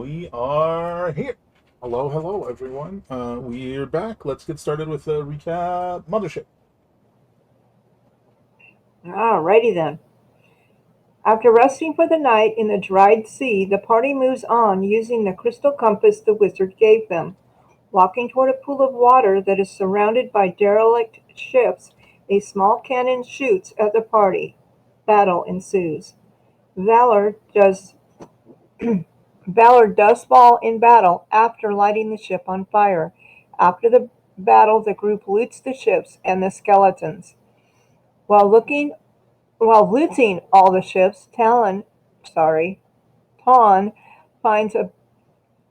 We are here. Hello, everyone. We're back. Let's get started with the recap. Mothership. Alrighty then. After resting for the night in the dried sea, the party moves on using the crystal compass the wizard gave them. Walking toward a pool of water that is surrounded by derelict ships, a small cannon shoots at the party. Battle ensues. Valor does Valor does fall in battle after lighting the ship on fire. After the battle, the group loots the ships and the skeletons. While looking While looting all the ships, Tawn finds a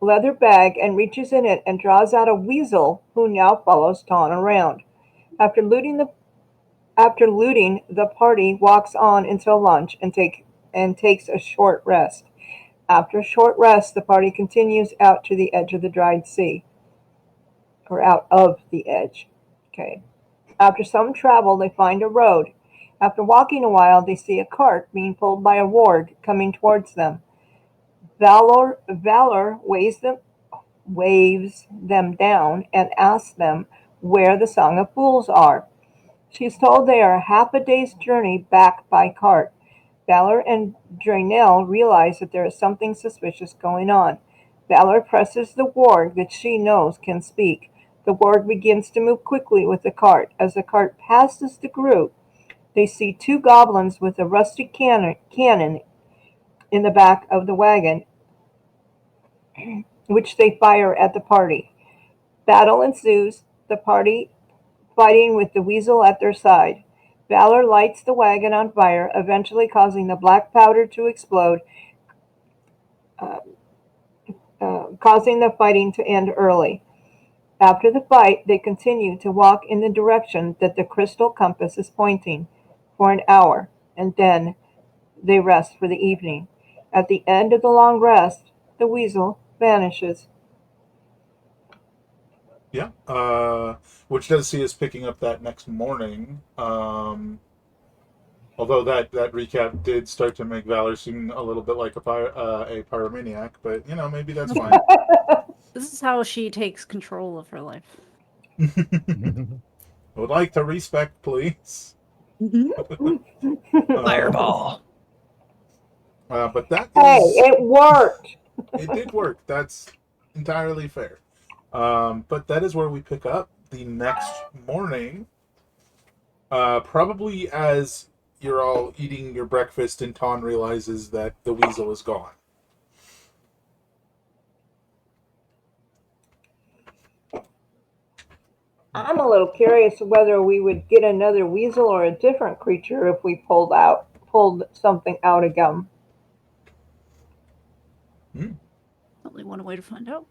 leather bag and reaches in it and draws out a weasel who now follows Tawn around. After looting the After looting, the party walks on until lunch and takes a short rest. After a short rest, the party continues out to the edge of the dried sea, or out of the edge. Okay. After some travel, they find a road. After walking a while, they see a cart being pulled by a ward coming towards them. Valor waves them down and asks them where the Song of Fools are. She is told they are half a day's journey back by cart. Valor and Draenel realize that there is something suspicious going on. Valor presses the ward that she knows can speak. The ward begins to move quickly with the cart. As the cart passes the group, they see two goblins with a rusty cannon in the back of the wagon, which they fire at the party. Battle ensues, the party fighting with the weasel at their side. Valor lights the wagon on fire, eventually causing the black powder to explode, uh, causing the fighting to end early. After the fight, they continue to walk in the direction that the crystal compass is pointing for an hour, and then they rest for the evening. At the end of the long rest, the weasel vanishes. Yeah. Which does see us picking up that next morning. Although that recap did start to make Valor seem a little bit like a pyromaniac, but maybe that's fine. This is how she takes control of her life. Would like to respect, please. Fireball. But that Hey, is it worked! it did work. That's entirely fair. But that is where we pick up the next morning. Probably as you're all eating your breakfast and Ton realizes that the weasel is gone. I'm a little curious whether we would get another weasel or a different creature if we pulled something out again. Only one way to find out.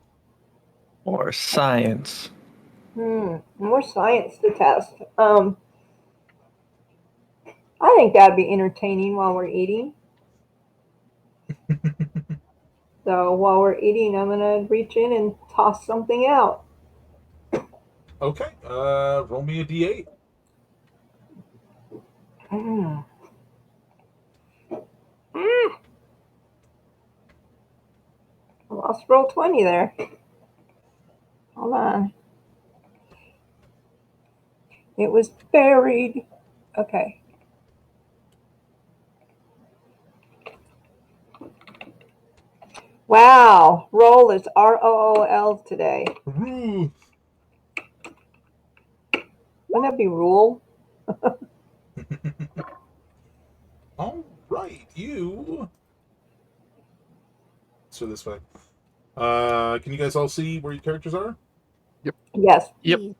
Or science. More science to test. I think that'd be entertaining while we're eating. So while we're eating, I'm gonna reach in and toss something out. Okay, roll me a d8. Mm. Mm. I lost roll 20 there. Hold on. It was buried. Okay. Wow. Roll is ROOL today. Ooh. Wouldn't that be rule? All right, you. So this way. Can you guys all see where your characters are? Yes. Yep. You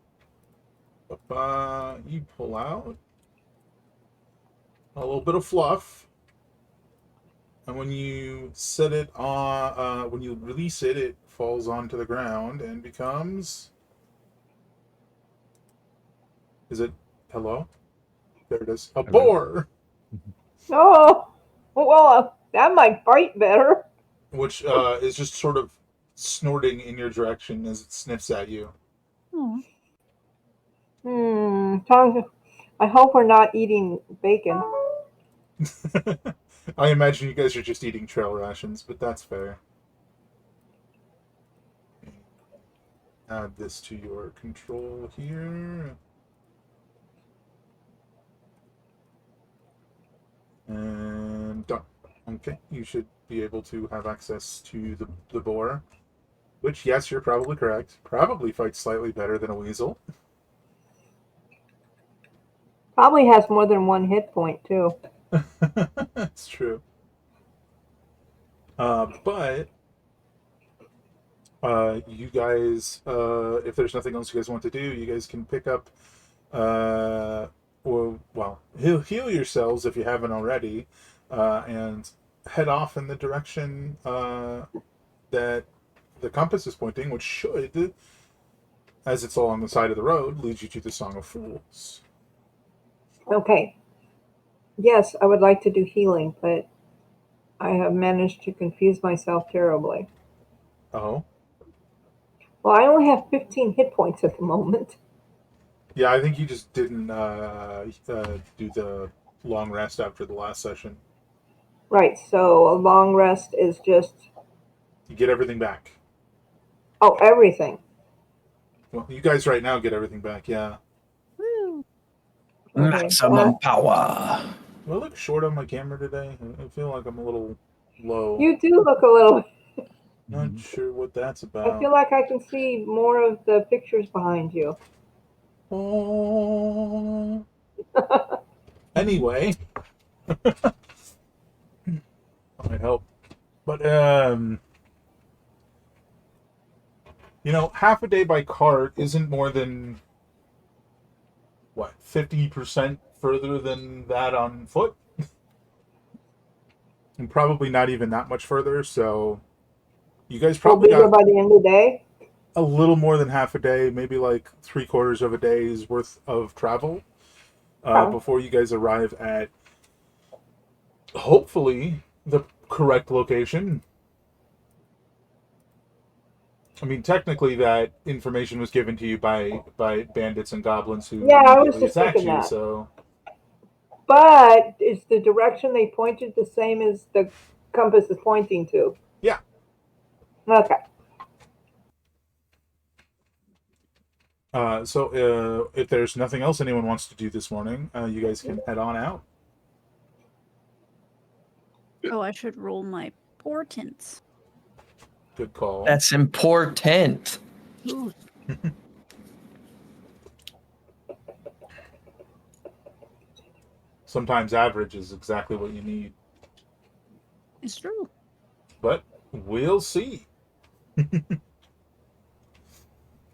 pull out a little bit of fluff, and when you set it on, when you release it, it falls onto the ground and becomes. Is it hello? There it is. A boar, Oh, well, that might fight better. which is just sort of snorting in your direction as it sniffs at you. Oh, I hope we're not eating bacon. I imagine you guys are just eating trail rations, but that's fair. add this to your control here. And done. Okay, you should be able to have access to the boar. Which, yes, you're probably correct. Probably fights slightly better than a weasel. Probably has more than one hit point, too. That's true. But you guys, if there's nothing else you guys want to do, you guys can pick up, heal yourselves if you haven't already, and head off in the direction that the compass is pointing, which should, as it's along the side of the road, lead you to the Song of Fools. Okay. Yes, I would like to do healing, but I have managed to confuse myself terribly. Oh? Well, I only have 15 hit points at the moment. Yeah, I think you just didn't do the long rest after the last session. Right, so a long rest is just... You get everything back. Oh, everything. Well, you guys right now get everything back, yeah. Woo! Okay, Maximum power. Do I look short on my camera today? I feel like I'm a little low. You do look a little... Not sure what that's I about. feel like I can see more of the pictures behind you. Oh. Anyway, might help. But half a day by cart isn't more than what, 50% further than that on foot, and probably not even that much further. So you guys We'll probably be here got by the end of the day. a little more than half a day, maybe like 3/4 of a day's worth of travel before you guys arrive at hopefully the correct location. I mean, technically, that information was given to you by bandits and goblins who Yeah, I was immediately just attacked thinking you. that. So, But is the direction they pointed the same as the compass is pointing to? yeah. Okay. If there's nothing else anyone wants to do this morning, you guys can head on out. Oh, I should roll my portents. Good call. That's important. Ooh, Sometimes average is exactly what you need, it's true. but we'll see.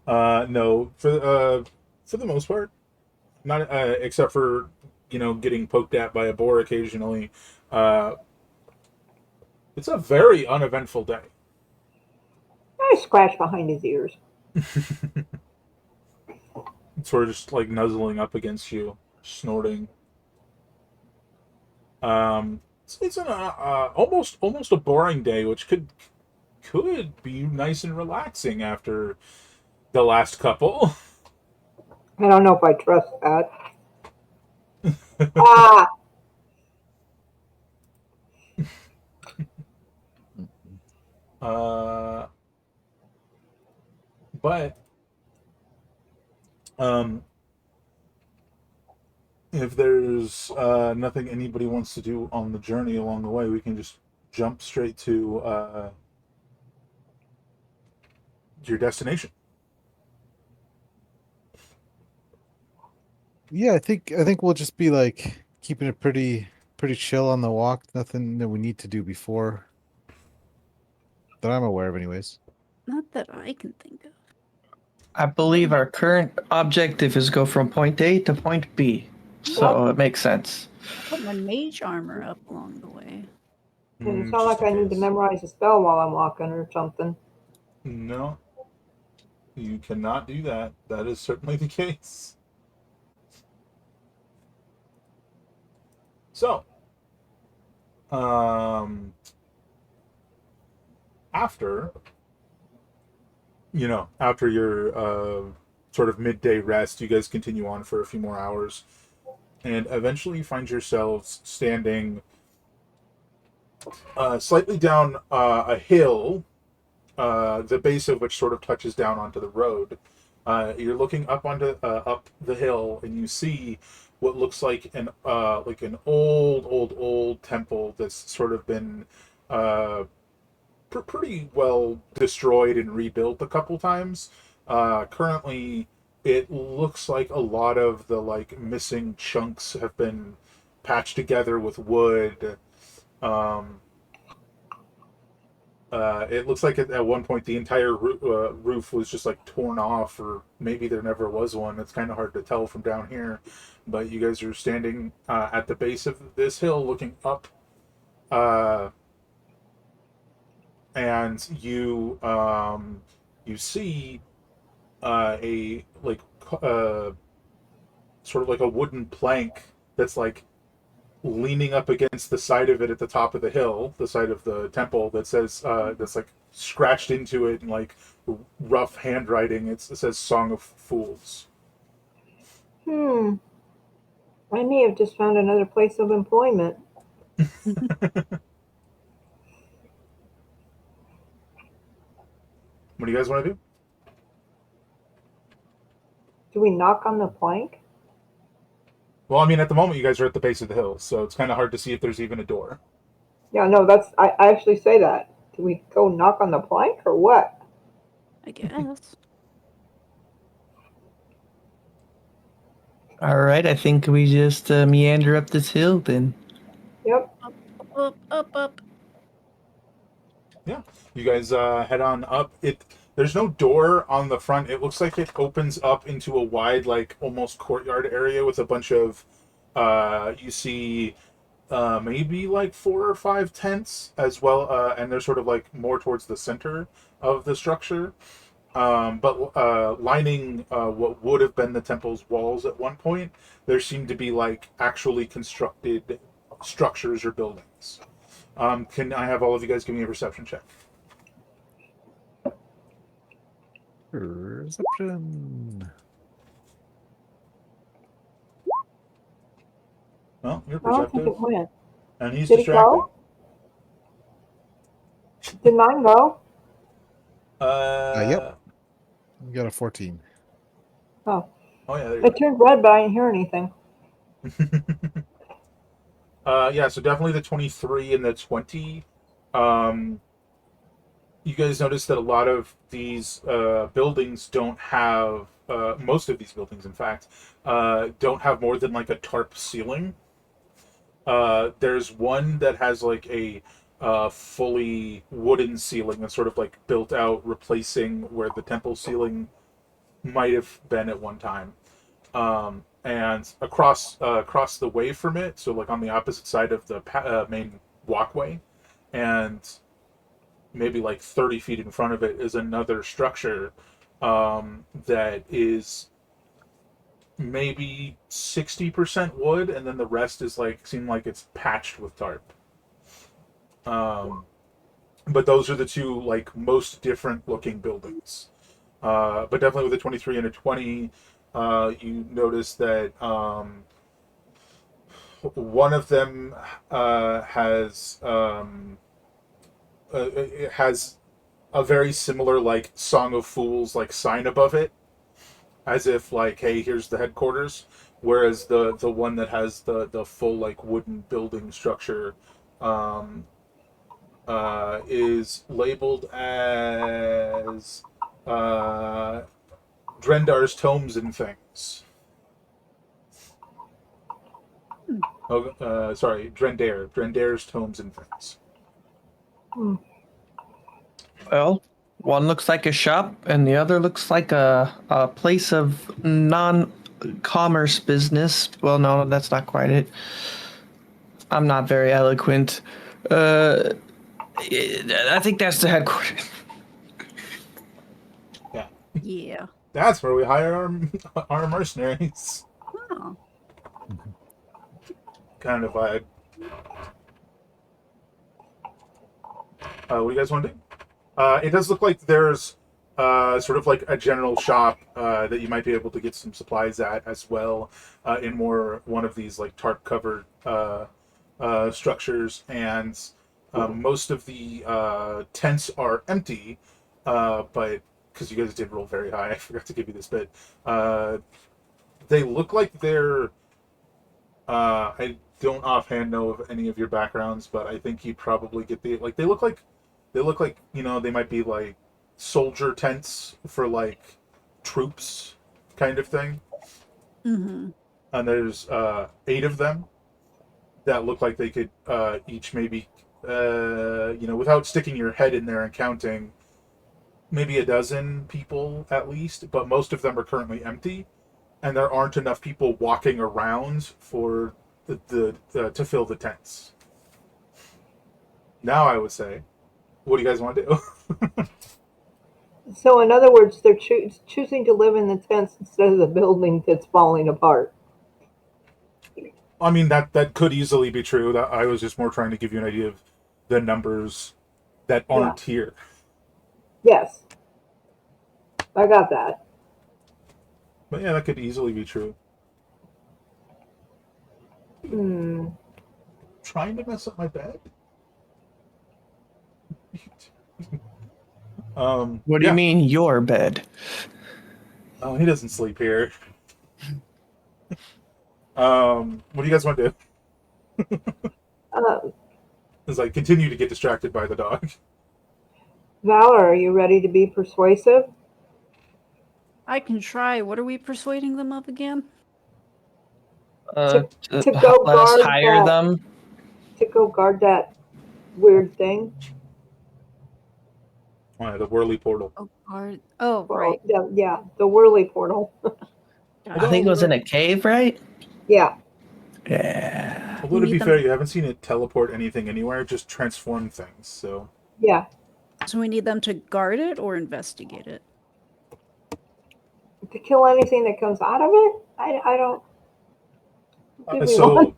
No, for the most part, not except for getting poked at by a boar occasionally. It's a very uneventful day. I scratch behind his ears. Sort of just like nuzzling up against you, snorting. It's an almost a boring day, which could be nice and relaxing after the last couple. I don't know if I trust that. Ah! But if there's nothing anybody wants to do on the journey along the way, we can just jump straight to your destination. Yeah, I think we'll just be like keeping it pretty chill on the walk. Nothing that we need to do before that I'm aware of, anyways. Not that I can think of. I believe our current objective is go from point A to point B. So it makes sense. Put my mage armor up along the way. Doesn't sound like I need to memorize a spell while I'm walking or something. No, you cannot do that. That is certainly the case. So, after your sort of midday rest, you guys continue on for a few more hours, and eventually you find yourselves standing slightly down a hill the base of which sort of touches down onto the road. You're looking up onto up the hill, and you see what looks like an old temple that's sort of been pretty well destroyed and rebuilt a couple times. Currently, it looks like a lot of the like missing chunks have been patched together with wood. Um, it looks like at one point the entire roof was just like torn off, or maybe there never was one. It's kind of hard to tell from down here, but you guys are standing at the base of this hill, looking up, uh, and you see a like uh, sort of like a wooden plank that's like leaning up against the side of it at the top of the hill, the side of the temple, that says that's like scratched into it in like rough handwriting. It says "Song of Fools." Hmm. I may have just found another place of employment. What do you guys want to do? Do we knock on the plank? Well, I mean, at the moment you guys are at the base of the hill, so it's kind of hard to see if there's even a door. Yeah, no, I actually say that. Do we go knock on the plank or what? I guess. All right, I think we just meander up this hill then. Yep. Up. Yeah, you guys head on up. There's no door on the front. It looks like it opens up into a wide, like almost courtyard area with a bunch of you see maybe like 4 or 5 tents as well, and they're sort of like more towards the center of the structure. But lining what would have been the temple's walls at one point, there seem to be like actually constructed structures or buildings. Can I have all of you guys give me a perception check? Perception. Well, you're I don't think perceptive, it went. and he's Did it distracting. go? Did mine go? Yep. You got a 14. Oh. Oh yeah, there you It turned red, but I didn't hear anything. go. Yeah, so definitely the 23 and the 20. You guys notice that a lot of these buildings don't have, most of these buildings, in fact, don't have more than like a tarp ceiling. There's one that has like a fully wooden ceiling that's sort of like built out, replacing where the temple ceiling might have been at one time. And across the way from it, so like on the opposite side of the main walkway, and maybe like 30 feet in front of it is another structure that is maybe 60% wood, and then the rest is like seem like it's patched with tarp. But those are the two like most different looking buildings. But definitely with a 23 and a 20, you notice that one of them it has a very similar like Song of Fools like sign above it, as if like, hey, here's the headquarters. Whereas the one that has the full like wooden building structure um, is labeled as Drendar's Tomes and Things. Oh, sorry, Drendar's Tomes and Things. Hmm. Well, one looks like a shop, and the other looks like a place of non-commerce business. Well, no, that's not quite it. I'm not very eloquent. I think that's the headquarters. Yeah, Yeah. that's where we hire our mercenaries. Oh. Kind of vibe. What do you guys want to do? It does look like there's sort of like a general shop that you might be able to get some supplies at as well, in one of these like tarp covered structures, and most of the tents are empty, but because you guys did roll very high, I forgot to give you this bit. They look like they're. I don't offhand know of any of your backgrounds, but I think you probably get the like. They look like they might be like soldier tents for like troops, kind of thing. Mm-hmm. And there's 8 of them that look like they could each maybe without sticking your head in there and counting, maybe a dozen people at least, but most of them are currently empty, and there aren't enough people walking around for the to fill the tents. Now I would say, what do you guys want to do? So, in other words, they're choosing to live in the tents instead of the building that's falling apart. I mean that could easily be true. That I was just more trying to give you an idea of the numbers that Yeah. aren't here. Yes, I got that. But yeah, that could easily be true. Hmm. Trying to mess up my bed. What do you Yeah. mean your bed? Oh, he doesn't sleep here. What do you guys want to do? Uh, As I continue to get distracted by the dog. Valor, are you ready to be persuasive? I can try. What are we persuading them of again? To, to go Let us guard hire that. them. To go guard that weird thing. Oh, yeah, the whirly portal. Oh, guard. Oh, Well, right. yeah, the whirly portal. I think it was in a cave, right? Yeah. Yeah. Although to Need be them- fair, you haven't seen it teleport anything anywhere, just transform things. So Yeah. So we need them to guard it or investigate it? To kill anything that comes out of it? I don't. Give me so one.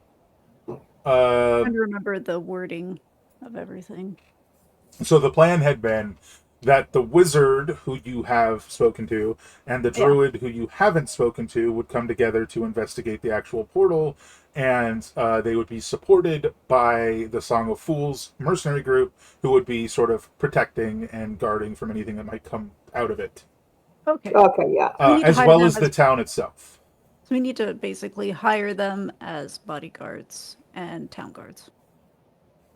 Trying to remember the wording of everything. so the plan had been that the wizard who you have spoken to and the Yeah. druid who you haven't spoken to would come together to investigate the actual portal, and they would be supported by the Song of Fools mercenary group, who would be sort of protecting and guarding from anything that might come out of it, Okay. Okay, yeah. We need to as hire well them as the town itself. So we need to basically hire them as bodyguards and town guards.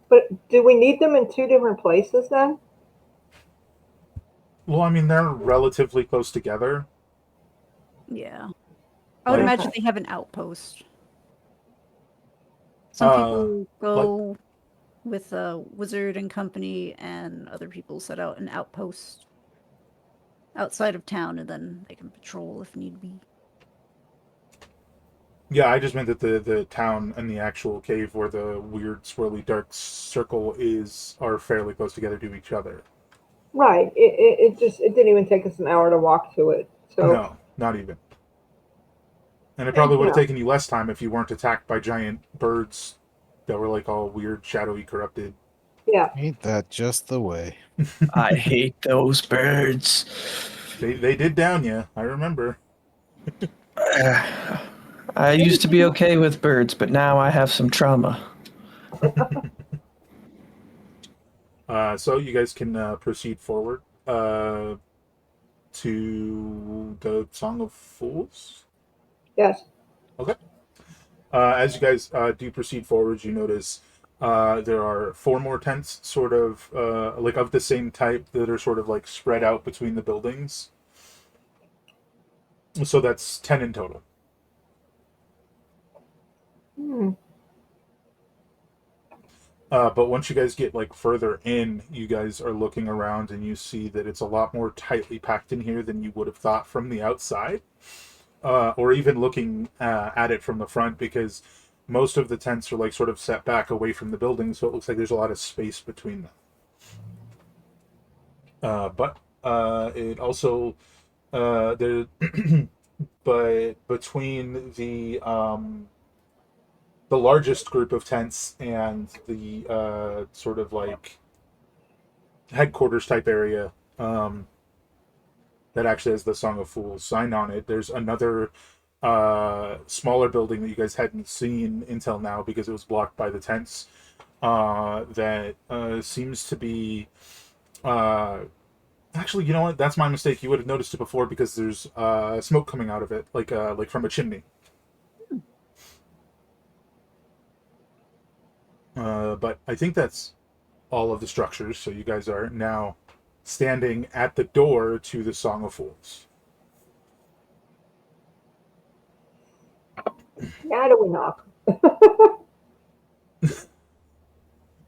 But do we need them in 2 different places then? Well, I mean, they're relatively close together. Yeah. I would Like- imagine they have an outpost. Some people go with a wizard and company, and other people set out an outpost outside of town, and then they can patrol if need be. Yeah, I just meant that the town and the actual cave where the weird swirly dark circle is are fairly close together to each other. Right. It didn't even take us an hour to walk to it. So No, not even. And it probably would have Yeah. taken you less time if you weren't attacked by giant birds that were like all weird, shadowy, corrupted. yeah. Ain't that just the way? I hate those birds. They did down you. I remember. I used to be okay with birds, but now I have some trauma. So you guys can proceed forward to the Song of Fools. Yes. As you guys do proceed forward, you notice there are 4 more tents, sort of like of the same type, that are sort of like spread out between the buildings. So that's 10 in total. Hmm. But once you guys get like further in, you guys are looking around and you see that it's a lot more tightly packed in here than you would have thought from the outside, or even looking at it from the front, because most of the tents are like sort of set back away from the building, so it looks like there's a lot of space between them. But it also there, but between the largest group of tents and the sort of like headquarters type area that actually has the Song of Fools sign on it, there's another smaller building that you guys hadn't seen until now because it was blocked by the tents, that seems to be Actually, you know what? That's my mistake. You would have noticed it before because there's smoke coming out of it, like from a chimney. But I think that's all of the structures. So you guys are now standing at the door to the Song of Fools. Now do we knock? You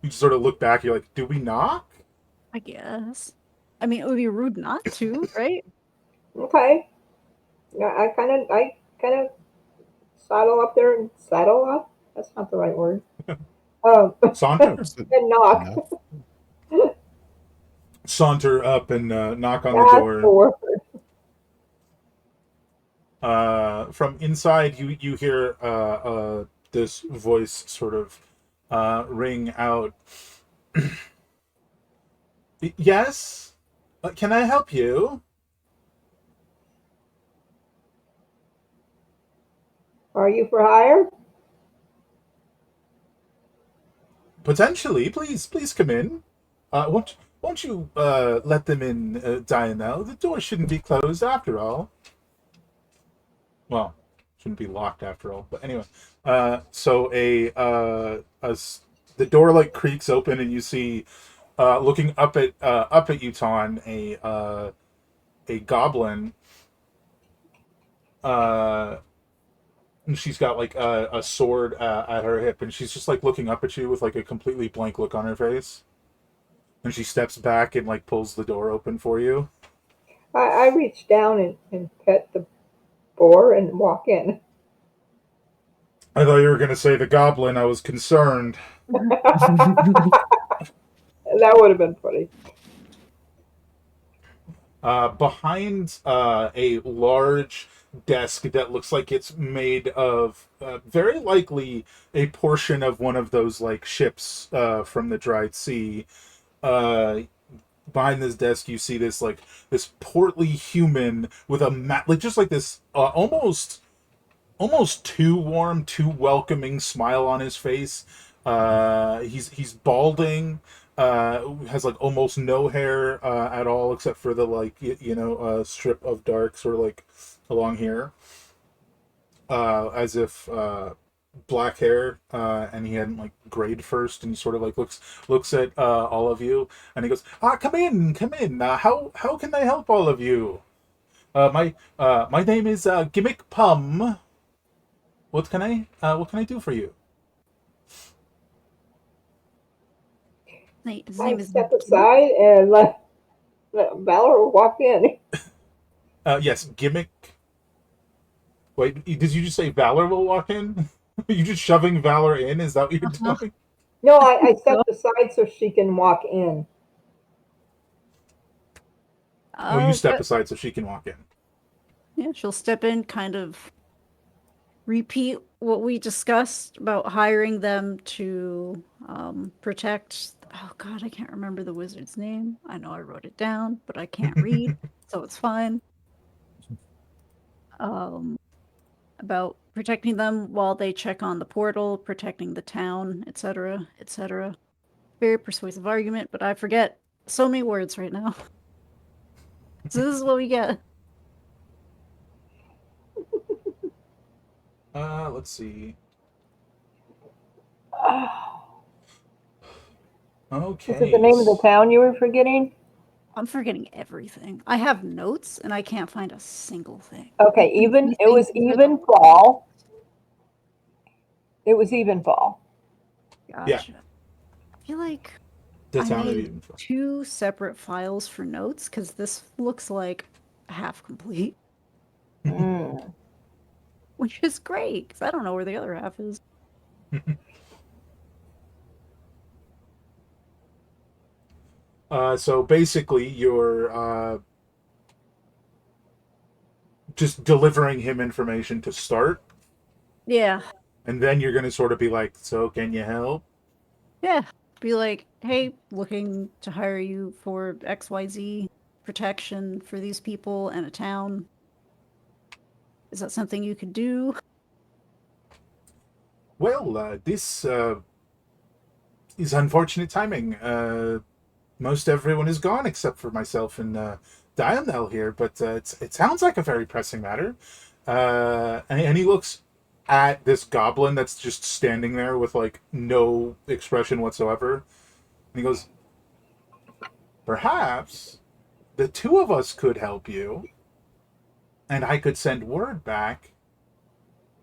just sort of look back. You're like, "Do we knock?" I guess. I mean, it would be rude not to, right? Okay. Yeah, I kind of saddle up there and saddle up. That's not the right word. Saunter, Just And knock. enough. saunter up, and knock on the That's the door. word. From inside, you hear this voice sort of ring out. Yes, can I help you? Are you for hire? Potentially, please come in. Won't you let them in, Diana? The door shouldn't be closed after all. Well, shouldn't be locked after all. But anyway, so the door like creaks open, and you see, looking up at you, Ton, a goblin. And she's got like a sword at her hip, and she's just like looking up at you with like a completely blank look on her face. And she steps back and like pulls the door open for you. I reach down and pet the boar and walk in. I thought you were gonna say the goblin. I was concerned. That would have been funny. Behind a large desk that looks like it's made of very likely a portion of one of those like ships from the dried sea. Uh, Behind this desk, you see this portly human with like just like this almost too warm, too welcoming smile on his face. He's balding. Has like almost no hair at all, except for the like strip of dark sort of like along here, as if black hair, and he hadn't like grayed first, and he sort of like looks at all of you, and he goes, come in, come in. How can I help all of you? My name is Gimmick Pum. What can I do for you? His I name is step aside and let Valor walk in. Yes, Gimmick. Wait, did you just say Valor will walk in? You just shoving Valor in? Is that what you're Uh-huh. doing? No, I stepped aside so she can walk in. Well, you step But aside so she can walk in. yeah, she'll step in, kind of repeat what we discussed about hiring them to protect. Oh God, I can't remember the wizard's name. I know I wrote it down, but I can't read, so it's fine. Um, about protecting them while they check on the portal, protecting the town, etc., etc. Very persuasive argument, but I forget so many words right now. So this is what we get. Let's see. Is it the Okay. name of the town you were forgetting? I'm forgetting everything. I have notes and I can't find a single thing. Okay, it was even fall. It was even fall. Yeah, Gotcha. I feel like the I town of made Edenfall. 2 separate files for notes because this looks like half complete, Mm. which is great because I don't know where the other half is. So basically, you're just delivering him information to start, Yeah, and then you're gonna sort of be like, "So, can you help?" yeah. Be like, hey, looking to hire you for XYZ protection for these people and a town. Is that something you could do? Well, this is unfortunate timing. most everyone is gone except for myself and Dionel here, but it sounds like a very pressing matter. And he looks at this goblin that's just standing there with like no expression whatsoever. And he goes, perhaps the two of us could help you, and I could send word back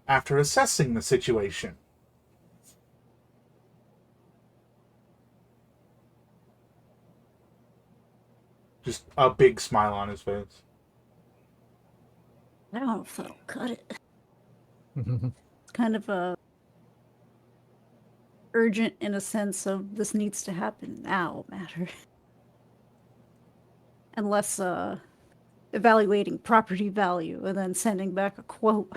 after assessing the situation. Just a big smile on his face. I don't know if that'll cut it. It's kind of urgent in a sense of this needs to happen now matter. Unless evaluating property value and then sending back a quote.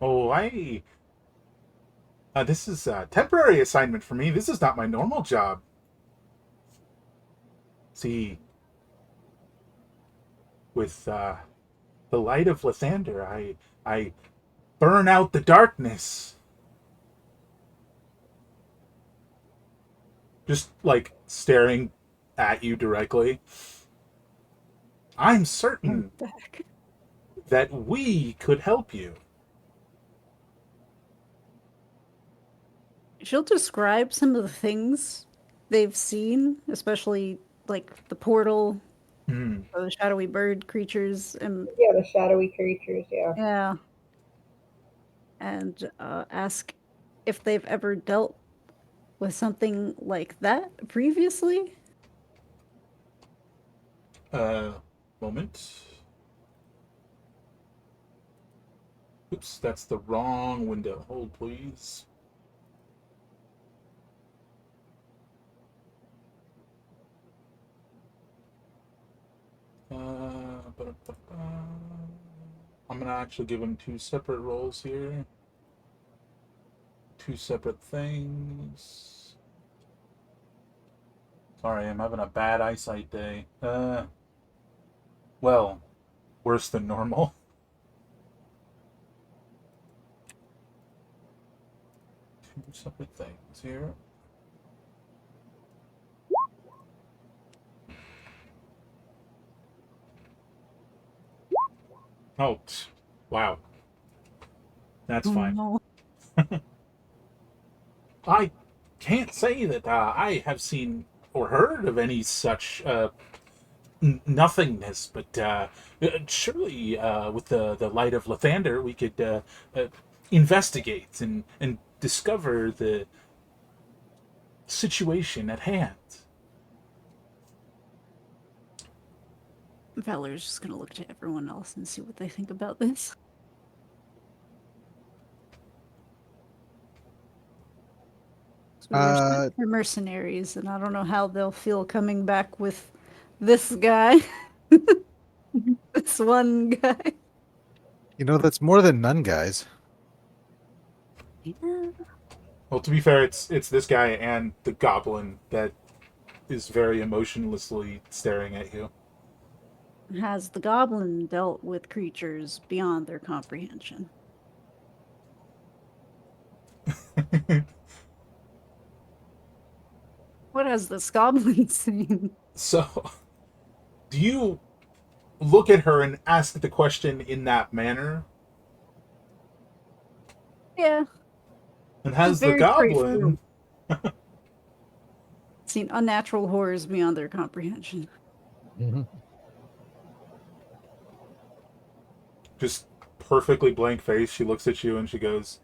Oh, this is a temporary assignment for me. This is not my normal job. See, with the light of Lathander, I burn out the darkness. Just like staring at you directly. I'm certain Back. that we could help you. She'll describe some of the things they've seen, especially like the portal, the shadowy bird creatures, and Yeah, the shadowy creatures, yeah. yeah, and ask if they've ever dealt with something like that previously. Moment. Oops, that's the wrong window. Hold, please. I'm gonna actually give him two separate rolls here. Two separate things. Sorry, I'm having a bad eyesight day. Well, worse than normal. Two separate things here. Oh, wow. That's fine. No. I can't say that I have seen or heard of any such nothingness, but surely with the light of Lathander, we could investigate and discover the situation at hand. Valor's just gonna look to everyone else and see what they think about this. So we were sent for mercenaries, and I don't know how they'll feel coming back with this guy. This one guy. You know, that's more than none, guys. Yeah. Well, to be fair, it's this guy and the goblin that is very emotionlessly staring at you. Has the goblin dealt with creatures beyond their comprehension? What has this goblin seen? So, do you look at her and ask the question in that manner? Yeah, And it's has the very straightforward. goblin Seen unnatural horrors beyond their comprehension. just perfectly blank face? She looks at you and she goes,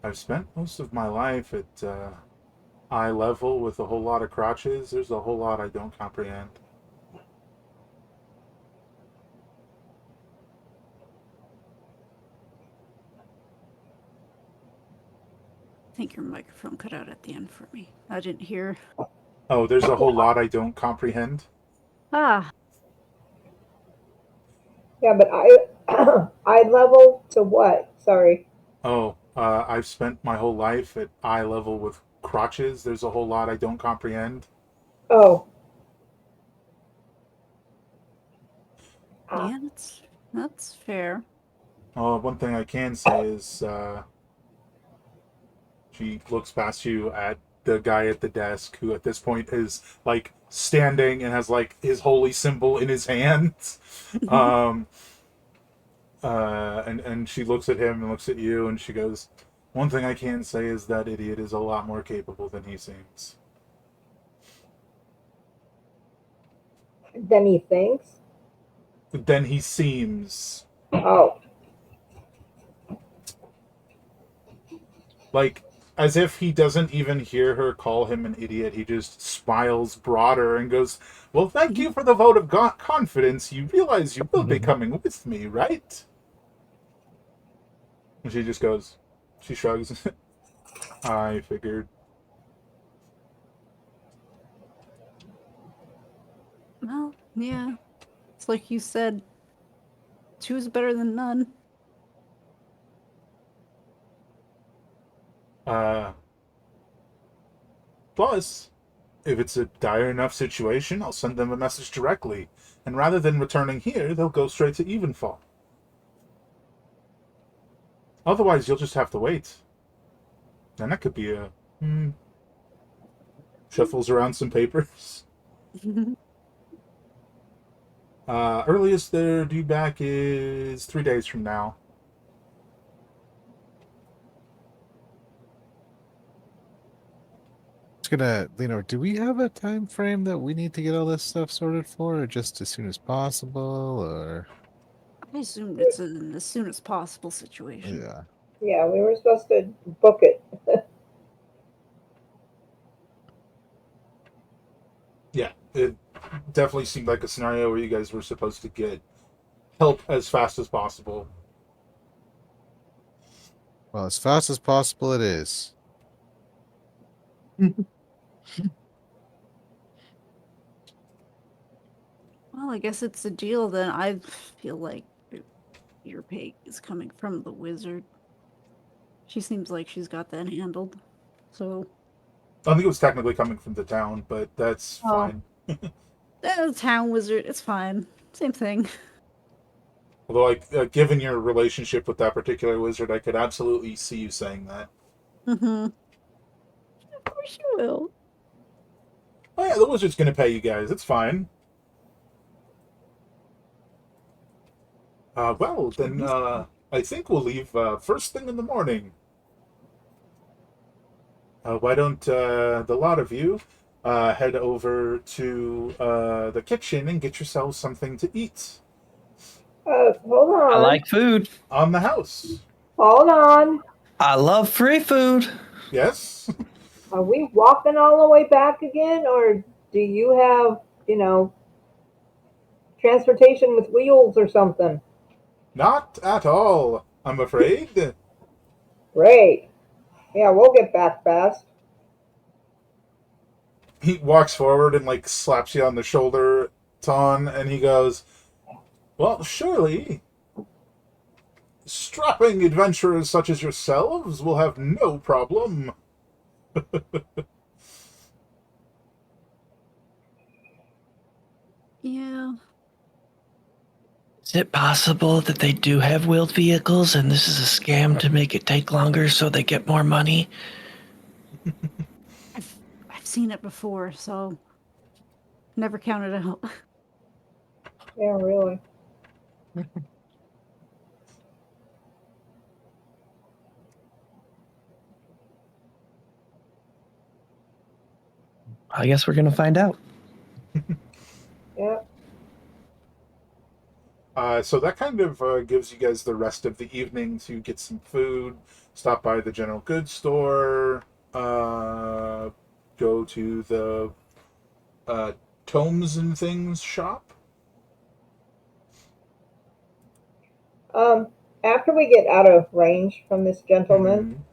I've spent most of my life at eye level with a whole lot of crotches. There's a whole lot I don't comprehend. I think your microphone cut out at the end for me. I didn't hear. Oh, there's a whole lot I don't comprehend. Ah, Yeah, but eye level to what? Sorry. Oh, I've spent my whole life at eye level with crotches. There's a whole lot I don't comprehend. Oh. yeah, that's fair. One thing I can say is she looks past you at the guy at the desk, who at this point is like standing and has like his holy symbol in his hands. Um, and she looks at him and looks at you, and she goes, "One thing I can say is that idiot is a lot more capable than he seems." Then he thinks. Than he seems. Oh, Like, as if he doesn't even hear her call him an idiot. He just smiles broader and goes, "Well, thank you for the vote of confidence. You realize you will be coming with me, right?" And she just goes, she shrugs. I figured. Well, yeah. It's like you said, two's better than none. Uh, Plus, if it's a dire enough situation, I'll send them a message directly. And rather than returning here, they'll go straight to Evenfall. Otherwise, you'll just have to wait. And that could be a. Shuffles around some papers. Earliest they're due back is 3 days from now. It's gonna, do we have a time frame that we need to get all this stuff sorted for, or just as soon as possible, or? I assumed it's an as soon as possible situation. Yeah. yeah, we were supposed to book it. Yeah, it definitely seemed like a scenario where you guys were supposed to get help as fast as possible. Well, as fast as possible it is. Well, I guess it's a deal then. I feel like your pay is coming from the wizard. She seems like she's got that handled. So, I think it was technically coming from the town, but that's Oh, fine. town wizard, it's fine. Same thing. Although, like, given your relationship with that particular wizard, I could absolutely see you saying that. Mm-hmm. Of course you will. Oh yeah, the wizard's gonna pay you guys. It's fine. Well, then I think we'll leave first thing in the morning. Why don't the lot of you head over to the kitchen and get yourselves something to eat hold I on. like food. on the house? Hold on. I love free food. Yes? Are we walking all the way back again, or do you have, transportation with wheels or something? Not at all, I'm afraid. Great. Yeah, we'll get back fast. He walks forward and like slaps you on the shoulder, Ton, and he goes, "Well, surely strapping adventurers such as yourselves will have no problem." Yeah. Is it possible that they do have wheeled vehicles and this is a scam to make it take longer so they get more money? I've seen it before, so never count it out. Yeah, really. I guess we're going to find out. Yeah. So that kind of gives you guys the rest of the evening to get some food, stop by the general goods store, go to the uh, tomes and things shop. Um, After we get out of range from this gentleman,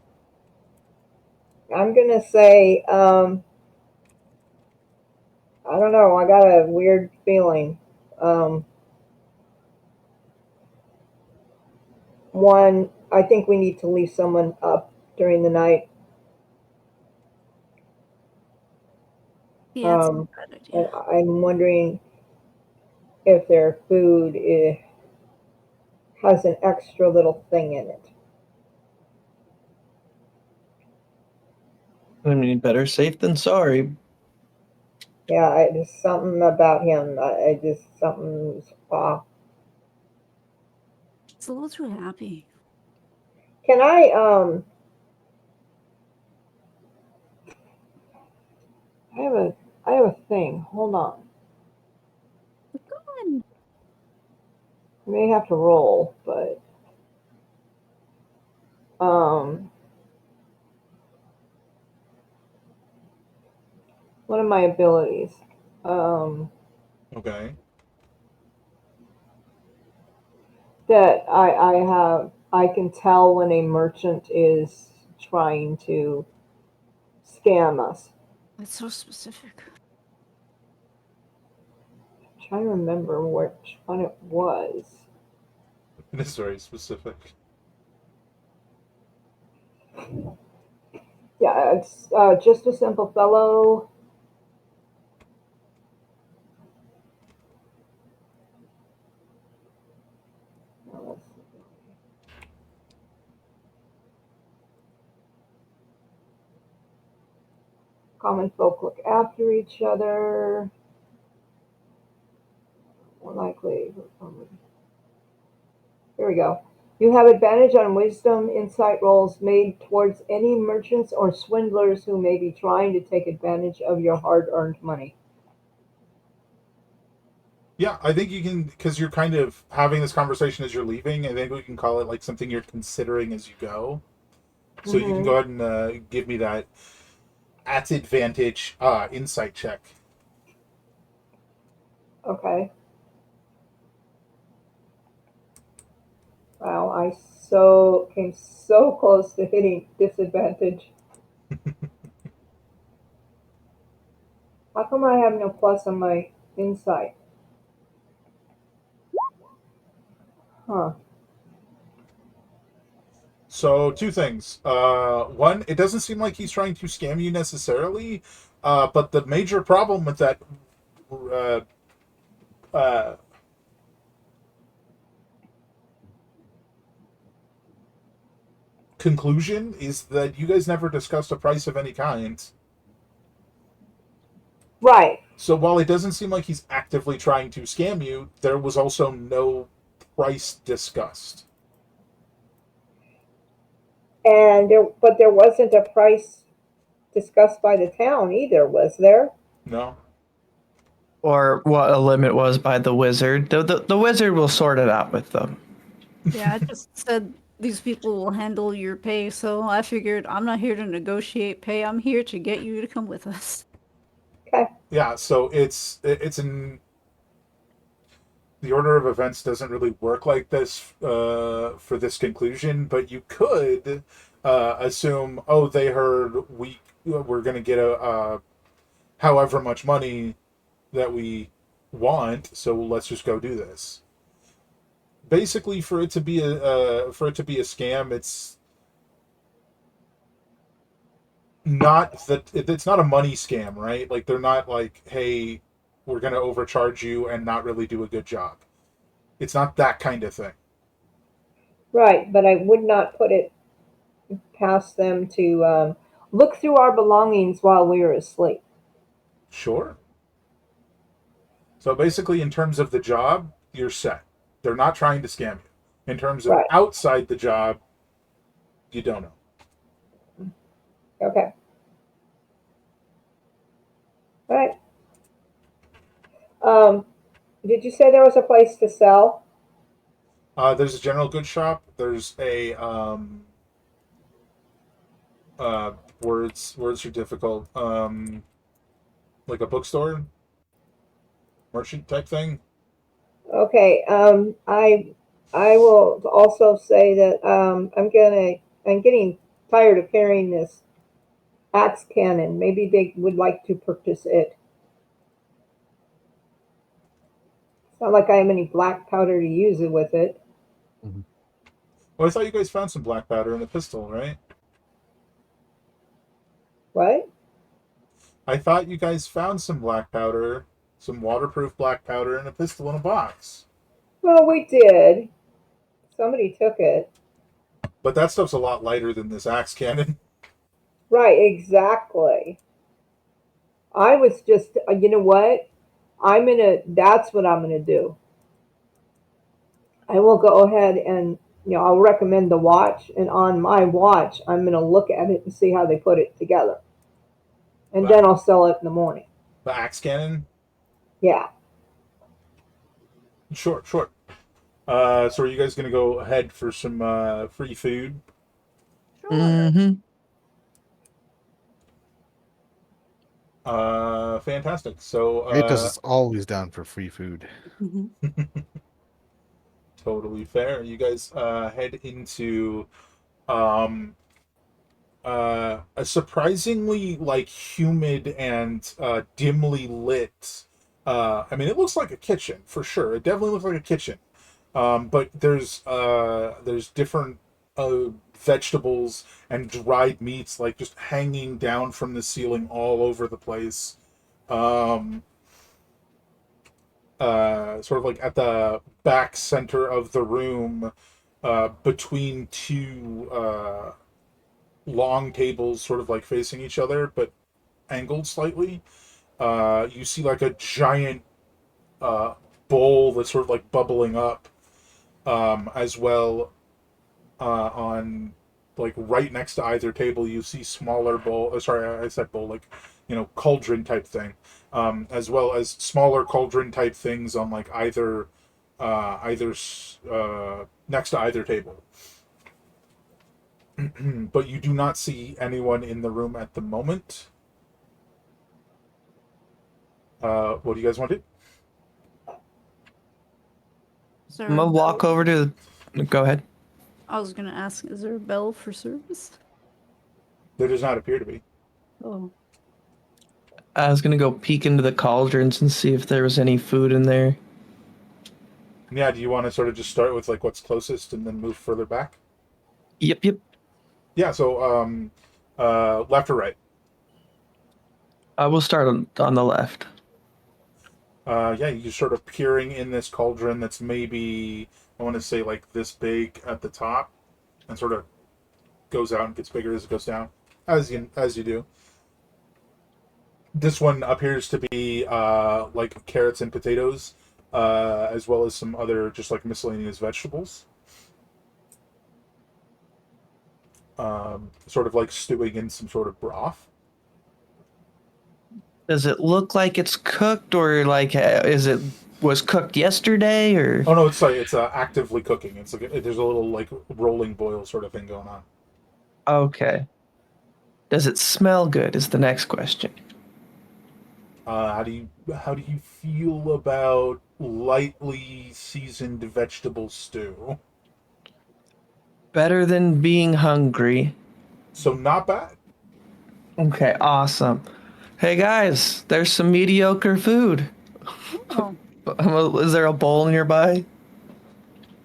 Mhm. I'm gonna say, I don't know. I got a weird feeling. Um, One, I think we need to leave someone up during the night. Yeah, it's not Um, a bad and idea. I'm wondering if their food is, has an extra little thing in it. I mean, better safe than sorry. Yeah, just something about him. I just something's off. It's a little too happy. Can I I have a thing. Hold on. Fun. I may have to roll, but um one of my abilities. Um Okay. that I can tell when a merchant is trying to scam us. That's so specific. I'm trying to remember which one it was. It is very specific. Yeah, it's just a simple fellow. Common folk look after each other. More likely. Here we go. You have advantage on wisdom insight rolls made towards any merchants or swindlers who may be trying to take advantage of your hard earned money. Yeah, I think you can, because you're kind of having this conversation as you're leaving. I think we can call it like something you're considering as you go. So you can Mm-hmm. go ahead and give me that at advantage insight check. Okay. Wow, I so came so close to hitting disadvantage. How come I have no plus on my insight? Huh. So two things. One, it doesn't seem like he's trying to scam you necessarily, but the major problem with that uh, uh, conclusion is that you guys never discussed a price of any kind. Right. So while it doesn't seem like he's actively trying to scam you, there was also no price discussed. But there wasn't a price discussed by the town either, was there? No. Or what a limit was by the wizard. The wizard will sort it out with them. Yeah, I just said these people will handle your pay, so I figured I'm not here to negotiate pay. I'm here to get you to come with us. Okay. Yeah. So it's in the order of events doesn't really work like this for this conclusion, but you could assume, oh, they heard we're going to get a however much money that we want, so let's just go do this. Basically, for it to be a scam, it's not a money scam, right? Like they're not like, hey, we're going to overcharge you and not really do a good job. It's not that kind of thing. Right, but I would not put it past them to look through our belongings while we were asleep. Sure. So basically, in terms of the job, you're set. They're not trying to scam you. In terms of Right. outside the job, you don't know. Okay. All right. Um, did you say there was a place to sell? There's a general goods shop. There's a words are difficult. Like a bookstore, merchant type thing. Okay. I will also say that I'm getting tired of carrying this axe cannon. Maybe they would like to purchase it. It's not like I have any black powder to use it with it. Mhm. Well, I thought you guys found some black powder in a pistol, right? What? I thought you guys found some black powder, some waterproof black powder in a pistol in a box. Well, we did. Somebody took it. But that stuff's a lot lighter than this axe cannon. Right, exactly. I was just, you know what? That's what I'm gonna do. I will go ahead and, I'll recommend the watch, and on my watch, I'm gonna look at it and see how they put it together. And then The, I'll sell it in the morning. the axe cannon. Yeah. Sure, sure. So are you guys gonna go ahead for some free food? Sure. Mm-hmm. Fantastic. So Kratos is always down for free food. Mhm. totally fair. You guys head into um a surprisingly like humid and dimly lit. I mean, it looks like a kitchen for sure. It definitely looks like a kitchen. But there's different vegetables and dried meats like just hanging down from the ceiling all over the place. Um, sort of like at the back center of the room, between two long tables, sort of like facing each other, but angled slightly. You see like a giant uh, bowl that's sort of like bubbling up, as well. On like right next to either table, you see smaller bowl. Sorry, I said bowl, like cauldron type thing, as well as smaller cauldron type things on like either next to either table. But you do not see anyone in the room at the moment. What do you guys want to do? Is there I'm a gonna walk bell? over to. Go ahead. I was gonna ask, is there a bell for service? There does not appear to be. Oh, I was gonna go peek into the cauldrons and see if there was any food in there. Yeah, do you want to sort of just start with like what's closest and then move further back? Yep, yep. Yeah, so left or right? I will start on the left. Yeah, you're sort of peering in this cauldron that's maybe, I want to say, like this big at the top, and sort of goes out and gets bigger as it goes down, as you do. This one appears to be like carrots and potatoes, as well as some other just like miscellaneous vegetables. Sort of like stewing in some sort of broth. Does it look like it's cooked, or like is it was cooked yesterday, or? Oh no, it's actively cooking. It's like there's a little like rolling boil sort of thing going on. Okay. Does it smell good? Is the next question. How do you feel about lightly seasoned vegetable stew? Better than being hungry. So not bad. Okay, awesome. Hey guys, there's some mediocre food. oh, Is there a bowl nearby?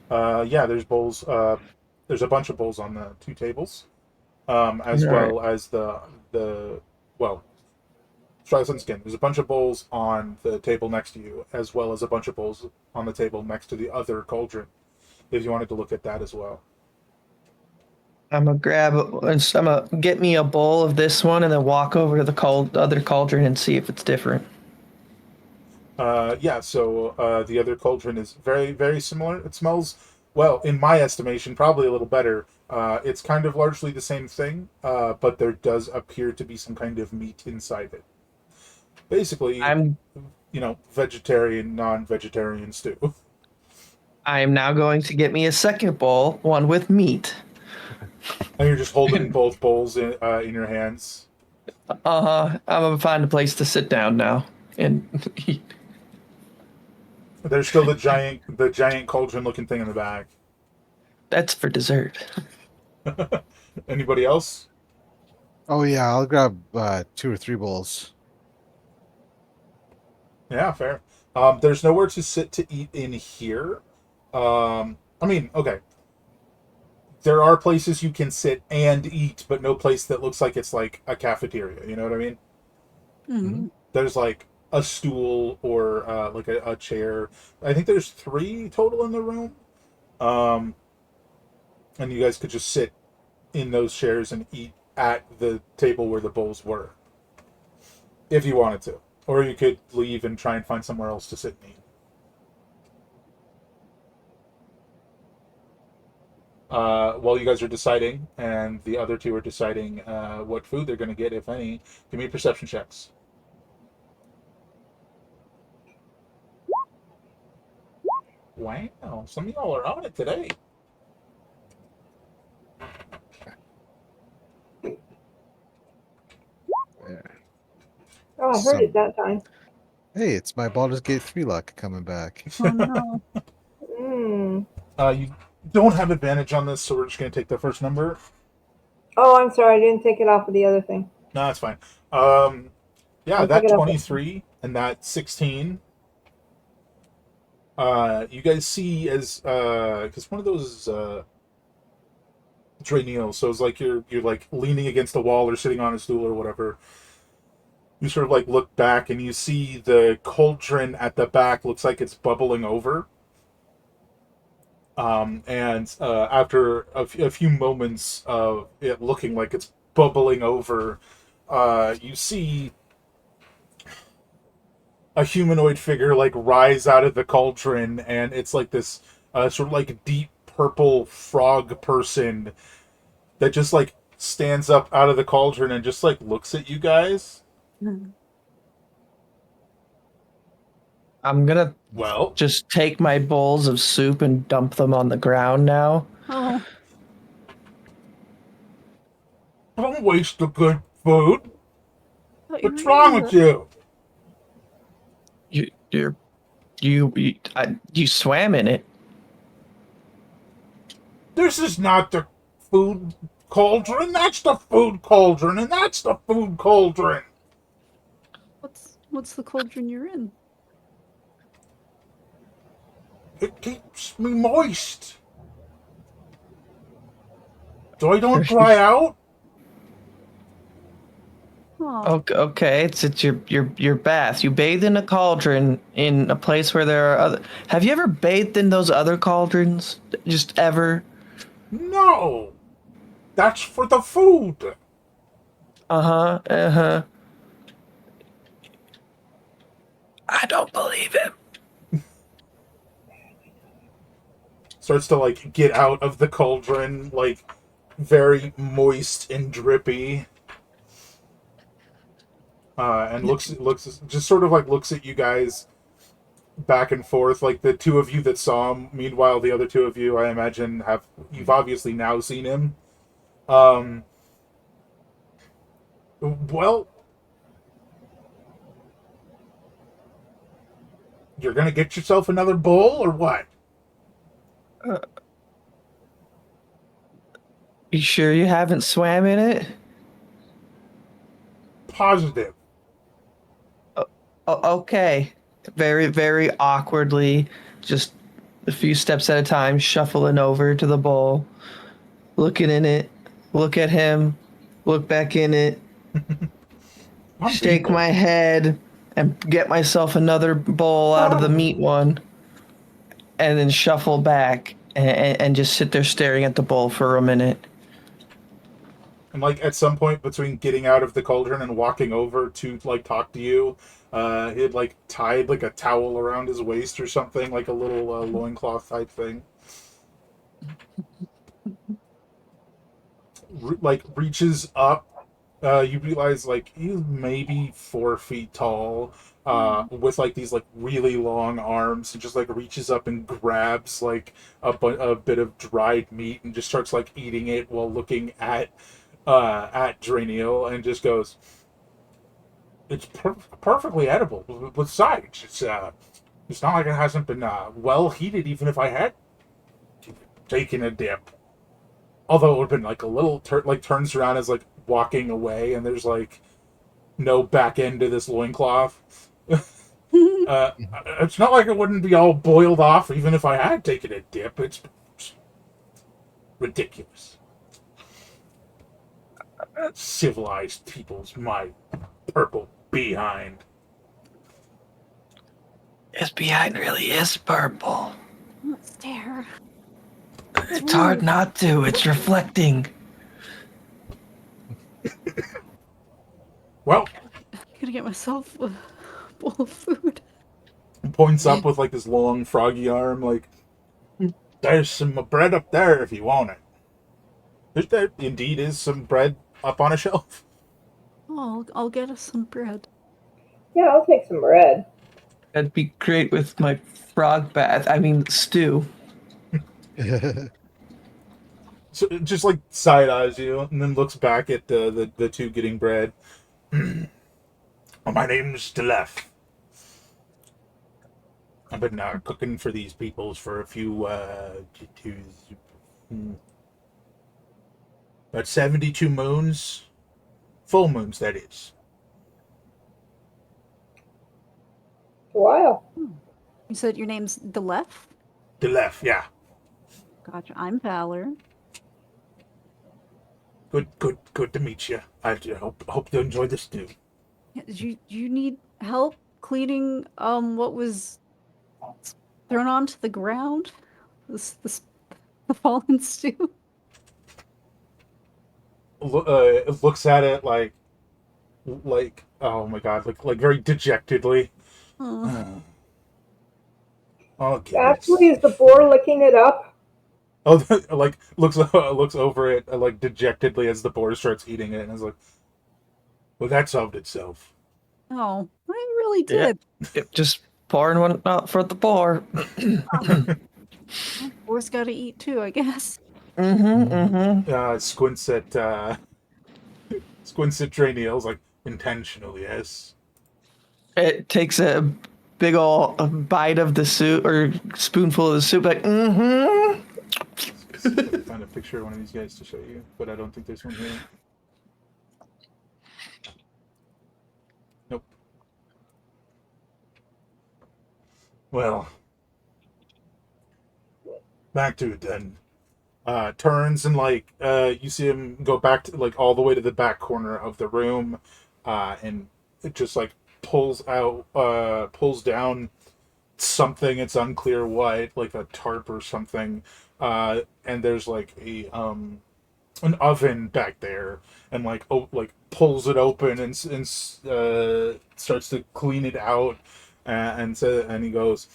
Yeah, there's bowls. There's a bunch of bowls on the two tables, All as right. well as the well, try this on skin. There's a bunch of bowls on the table next to you, as well as a bunch of bowls on the table next to the other cauldron. If you wanted to look at that as well. I'm gonna I'm gonna get me a bowl of this one and then walk over to the other cauldron and see if it's different. Yeah, so the other cauldron is very, very similar. It smells, well, in my estimation, probably a little better. It's kind of largely the same thing, but there does appear to be some kind of meat inside it. Basically, I'm vegetarian, non-vegetarian stew. I am now going to get me a second bowl, one with meat. And you're just holding both bowls in your hands. I'm gonna find a place to sit down now and eat. There's still the giant cauldron-looking thing in the back. That's for dessert. Anybody else? Oh yeah, I'll grab 2 or 3 bowls. Yeah, fair. There's nowhere to sit to eat in here. I mean, okay. There are places you can sit and eat, but no place that looks like it's like a cafeteria. You know what I mean? Hmm. mm-hmm. There's like a stool or like a chair. I think there's 3 total in the room. Um, and you guys could just sit in those chairs and eat at the table where the bowls were, if you wanted to, or you could leave and try and find somewhere else to sit and eat. While you guys are deciding, and the other two are deciding what food they're going to get, if any, give me perception checks. Wow, some of y'all are on it today. Yeah. Oh, I heard it that time. Hey, it's my Baldur's Gate 3 luck coming back. Oh no. Mm. You don't have advantage on this, so we're just going to take the first number. Oh, I'm sorry. I didn't take it off of the other thing. No, that's fine. Yeah, I'll that take it off. 23 and that 16. You guys see as because one of those is Draeneel, so it's like you're like leaning against a wall or sitting on a stool or whatever. You sort of like look back and you see the cauldron at the back looks like it's bubbling over. And after a few moments of it looking like it's bubbling over, you see a humanoid figure like rise out of the cauldron, and it's like this sort of like deep purple frog person that just like stands up out of the cauldron and just like looks at you guys. I'm gonna Well, just take my bowls of soup and dump them on the ground now. Oh, don't waste the good food. thought you What's were wrong eating with you? You swam in it. This is not the food cauldron. That's the food cauldron, and that's the food cauldron. What's the cauldron you're in? It keeps me moist. So I don't dry out. Oh, Okay, it's your bath. You bathe in a cauldron in a place where there are other. Have you ever bathed in those other cauldrons? Just ever? No. That's for the food. Uh-huh. I don't believe him. Starts to like get out of the cauldron, like very moist and drippy. And looks just sort of like looks at you guys back and forth, like the two of you that saw him. Meanwhile, the other two of you, I imagine, you've obviously now seen him. Well, you're gonna get yourself another bowl or what? You sure you haven't swam in it? Positive. Okay. Very, very awkwardly, just a few steps at a time, shuffling over to the bowl, looking in it, look at him, look back in it, shake my head, and get myself another bowl out of the meat one, and then shuffle back and just sit there staring at the bowl for a minute. And like at some point between getting out of the cauldron and walking over to like talk to you, he had like tied like a towel around his waist or something, like a little loincloth type thing. Like reaches up. You realize like he's maybe 4 feet tall, with like these like really long arms, and just like reaches up and grabs like a bit of dried meat and just starts like eating it while looking at Draeneel, and just goes, "It's perfectly edible. Besides, it's not like it hasn't been well heated, even if I had taken a dip. Although it would have been like a little turns around as like walking away, and there's like no back end to this loincloth. It's not like it wouldn't be all boiled off, even if I had taken a dip. It's ridiculous. Civilized people's my purple behind." His behind really is purple. let's stare. It's hard not to. It's reflecting. Well, I'm gonna get myself a bowl of food. points up with like this long froggy arm, like, there's some bread up there if you want it. There indeed is some bread up on a shelf. Oh, I'll get us some bread. Yeah, I'll take some bread. That'd be great with my frog bath. I mean, stew. So it just like side eyes you and then looks back at the two getting bread. Well, my name's Delef. I've been cooking for these peoples for a few, about 72 moons. Full moons, that is. Wow. You said your name's Delef? Delef, yeah. Gotcha. I'm Valor. Good to meet you. I hope you enjoy the stew. Yeah, you need help cleaning what was thrown onto the ground? This the fallen stew? It looks at it like oh my god, like very dejectedly. Oh. Okay. Actually, is the boar licking it up? Oh, like looks over it like dejectedly as the boar starts eating it, and is like, "Well, that solved itself." Oh, I really Yeah. did. Just pouring one out for the poor. Boar's gotta eat too, I guess. Squints at Trey Neal's like intentional, yes. It takes a big ol' bite of the soup or spoonful of the soup, like, See if I can find a picture of one of these guys to show you, but I don't think there's one here. Nope. Well, back to it then. Turns and like you see him go back to like all the way to the back corner of the room, and it just like pulls down something. It's unclear what, like a tarp or something. And there's like a an oven back there, and like pulls it open and starts to clean it out, and he goes,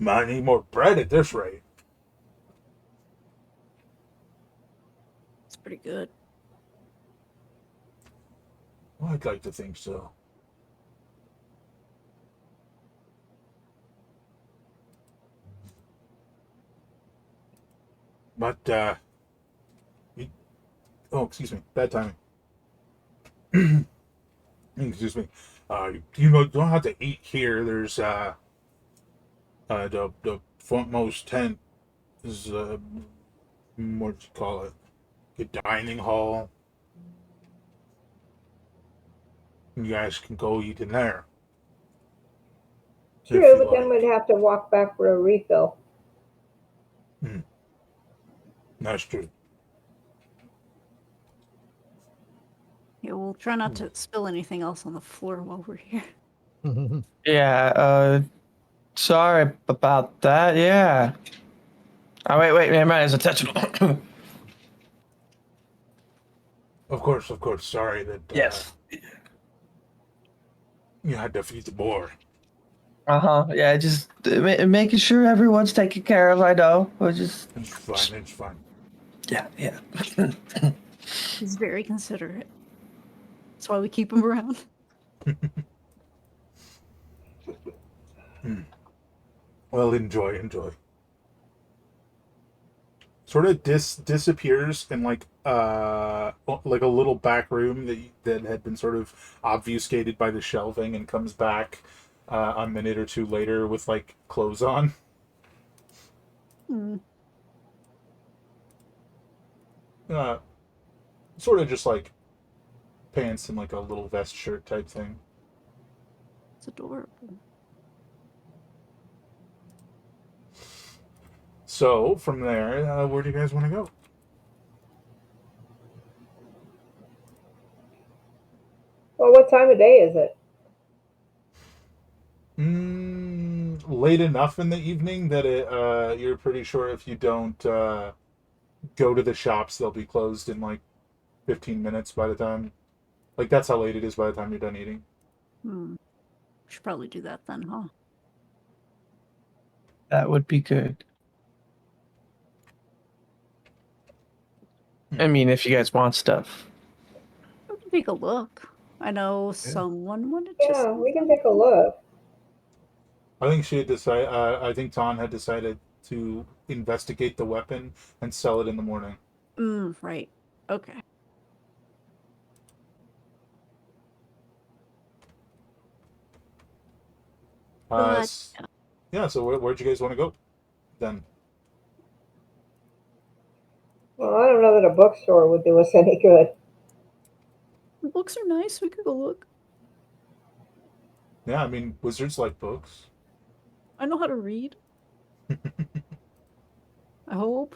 "I need more bread at this rate." It's pretty good. Well, I'd like to think so. But oh, excuse me, bad timing. Excuse me. You don't have to eat here. There's the frontmost tent is what you call it, a dining hall. You guys can go eat in there. If True, you but then like. we'd have to walk back for a refill. That's true. Yeah, we'll try not to spill anything else on the floor while we're here. yeah, sorry about that, yeah. Oh, wait, never mind, it's intentional. Of course. Sorry that Yes. you had to feed the boar. Yeah, just making sure everyone's taken care of, I know. We're just... It's fine. It's fine. Yeah. He's very considerate. That's why we keep him around. Well, enjoy. Sort of disappears in like a little back room that had been sort of obfuscated by the shelving, and comes back a minute or two later with like clothes on. Uh, Sort of just like pants and like a little vest shirt type thing. It's adorable. So from there, where do you guys want to go? Well, what time of day is it? late enough in the evening that you're pretty sure if you don't go to the shops, they'll be closed in like 15 minutes by the time. Like, that's how late it is by the time you're done eating. Should probably do that then, huh? That would be good. I mean, if you guys want stuff. We can take a look. I know someone wanted to. Yeah, we can take a look. I think she had decided. I think Ton had decided to investigate the weapon and sell it in the morning. Right. Okay. Yeah. So where'd you guys want to go then? Well, I don't know that a bookstore would do us any good. The books are nice. We could go look. Yeah, I mean, wizards like books. I know how to read. I hope.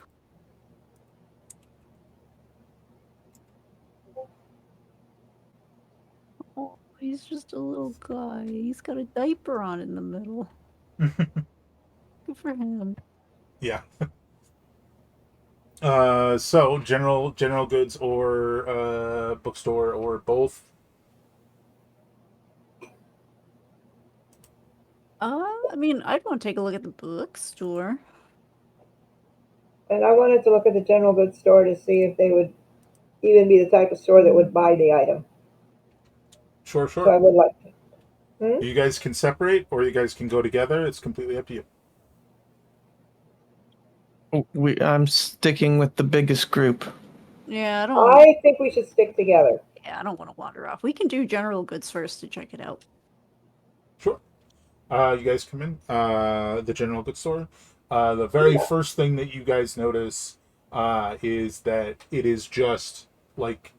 Oh, he's just a little guy. He's got a diaper on in the middle. Good for him. Yeah. So general goods or bookstore or both. I mean, I'd want to take a look at the bookstore. And I wanted to look at the general goods store to see if they would even be the type of store that would buy the item. Sure, So I sure. would like to. You guys can separate, or you guys can go together. It's completely up to you. I'm sticking with the biggest group. Yeah, I think we should stick together. Yeah, I don't want to wander off. We can do general goods first to check it out. Sure. You guys come in the general goods store. The very first thing that you guys notice is that it is just like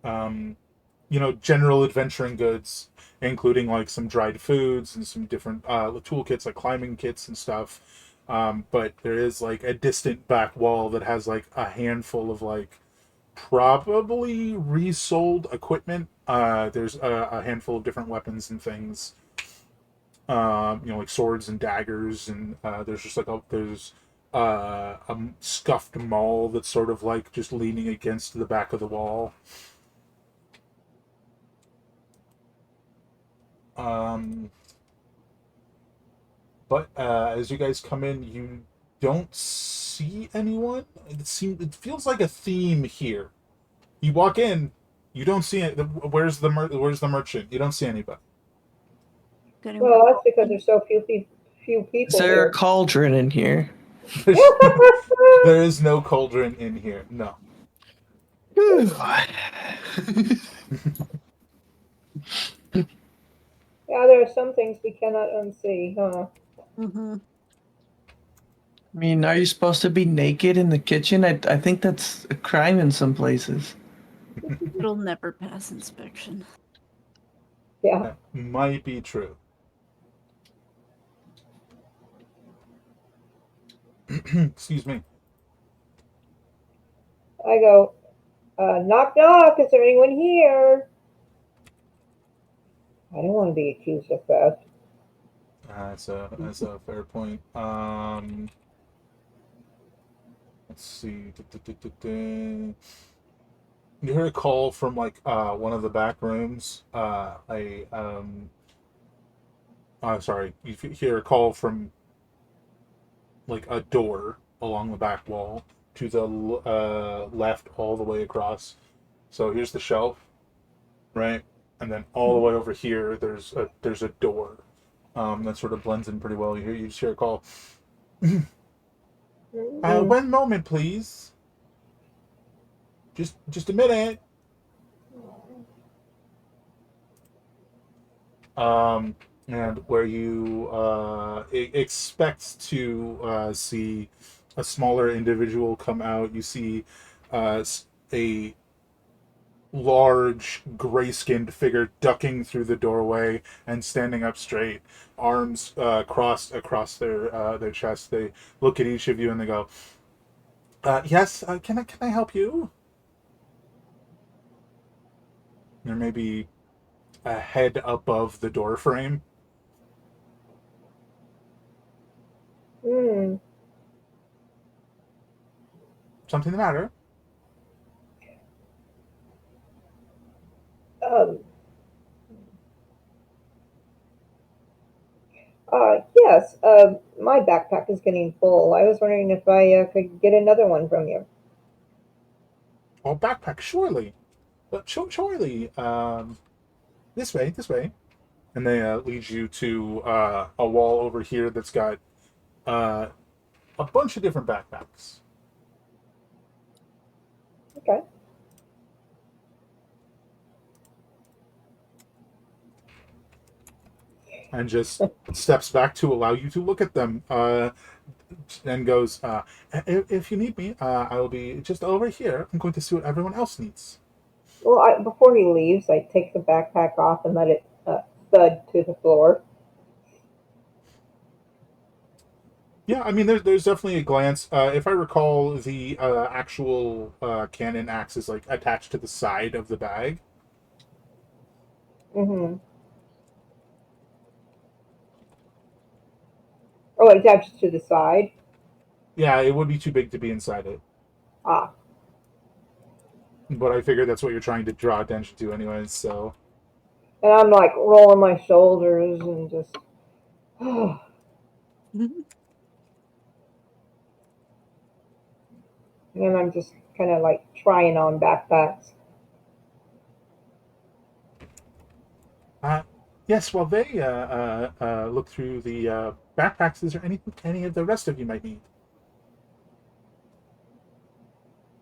general adventuring goods, including like some dried foods and some different toolkits like climbing kits and stuff. But there is like a distant back wall that has like a handful of like probably resold equipment. There's a handful of different weapons and things. Like swords and daggers, and there's just like a scuffed maul that's sort of like just leaning against the back of the wall. But as you guys come in, you don't see anyone. It feels like a theme here. You walk in, you don't see it. Where's the merchant? You don't see anybody. Well, that's because there's so few people Is there here. a cauldron in here? There is no cauldron in here. No. Yeah, there are some things we cannot unsee, huh? Mm-hmm. I mean, are you supposed to be naked in the kitchen? I think that's a crime in some places. It'll never pass inspection. Yeah. That might be true. Excuse me. I go, knock, knock. Is there anyone here? I don't want to be accused of theft. That's a fair point. Let's see. You hear a call from like one of the back rooms. Sorry. You hear a call from like a door along the back wall to the left all the way across. So here's the shelf, right? And then all the way over here, there's a door that sort of blends in pretty well. You just hear a call. One moment, please. Just a minute. And where you expect to see a smaller individual come out, you see a large gray-skinned figure ducking through the doorway and standing up straight, arms crossed across their chest. They look at each of you and they go, "Yes, can I help you?" There may be a head above the door frame. Something the matter? Um, yes, my backpack is getting full. I was wondering if I could get another one from you. Oh, backpack, surely. But surely. This way, this way. And they lead you to a wall over here that's got uh, a bunch of different backpacks. Okay. And just steps back to allow you to look at them. And goes, if you need me, I will be just over here. I'm going to see what everyone else needs. Well, before he leaves, I take the backpack off and let it thud to the floor. Yeah, I mean, there's definitely a glance. If I recall, the actual cannon axe is like attached to the side of the bag. Mm-hmm. Oh, it attaches to the side. Yeah, it would be too big to be inside it, Ah, but I figured that's what you're trying to draw attention to, anyways. So and I'm like rolling my shoulders and just. And I'm just kind of like trying on backpacks. Uh, yes, while they look through the backpacks, is there any of the rest of you might need?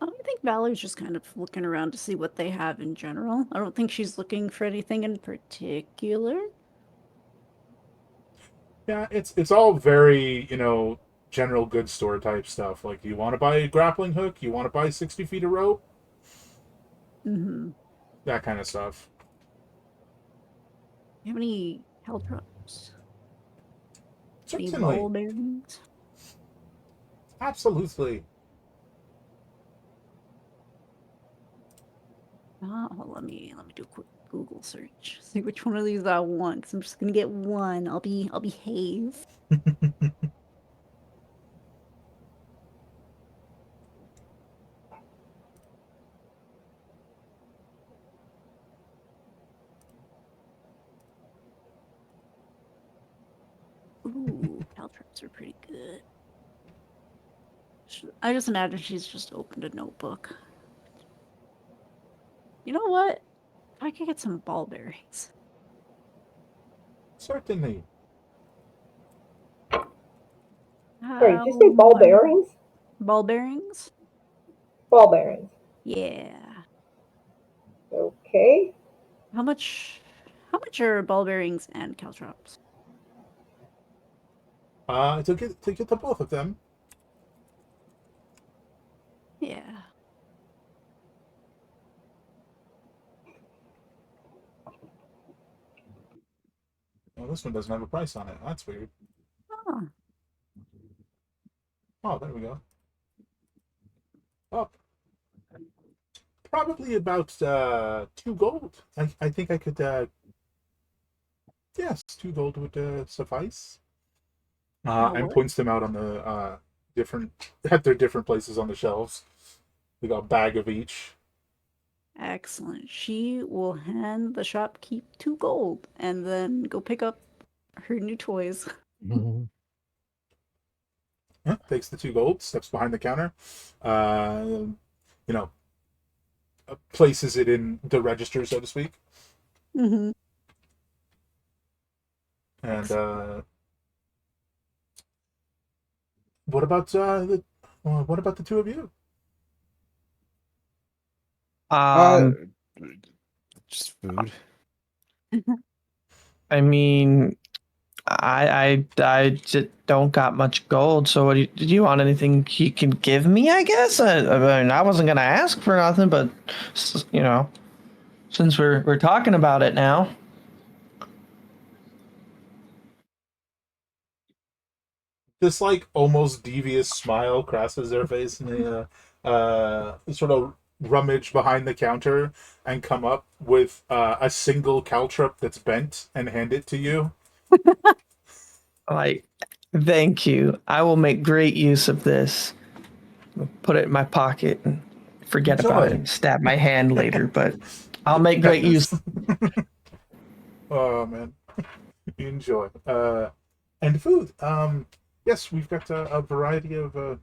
I think Valerie's just kind of looking around to see what they have in general. I don't think she's looking for anything in particular. Yeah, it's all very, general goods store type stuff. Like, you want to buy a grappling hook, you want to buy 60 feet of rope, Mm-hmm. that kind of stuff. You have any caltrops? Any ball Certainly, bearings? absolutely. Let me do a quick Google search. See which one of these I want. 'Cause I'm just gonna get one. I'll behave. Ooh, caltrops are pretty good. I just imagine she's just opened a notebook. You know what? If I could get some ball bearings. Certainly. Sorry, did you say ball bearings? Ball bearings? Ball bearings. Yeah. Okay. How much are ball bearings and caltrops? To get the both of them. Yeah. Well, this one doesn't have a price on it. That's weird. Oh, Oh, there we go. Oh, probably about 2 gold. I think I could. Yes, 2 gold would suffice. that'll And work. points them out on the different at their different places on the shelves. We got a bag of each. Excellent. She will hand the shopkeep 2 gold and then go pick up her new toys. Yeah, takes the 2 gold, steps behind the counter, uh, you know, places it in the register, so to speak. Mm-hmm. And what about what about the two of you? Uh, Um, just food. I mean, I just don't got much gold. So, do you want anything he can give me? I guess. I mean, I wasn't gonna ask for nothing, but since we're talking about it now. This like almost devious smile crosses their face, and they sort of rummage behind the counter and come up with a single caltrop that's bent and hand it to you. Like, thank you. I will make great use of this. put it in my pocket and forget about it Enjoy. and stab my hand later. But I'll make great use. Oh man, enjoy. And food. Yes, we've got a variety of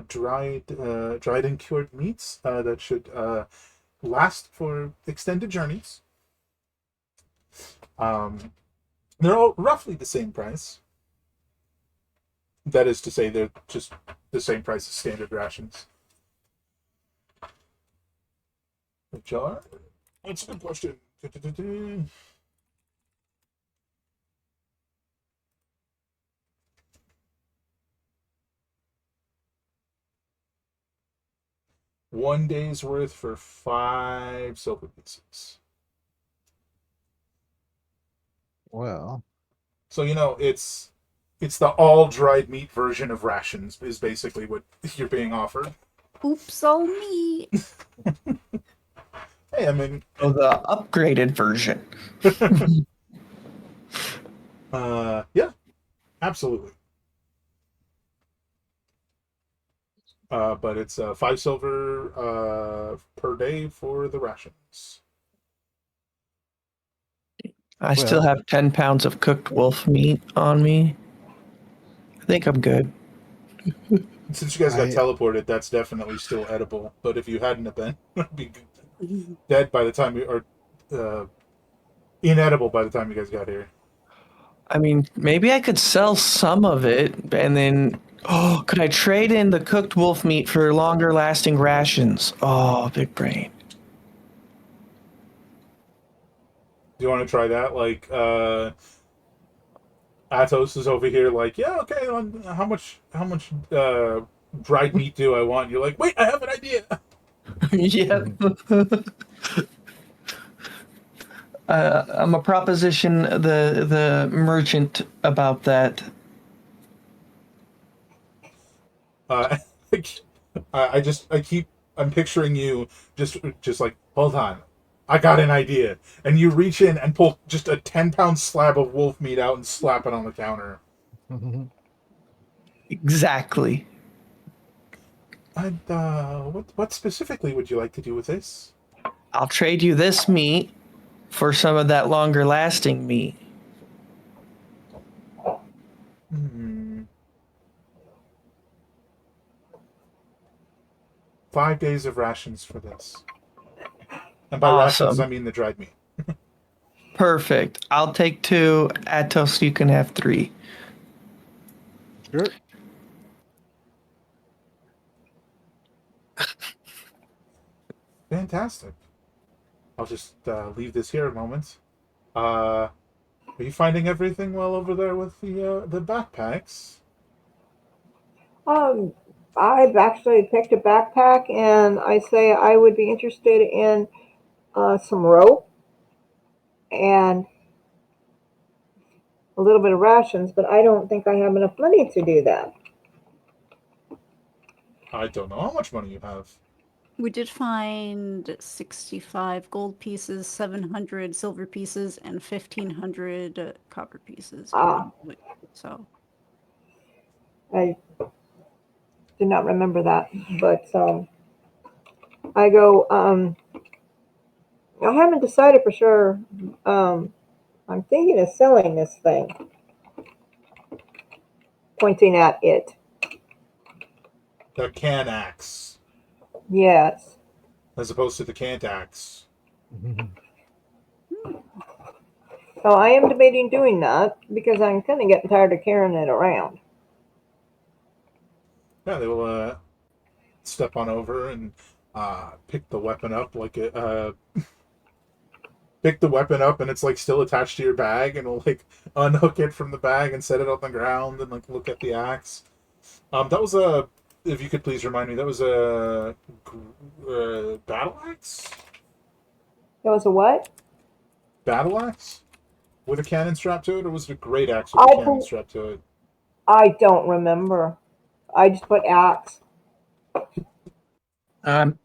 dried and cured meats that should last for extended journeys. Um, they're all roughly the same price. That is to say, they're just the same price as standard rations. Which are? That's a good question. One day's worth for 5 silver pieces. Well, So it's the all dried meat version of rations is basically what you're being offered. Oops, all me. Hey, I mean, Oh, the upgraded version. yeah, absolutely. But it's 5 silver per day for the rations. I still well, have 10 pounds of cooked wolf meat on me. I think I'm good. Since you guys got I teleported, that's definitely still edible. But if you hadn't have been, it'd be dead by the time you or inedible by the time you guys got here. I mean, maybe I could sell some of it and then. Oh, could I trade in the cooked wolf meat for longer lasting rations? Oh, big brain. Do you want to try that? Like, Atos is over here, like, yeah, okay. How much dried meat do I want? You're like, wait, I have an idea. Yeah. I'm a proposition the merchant about that. Uh, I'm picturing you just like, hold on, I got an idea, and you reach in and pull just a 10-pound slab of wolf meat out and slap it on the counter. Exactly. And what specifically would you like to do with this? I'll trade you this meat for some of that longer lasting meat. Hmm. 5 days of rations for this, and by rations I Awesome. mean the dried meat. Perfect. I'll take 2. Atos, you can have 3. sure. Fantastic. I'll just leave this here a moment. Are you finding everything well over there with the backpacks? Um, I've actually picked a backpack, and I say I would be interested in some rope and a little bit of rations, but I don't think I have enough money to do that. I don't know how much money you have. We did find 65 gold pieces, 700 silver pieces, and 1,500 copper pieces. Ah, So, I did not remember that, but I go. I haven't decided for sure. I'm thinking of selling this thing, pointing at it. The can axe, Yes. as opposed to the cant axe. So I am debating doing that because I'm kind of getting tired of carrying it around. Yeah, they will step on over and pick the weapon up like it. Pick the weapon up and it's like still attached to your bag, and will like unhook it from the bag and set it on the ground and like look at the axe. That was a. If you could please remind me, that was a battle axe. It was a what? Battle axe with a cannon strapped to it, or was it a great axe with a I cannon strapped to it? I don't remember. I just put axe. Um,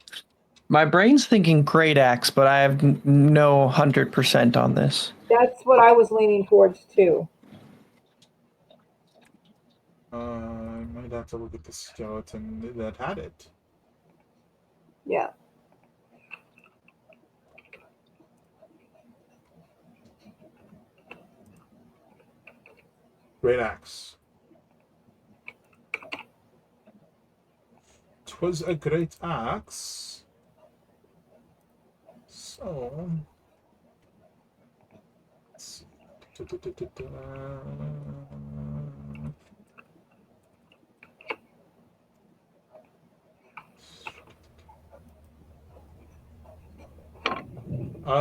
my brain's thinking great axe, but I have no 100% on this. That's what I was leaning towards too. might have to look at the skeleton that had it. Yeah. Great axe. 'Twas a great axe. So, let's see.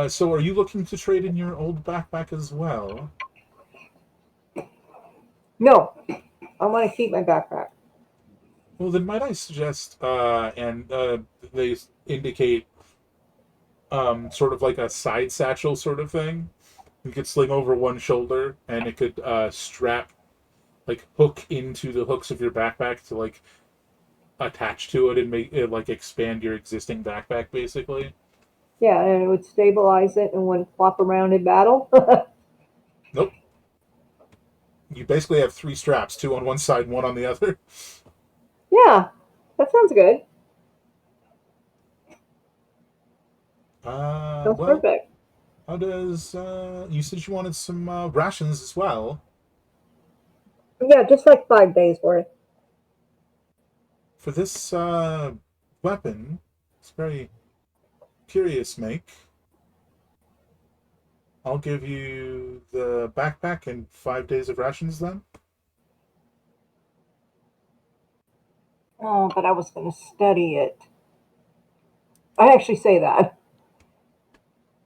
So are you looking to trade in your old backpack as well? No, I want to keep my backpack. Well, then might I suggest, and they indicate sort of like a side satchel sort of thing. You could sling over one shoulder, and it could strap, like hook into the hooks of your backpack to like attach to it and make it like expand your existing backpack, basically. Yeah, and it would stabilize it and wouldn't flop around in battle. Nope. You basically have three straps, two on one side, one on the other. Yeah, that sounds good. Sounds Well, perfect. how does you said you wanted some rations as well? Yeah, just like 5 days worth. For this weapon, it's very curious make. I'll give you the backpack and 5 days of rations then. Oh, but I was going to study it. I actually say that.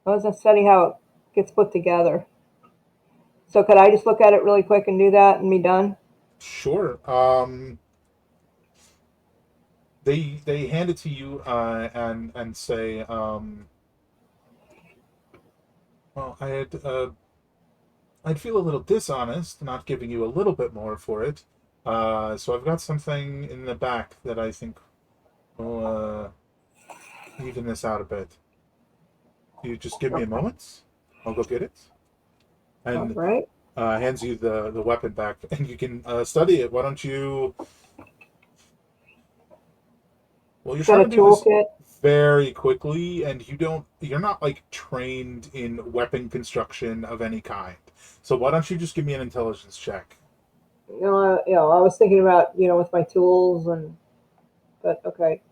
I was going to study how it gets put together. So could I just look at it really quick and do that and be done? Sure. They hand it to you and say, well, I'd feel a little dishonest not giving you a little bit more for it. So I've got something in the back that I think will even this out a bit. You just give me a Okay. moment. I'll go get it. All And right. hands you the weapon back, and you can study it. Why don't you? Well, you're Got trying a to do this toolkit. very quickly, and you're not like trained in weapon construction of any kind. So why don't you just give me an intelligence check? I was thinking about, with my tools but okay.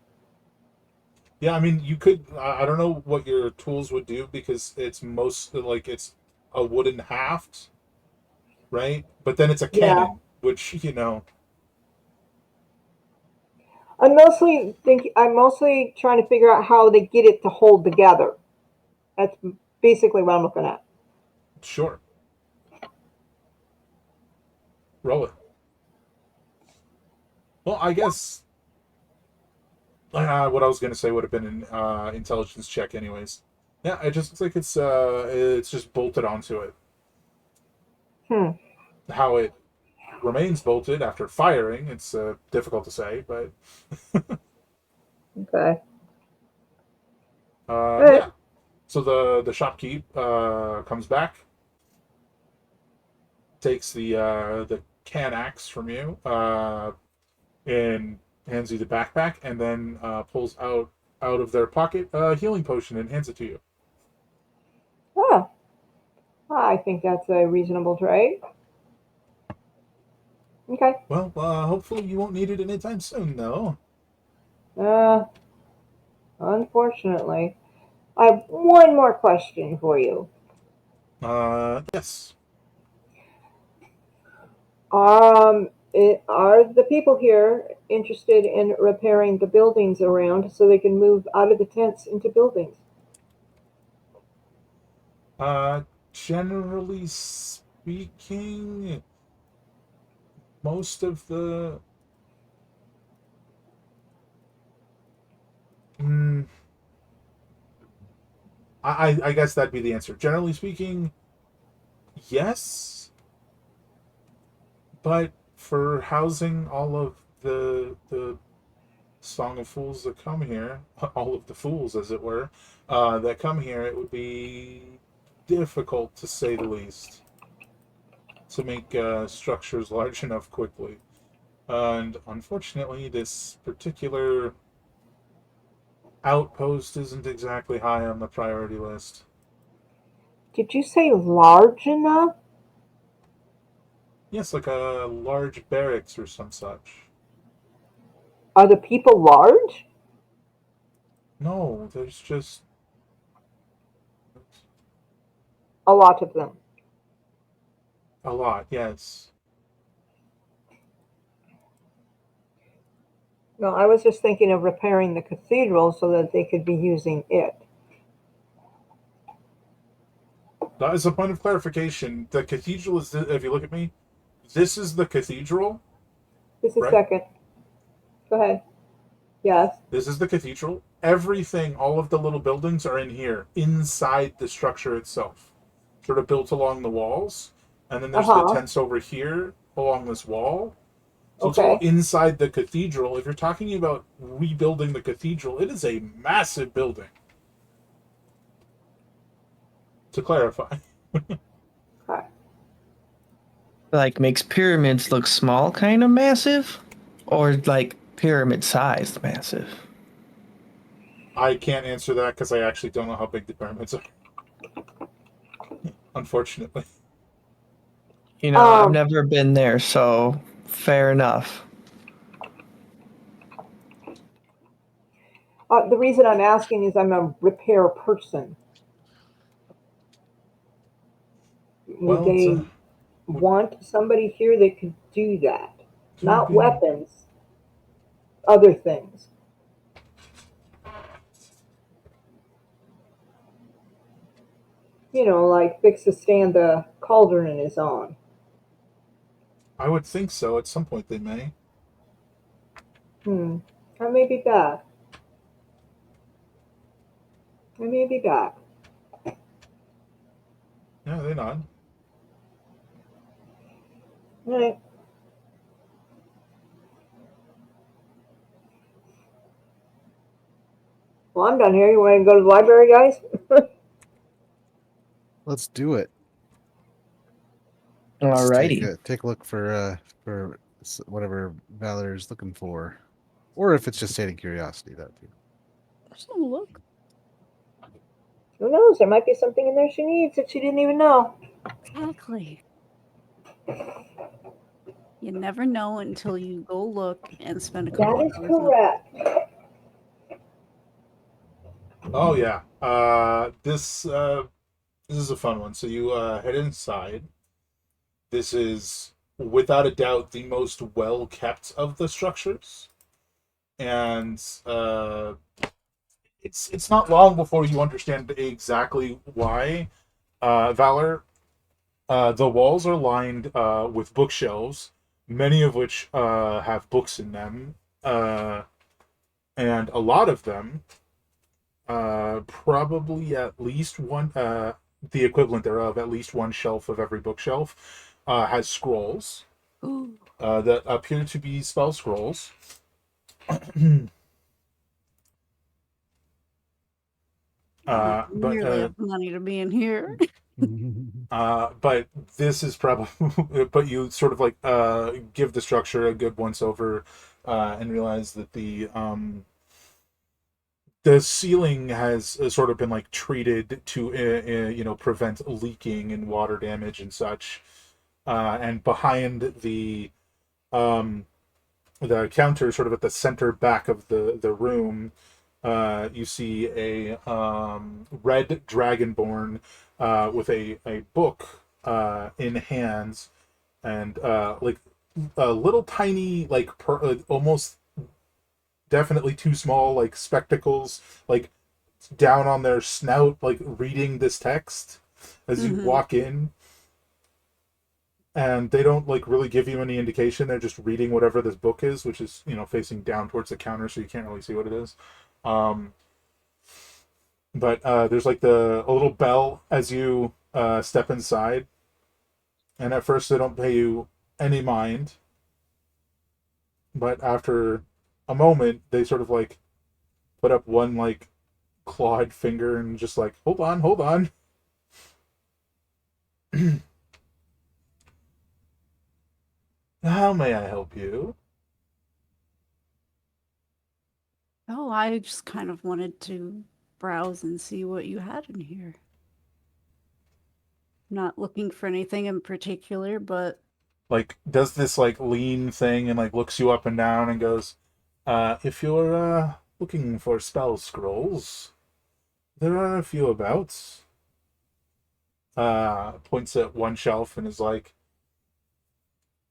Yeah, I mean, you could. I don't know what your tools would do because it's most like it's a wooden haft, right? But then it's a Yeah. cannon, which I'm mostly trying to figure out how they get it to hold together. That's basically what I'm looking at. sure, roll it. Well, I guess what I was gonna say would have been an intelligence check, anyways. Yeah, it just looks like it's just bolted onto it. Hmm. How it remains bolted after firing, it's difficult to say, but Okay. All right. yeah. So the shopkeep comes back, takes the can axe from you, and hands you the backpack, and then pulls out of their pocket a healing potion and hands it to you. Oh, I think that's a reasonable trade. Okay. Well, hopefully you won't need it anytime soon, though. Uh, Unfortunately, I have one more question for you. Yes. Are the people here interested in repairing the buildings around so they can move out of the tents into buildings? Uh, Generally speaking, most of the mm, I guess that'd be the answer. Generally speaking, yes, but for housing all of the Song of Fools that come here, all of the fools, as it were, that come here, it would be difficult to say the least to make structures large enough quickly. And unfortunately, this particular outpost isn't exactly high on the priority list. Did you say large enough? Yes, like a large barracks or some such. Are the people large? No, there's just A lot of them. a lot, yes. No, I was just thinking of repairing the cathedral so that they could be using it. That is a point of clarification. The cathedral is, if you look at me, this is the cathedral, Just a right? second. Go ahead. Yes. This is the cathedral. Everything, all of the little buildings are in here, inside the structure itself, sort of built along the walls. And then there's the Uh-huh. tents over here along this wall. So it's all Okay. inside the cathedral. If you're talking about rebuilding the cathedral, it is a massive building. To clarify. Okay. Like makes pyramids look small, kind of massive, or like pyramid sized massive. I can't answer that because I actually don't know how big the pyramids are. Unfortunately. You know, I've never been there, so fair enough. The reason I'm asking is I'm a repair person. Would Well, they want somebody here that could do that? it would Not be. weapons, other things. You know, like fix the stand the cauldron is on. I would think so. At some point, they may. I may be back. I may be back. Yeah, they not. All right. Well, I'm done here. You want to go to the library, guys? Let's do it. Just Alrighty. take a look for whatever Valor is looking for, or if it's just stating curiosity, that too. So look. Who knows? There might be something in there she needs that she didn't even know. Exactly. You never know until you go look and spend a couple That of is hours looking. correct. Oh yeah. This is a fun one. So you head inside. This is without a doubt the most well kept of the structures, and it's not long before you understand exactly why. Valor, the walls are lined with bookshelves, many of which have books in them, and a lot of them, probably at least one, the equivalent thereof, at least one shelf of every bookshelf, has scrolls Ooh. that appear to be spell scrolls. Not But nearly enough money to be in here. but this is probably but you sort of like give the structure a good once over and realize that the ceiling has sort of been like treated to prevent leaking and water damage and such, and behind um the counter, sort of at the center back of the room, you see a red dragonborn with a book in hands, and like a little tiny, like almost definitely too small, like spectacles, like down on their snout, like reading this text as you walk in. And they don't like really give you any indication. They're just reading whatever this book is, which is facing down towards the counter, so you can't really see what it is. Um, but there's like a little bell as you step inside, and at first they don't pay you any mind, but after a moment they sort of like put up one like clawed finger and just like, hold on, hold on. How may I help you? Oh, I just kind of wanted to browse and see what you had in here. Not looking for anything in particular, but Like, does this like lean thing and like looks you up and down and goes, if you're looking for spell scrolls, there are a few about. Points at one shelf and is like,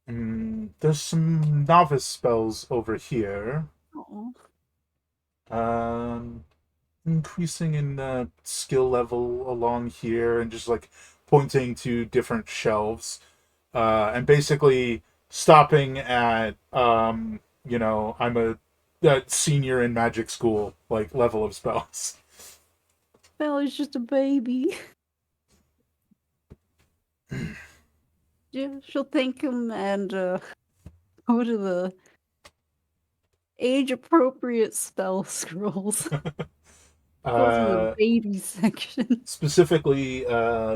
there's some novice spells over here. oh, Um, Increasing in skill level along here, and just like pointing to different shelves, and basically stopping at, I'm a senior in magic school, like level of spells. well, he's just a baby. Yeah, she'll thank him and go to the age-appropriate spell scrolls. Go to the Uh, baby section. Specifically,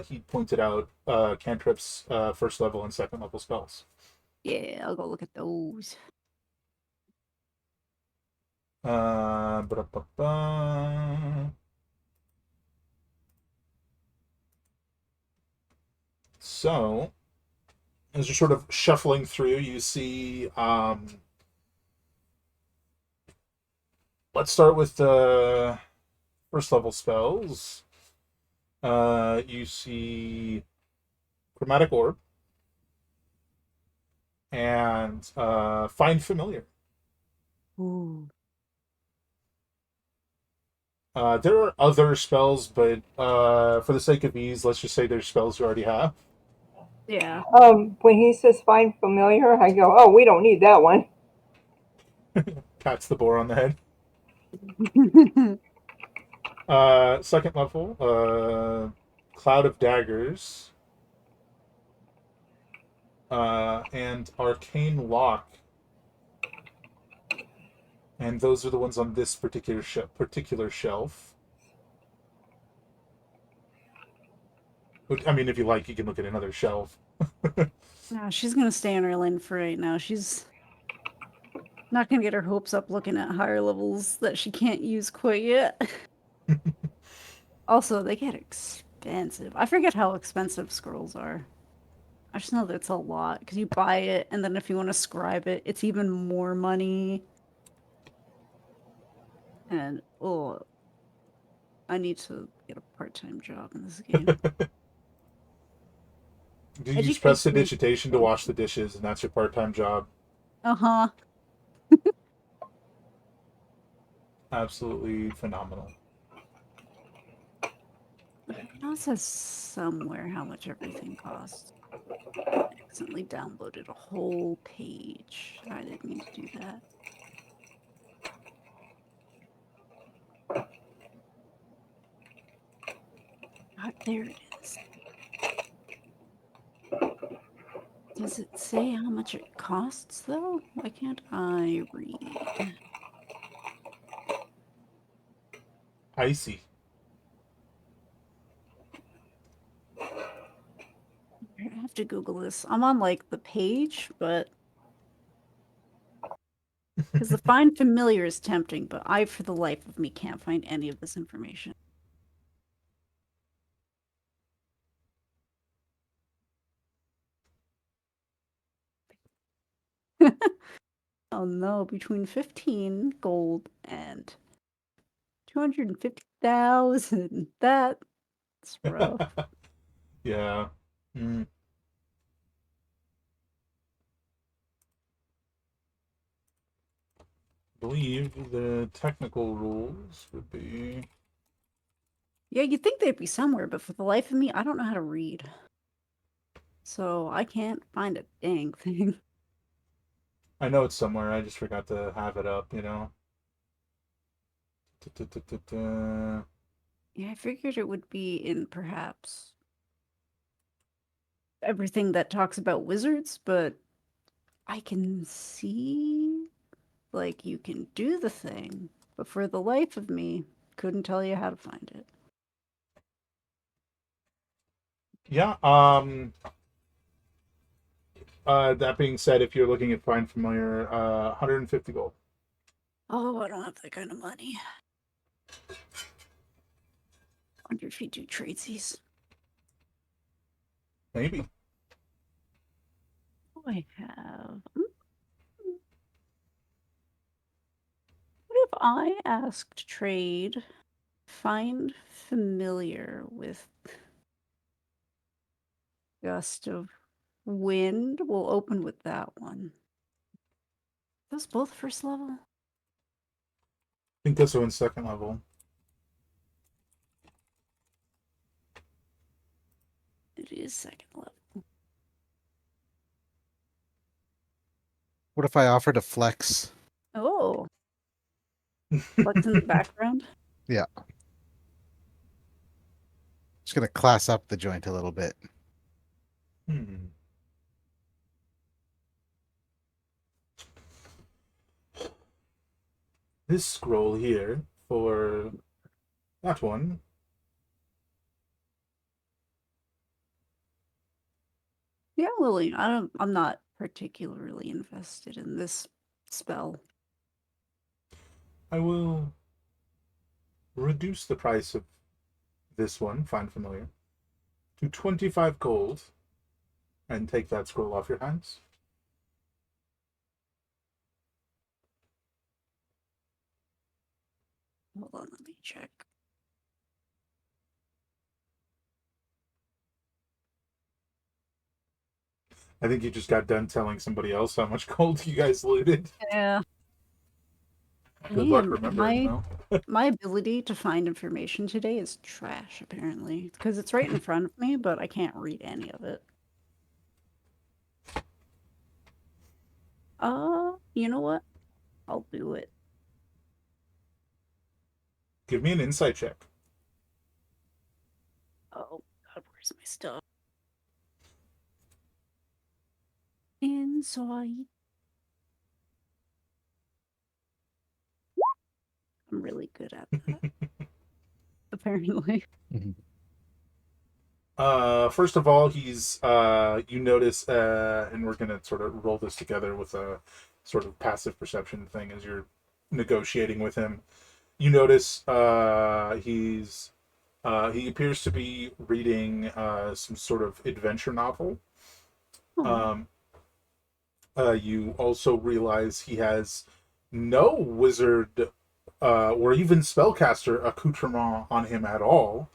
he pointed out cantrips, first level and second level spells. Yeah, I'll go look at those. Ba-da-ba-ba. So, as you're sort of shuffling through, you see. Let's start with the first level spells. You see Chromatic Orb and Find Familiar. Ooh. There are other spells, but for the sake of ease, let's just say there's spells you already have. Yeah. When he says find familiar, I go, oh, we don't need that one. Pats the boar on the head. Second level, Cloud of Daggers, and Arcane Lock. And those are the ones on this particular shelf. I mean, if you like, you can look at another shelf. No, she's gonna stay in her lane for right now. She's not gonna get her hopes up looking at higher levels that she can't use quite yet. Also, they get expensive. I forget how expensive scrolls are. I just know that it's a lot because you buy it, and then if you want to scribe it, it's even more money. And oh, I need to get a part-time job in this game. You use Education is prestidigitation to wash the dishes, and that's your part-time job. uh-huh. Absolutely phenomenal. I know it says somewhere how much everything costs. I accidentally downloaded a whole page. I didn't mean to do that. There it is. Does it say how much it costs, though? Why can't I read? I see. I have to Google this. I'm on, like, the page, but... Because the find familiar is tempting, but I, for the life of me, can't find any of this information. Oh no, between 15 gold and 250,000. That's rough. Yeah. I believe the technical rules would be. Yeah, you'd think they'd be somewhere, but for the life of me, I don't know how to read. So I can't find a dang thing. I know it's somewhere. I just forgot to have it up. Da-da-da-da-da. Yeah, I figured it would be in perhaps everything that talks about wizards, but I can see, like, you can do the thing, but for the life of me, couldn't tell you how to find it. Yeah. That being said, if you're looking at Find Familiar, 150 gold. Oh, I don't have that kind of money. Wonder if you do tradesies. Maybe. Oh, I have. What if I asked trade? Find familiar with gust of wind. We'll open with that one. Those both first level? I think this one's second level. It is second level. What if I offered a flex? Oh, what's in the background? Yeah. Just gonna class up the joint a little bit. This scroll here for that one. Yeah, Lily. I'm not particularly invested in this spell. I will reduce the price of this one, Find Familiar, to 25 gold and take that scroll off your hands. Hold on, let me check. I think you just got done telling somebody else how much gold you guys looted. Yeah. Good luck Man, remembering, though. my ability to find information today is trash, apparently. Because it's right in front of me, but I can't read any of it. You know what? I'll do it. Give me an insight check. Oh, God, where's my stuff? Inside. I'm really good at that, apparently. First of all, he's you notice, and we're gonna sort of roll this together with a sort of passive perception thing as you're negotiating with him. You notice he appears to be reading some sort of adventure novel. Oh, Um, you also realize he has no wizard or even spellcaster accoutrement on him at all.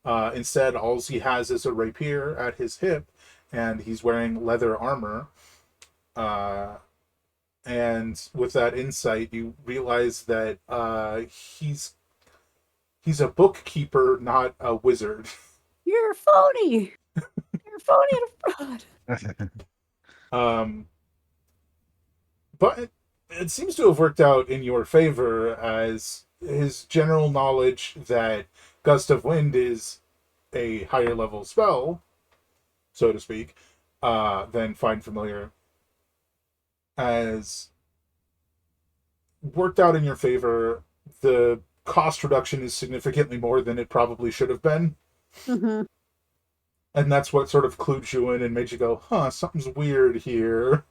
Instead, all he has is a rapier at his hip, and he's wearing leather armor. And with that insight, you realize that he's a bookkeeper, not a wizard. you're phony! You're phony and a fraud! But it seems to have worked out in your favor, as his general knowledge that Gust of Wind is a higher level spell, so to speak, than Find Familiar, has worked out in your favor. The cost reduction is significantly more than it probably should have been. Mm-hmm. And that's what sort of clued you in and made you go, huh, something's weird here.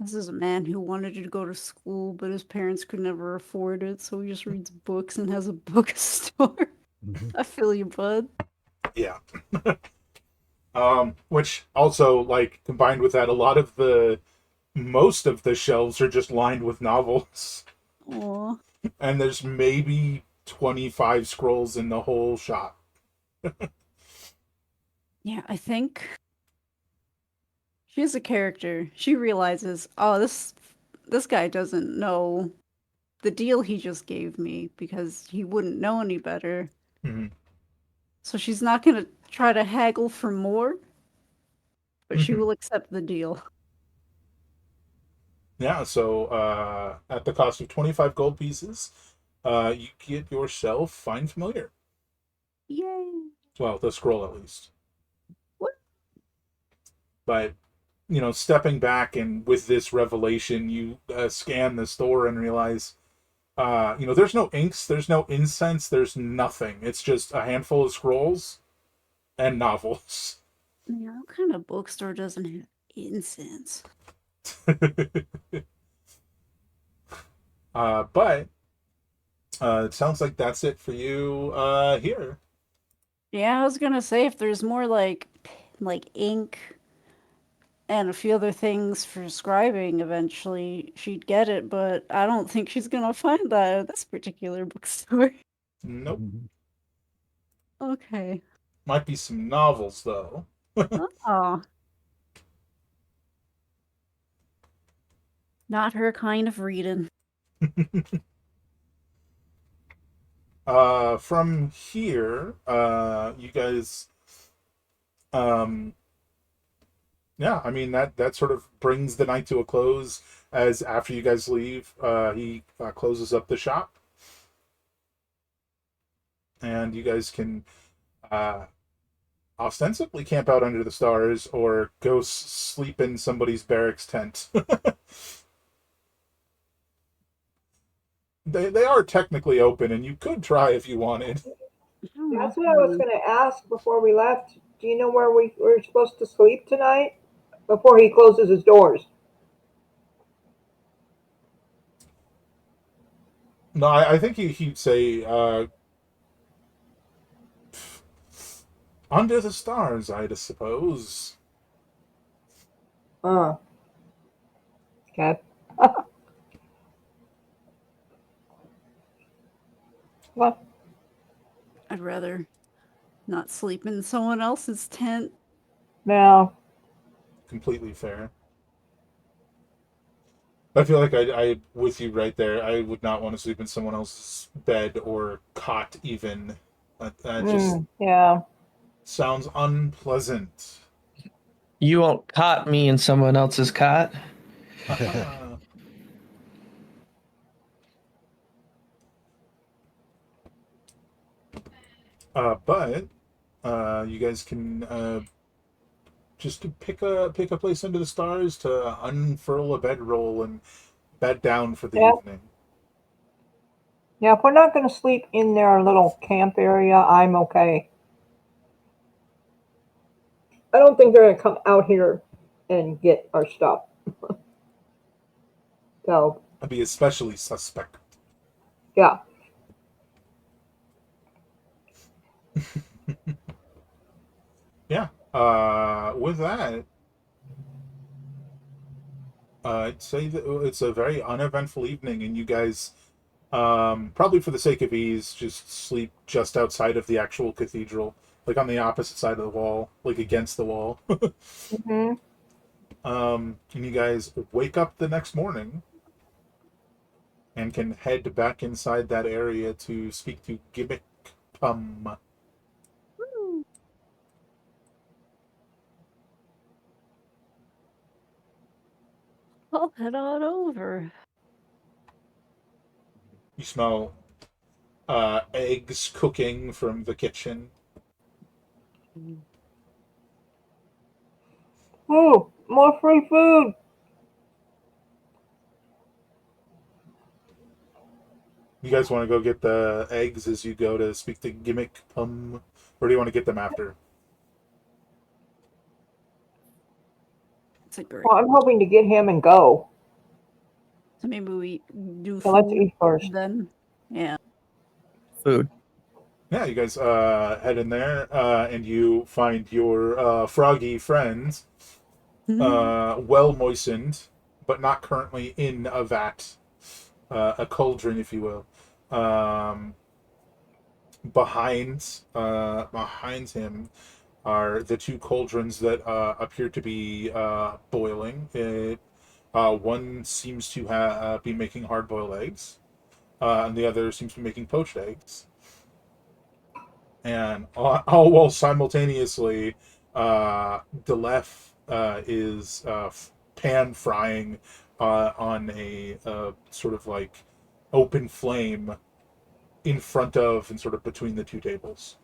This is a man who wanted to go to school, but his parents could never afford it, so he just reads books and has a bookstore. I feel you, bud. Yeah. Which also, like, combined with that, most of the shelves are just lined with novels. Aw. And there's maybe 25 scrolls in the whole shop. Yeah, I think she's a character. She realizes, oh, this guy doesn't know the deal he just gave me because he wouldn't know any better. Mm-hmm. So she's not gonna try to haggle for more, but she Mm-hmm. will accept the deal. Yeah, so at the cost of 25 gold pieces, you get yourself Find Familiar. Yay! Well, the scroll at least. What? But, stepping back and with this revelation, you scan the store and realize, there's no inks, there's no incense, there's nothing. It's just a handful of scrolls and novels. Yeah, what kind of bookstore doesn't have incense? But it sounds like that's it for you here. Yeah, I was gonna say if there's more like ink and a few other things for scribing, eventually she'd get it, but I don't think she's gonna find that at this particular bookstore. Nope. Okay. Might be some novels though. Oh, not her kind of reading. From here, you guys, um, yeah, I mean that sort of brings the night to a close. As after you guys leave, he closes up the shop, and you guys can uh, ostensibly camp out under the stars or go sleep in somebody's barracks tent. They are technically open, and you could try if you wanted. That's what I was going to ask before we left. Do you know where we're supposed to sleep tonight? Before he closes his doors. No, I think he'd say under the stars, I'd suppose. Uh, okay. Well, I'd rather not sleep in someone else's tent. now, Completely fair. I feel like I with you right there. I would not want to sleep in someone else's bed or cot, even. That just yeah. sounds unpleasant. You won't caught me in someone else's cot. But you guys can just to pick a place under the stars to unfurl a bedroll and bed down for the Yeah. evening. Yeah, if we're not going to sleep in their little camp area, I'm okay. I don't think they're going to come out here and get our stuff. So, I'd be especially suspect. yeah. Yeah. With that, I'd say that it's a very uneventful evening, and you guys, probably for the sake of ease, just sleep just outside of the actual cathedral, like on the opposite side of the wall, like against the wall. Hmm. And you guys wake up the next morning and can head back inside that area to speak to Gimmick Pum. I'll head on over. You smell eggs cooking from the kitchen. Ooh, more free food. You guys want to go get the eggs as you go to speak to Gimmick Pum, or do you want to get them after? It's a great. Well, I'm hoping to get him and go. So maybe we do So let's food eat first. then. Yeah. Food. Yeah, you guys head in there, and you find your froggy friends, well moistened, but not currently in a vat, a cauldron, if you will. Behind him are the two cauldrons that appear to be boiling. One seems to be making hard-boiled eggs, and the other seems to be making poached eggs. And all while simultaneously, Delef is pan frying on a sort of like open flame in front of and sort of between the two tables.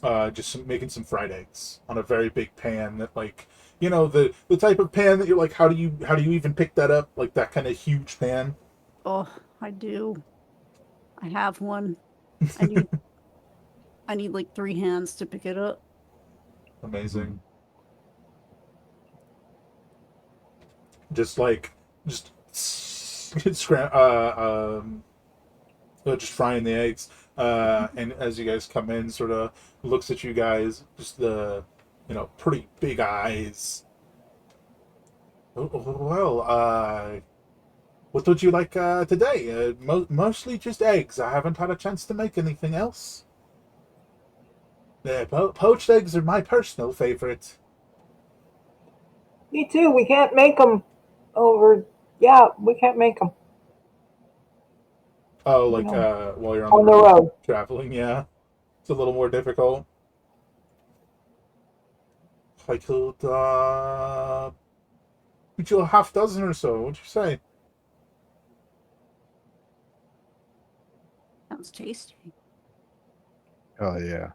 Making some fried eggs on a very big pan that, like, the type of pan that you're like, how do you even pick that up, like that kind of huge pan. Oh, I do. I have one. I need I need like 3 hands to pick it up. Amazing. Just like just just frying the eggs. And as you guys come in, sort of looks at you guys, just the, pretty big eyes. Well, what would you like today? Mostly just eggs. I haven't had a chance to make anything else. Poached eggs are my personal favorite. Me too. We can't make them over. Yeah, we can't make them. Oh, You like know, while you're on the on the road road. traveling, yeah, it's a little more difficult. I could get you a half dozen or so. What'd you say? Sounds tasty. Oh yeah.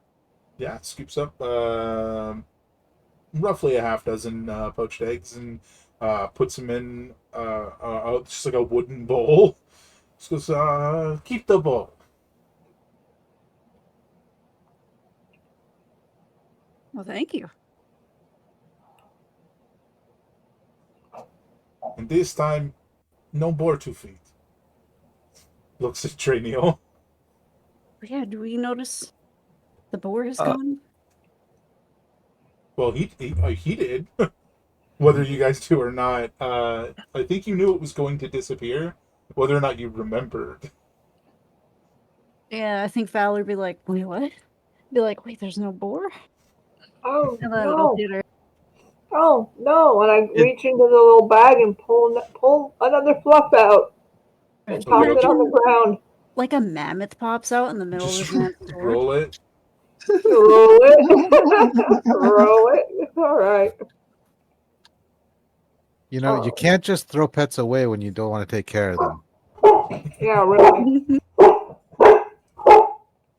Yeah, scoops up roughly a half dozen poached eggs and puts them in just like a wooden bowl. Just goes, keep the bowl. Well, thank you. And this time, no more 2 feet. Looks at Traniel. Yeah, do we notice the boar has Uh, gone? Well, he did. Whether you guys do or not, I think you knew it was going to disappear. Whether or not you remembered. Yeah, I think Val would be like, wait, what? Be like, wait, there's no boar? Oh And then it'll no! hit her. Oh no! And I It, reach into the little bag and pull another fluff out and toss it on the Imagine ground. like a mammoth pops out in the middle of Just this man's sword. roll it. Roll it. Roll it. All right. you Oh, can't just throw pets away when you don't want to take care of them. yeah, really.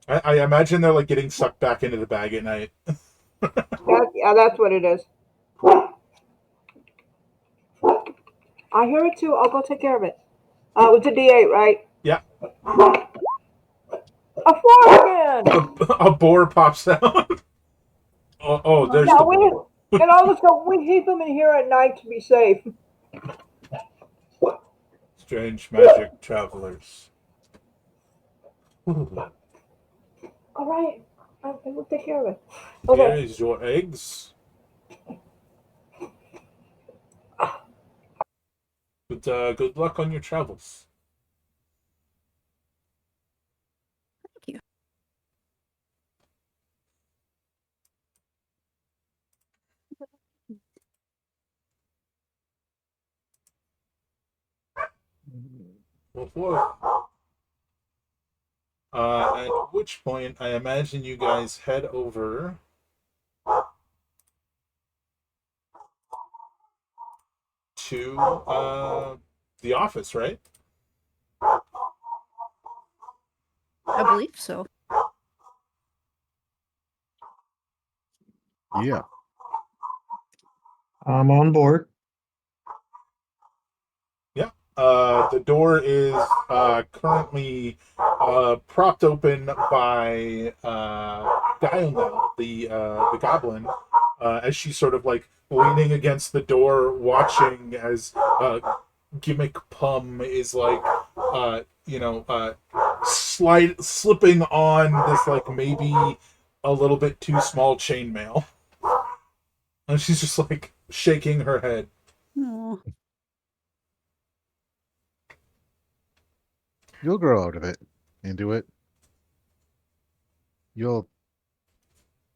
I imagine they're like getting sucked back into the bag at night. Yeah, that's what it is. I hear it too. I'll go take care of it. It was a D8, right? Yeah, A 4 again. a boar pops out. Oh, there's Yeah, the we boar. and all let's go. We keep them in here at night to be safe. Strange magic travelers. Ooh, All right. I will take care of it. here Okay. is your eggs. Good luck on your travels. Thank you. Before, at which point I imagine you guys head over to the office, right? I believe so. Yeah. I'm on board. Yeah. The door is currently propped open by Diana, the goblin, as she's sort of like leaning against the door, watching as Gimmick Pum is like, slipping on this like maybe a little bit too small chainmail, and she's just like shaking her head. Oh, You'll grow out of it. Into it. You'll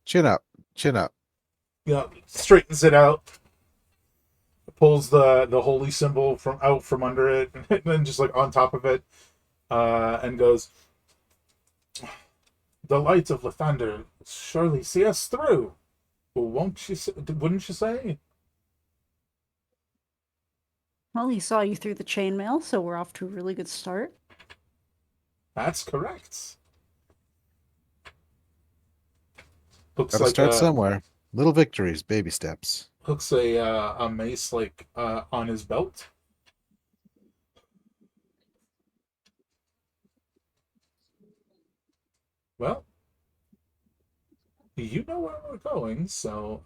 chin up. Chin up. Straightens it out, pulls the holy symbol from under it, and then just like on top of it, and goes, "The light of Lathander surely see us through. Well, won't you? Wouldn't you say?" well, he saw you through the chainmail, so we're off to a really good start. That's correct. Looks Gotta like start somewhere. Little victories, baby steps. hooks a mace like on his belt. Well, you know where we're going, so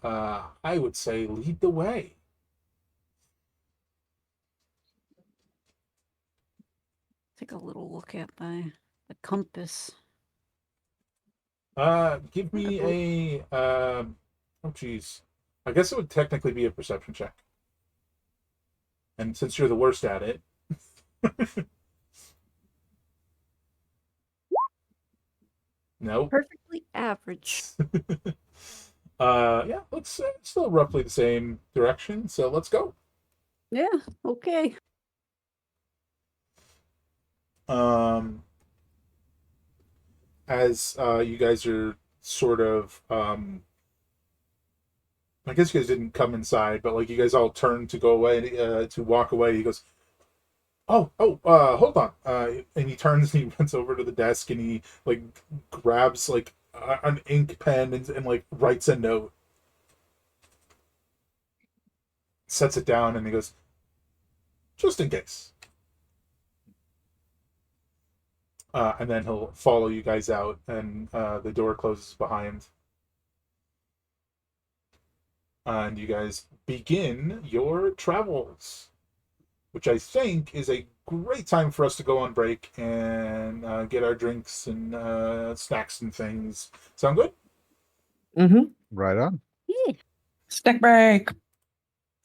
I would say lead the way. take a little look at the compass. Give me a oh geez, I guess it would technically be a perception check, and since you're the worst at it, no. Perfectly average. Yeah, let's still roughly the same direction, so let's go. Yeah, okay. Um, as you guys are sort of I guess you guys didn't come inside, but like you guys all turned to go away, to walk away. He goes, hold on. And he turns and he runs over to the desk and he like grabs like an ink pen and like writes a note, sets it down, and he goes, just in case. And then he'll follow you guys out, and the door closes behind. And you guys begin your travels, which I think is a great time for us to go on break and get our drinks and snacks and things. Sound good? Mm-hmm. Right on. Yeah. Snack break.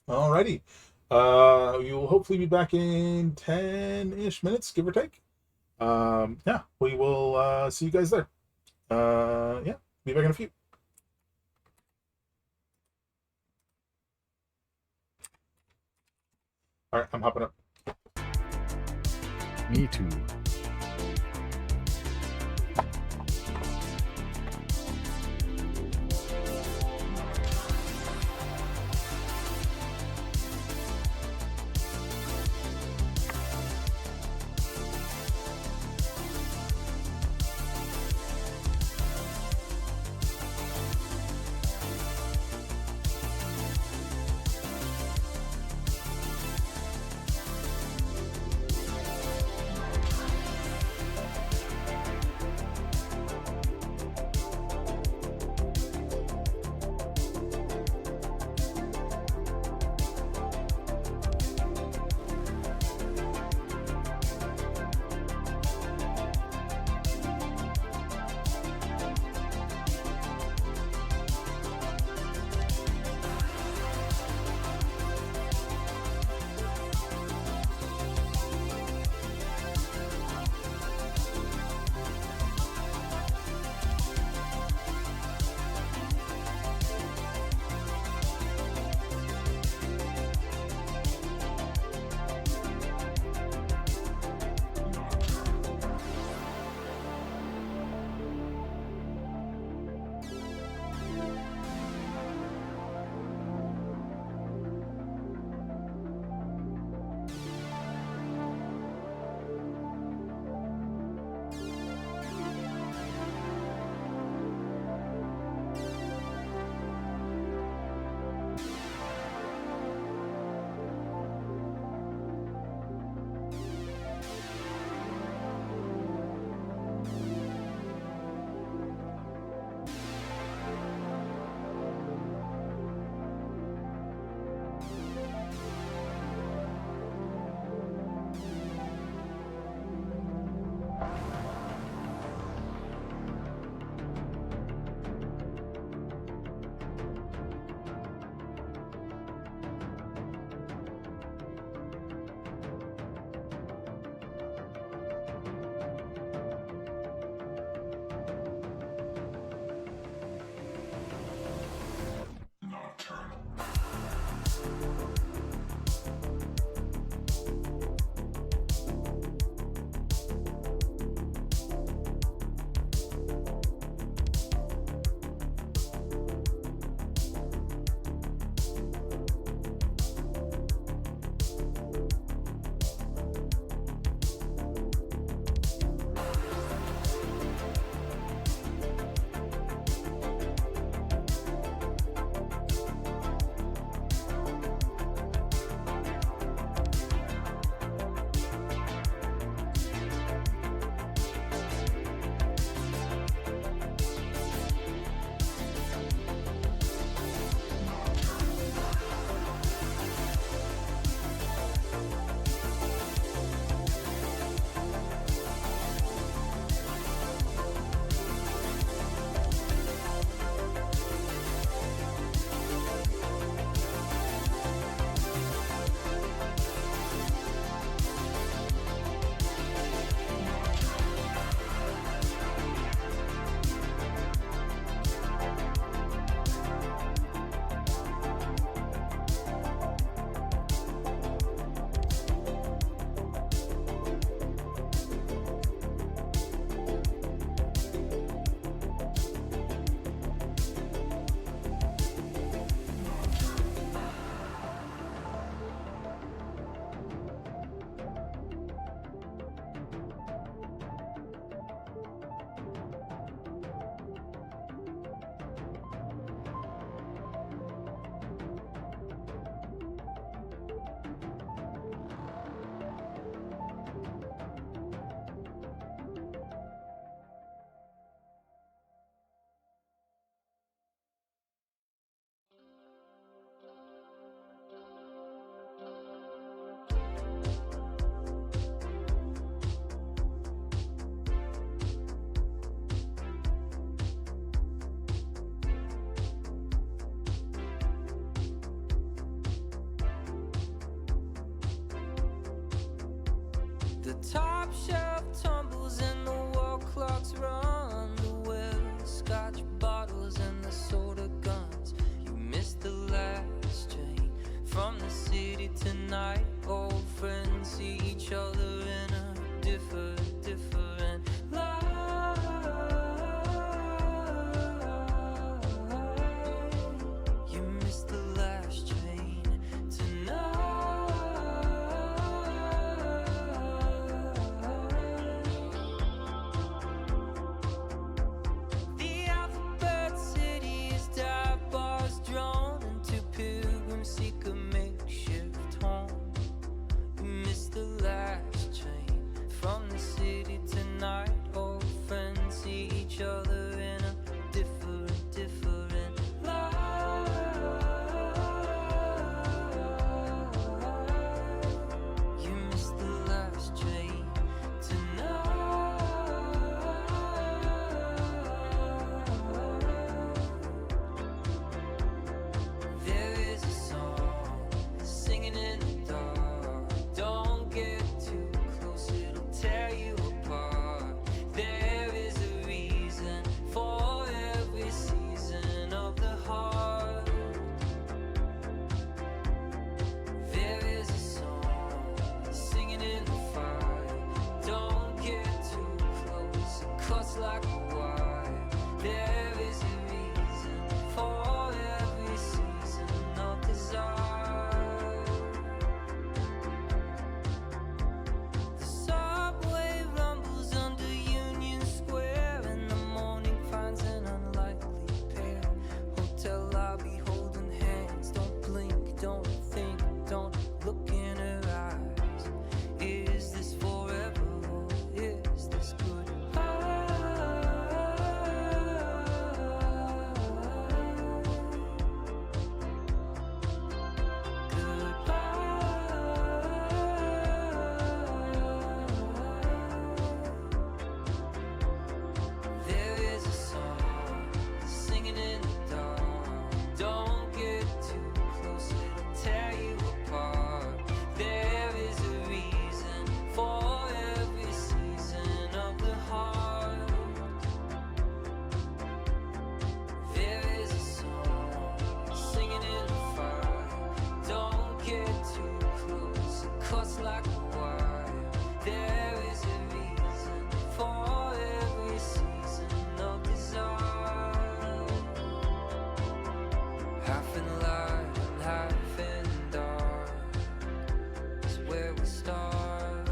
Alrighty. You'll hopefully be back in 10-ish minutes, give or take. Yeah, we will see you guys there. Yeah, be back in a few. Alright, I'm hopping up. Me too. The top shelf tumbles and the wall clocks run. The well scotch bottles and the soda guns. You missed the last train from the city tonight. Old friends see each other in a different life. You missed the last train tonight. The alphabet city is dive bars drawn into pilgrims seek a makeshift home. You missed the last train from the city tonight. Old friends see each other in a different life. You missed the last train tonight. There is a song singing in the dark. Don't get too close, it'll tear you apart. There is a reason for every season of the heart. There is a song singing in the fire. Don't get too close, it cuts like a wire. There is a reason for every season of desire. The subway rumbles under Union Square, and the morning finds an unlikely pair. Hotel lobby holding hands. Don't blink, don't think, don't look in her eyes. Is this forever or is this goodbye? There is a song singing in the dark. Don't get too close, it'll tear you apart. There is a reason for every season of the heart. There is a song singing in the fire. Don't get too close, it cuts like a wire. There is a reason for every season of desire. Half in light and half in dark is where we start.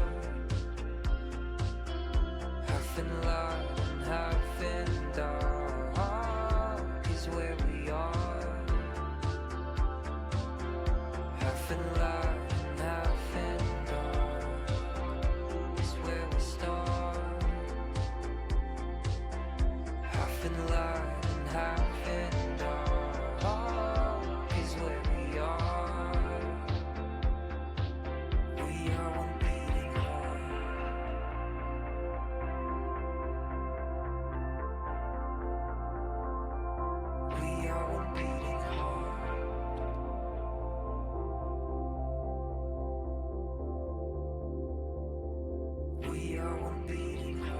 Half in light and half in dark is where we are. Half in light and half in dark is where we start. Half in light and half in dark is where we are. We are one beating heart. We are one beating heart. We are one beating heart.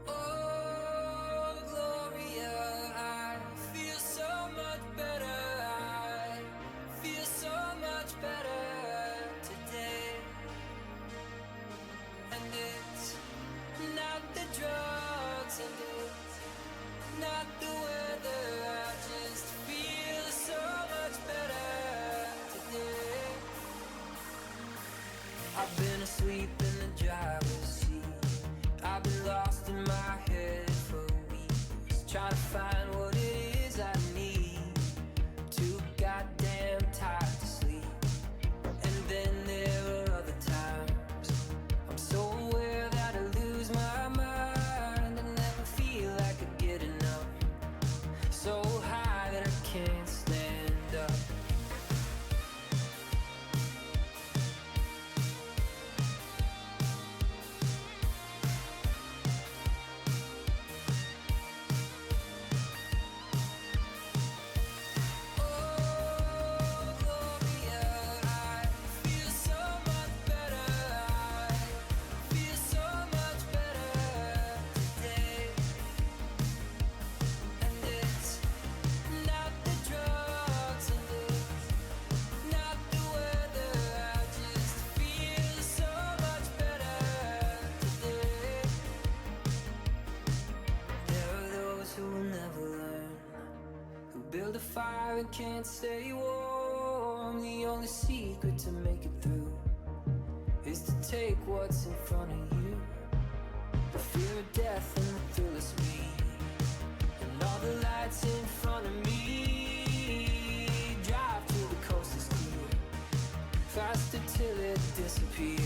Oh, Gloria, I feel so much better. I feel so much better today. And it's not the drugs and it's not the weather. I just feel so much better today. I've been asleep in the driver's seat. I've been lost in my head for weeks, trying to find what it is I need. Too goddamn tired to sleep. And then there are other times I'm so aware that I lose my mind and never feel fire and can't stay warm. The only secret to make it through is to take what's in front of you. The fear of death and the thrill of speed, and all the lights in front of me. Drive till the coast is clear, faster till it disappears.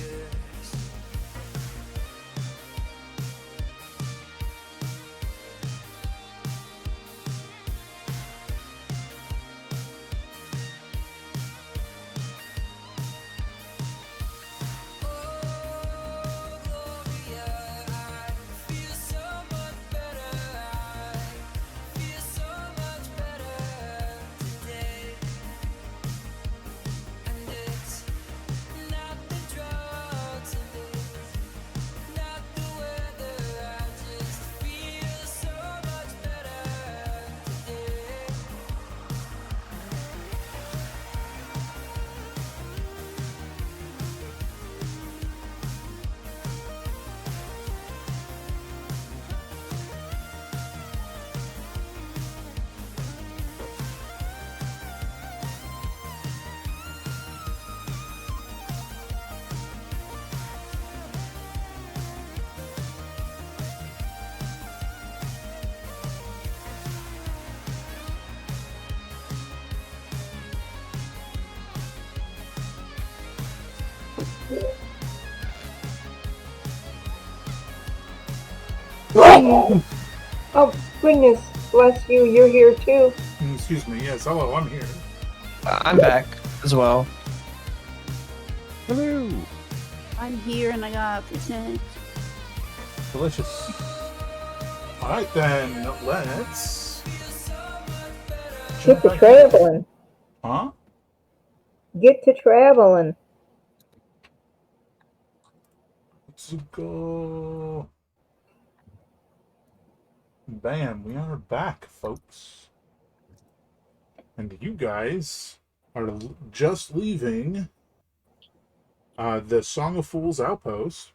Oh, goodness bless you, you're here too. Excuse me. Yes. Hello. I'm here. I'm back as well. Hello. I'm here and I got percent. Delicious. All right then. Let's. Get to traveling. Huh? Get to traveling. Let's go. Bam, we are back, folks. And you guys are just leaving the Song of Fools outpost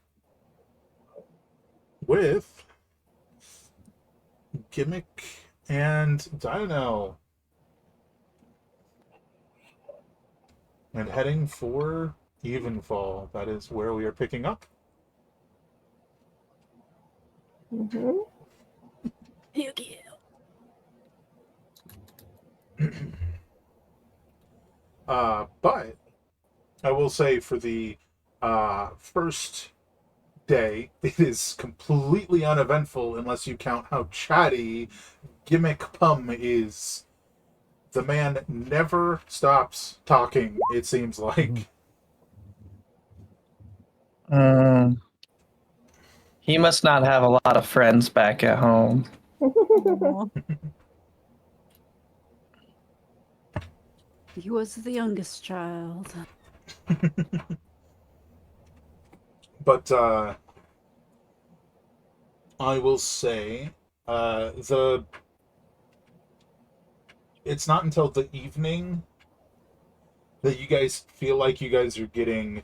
with Gimmick and Dino. And heading for Evenfall. That is where we are picking up. Mm-hmm. But I will say for the first day, it is completely uneventful unless you count how chatty Gimmick Pum is. The man never stops talking, it seems like. He must not have a lot of friends back at home. Aw. He was the youngest child. But I will say it's not until the evening that you guys feel like you guys are getting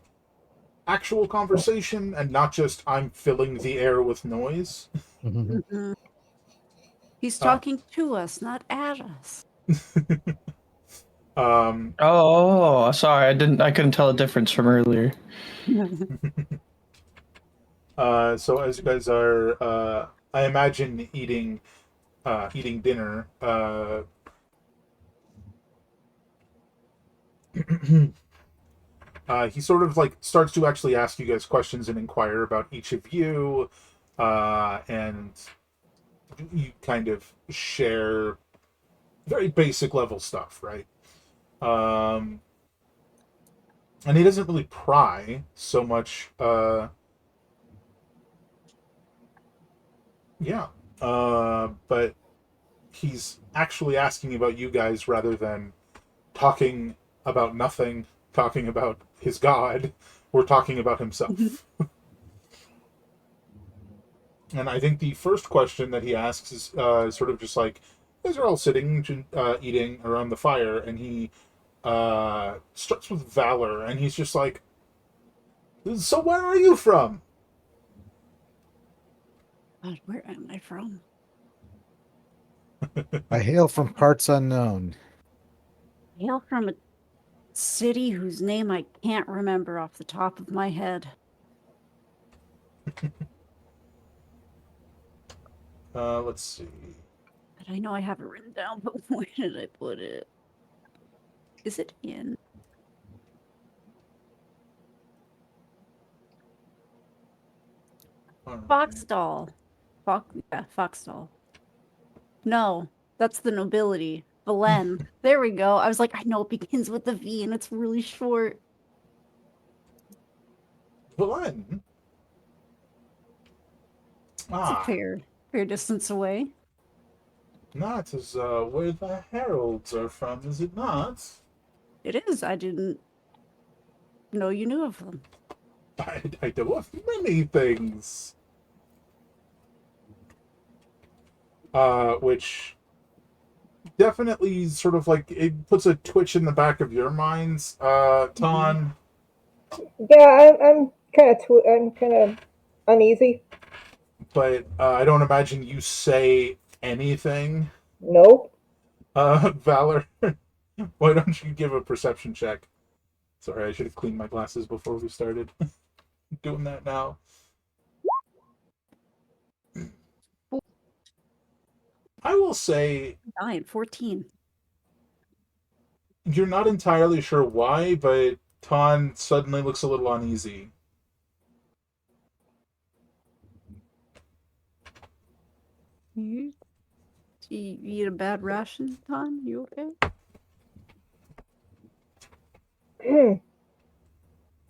actual conversation and not just I'm filling the air with noise. Mhm. He's talking to us, not at us. Oh, sorry, I couldn't tell the difference from earlier. So as you guys are, I imagine eating dinner. He sort of like starts to actually ask you guys questions and inquire about each of you, and you kind of share very basic level stuff, right? And he doesn't really pry so much. But he's actually asking about you guys rather than talking about nothing, talking about his god, or talking about himself. And I think the first question that he asks is sort of just like, you guys are all sitting, eating around the fire, and he starts with Valor, and he's just like, so where are you from? God, where am I from? I hail from parts unknown. Hail from a city whose name I can't remember off the top of my head. Let's see. But I know I have it written down, but where did I put it? Is it in? All right. Foxstall. Yeah, Foxstall. No, that's the nobility. Valen. There we go. I was like, I know it begins with a V and it's really short. Belen. It's a Ah, fair distance away. that is where the heralds are from, is it not? It is. I didn't know you knew of them. I know of many things. Which definitely sort of like it puts a twitch in the back of your minds, Ton. Yeah, I'm kind of uneasy. But I don't imagine you say anything. Nope. Valor, why don't you give a perception check? Sorry, I should have cleaned my glasses before we started. Doing that now. I will say 9, 14. you're not entirely sure why, but Ton suddenly looks a little uneasy. You eat a bad ration, Ton? You okay?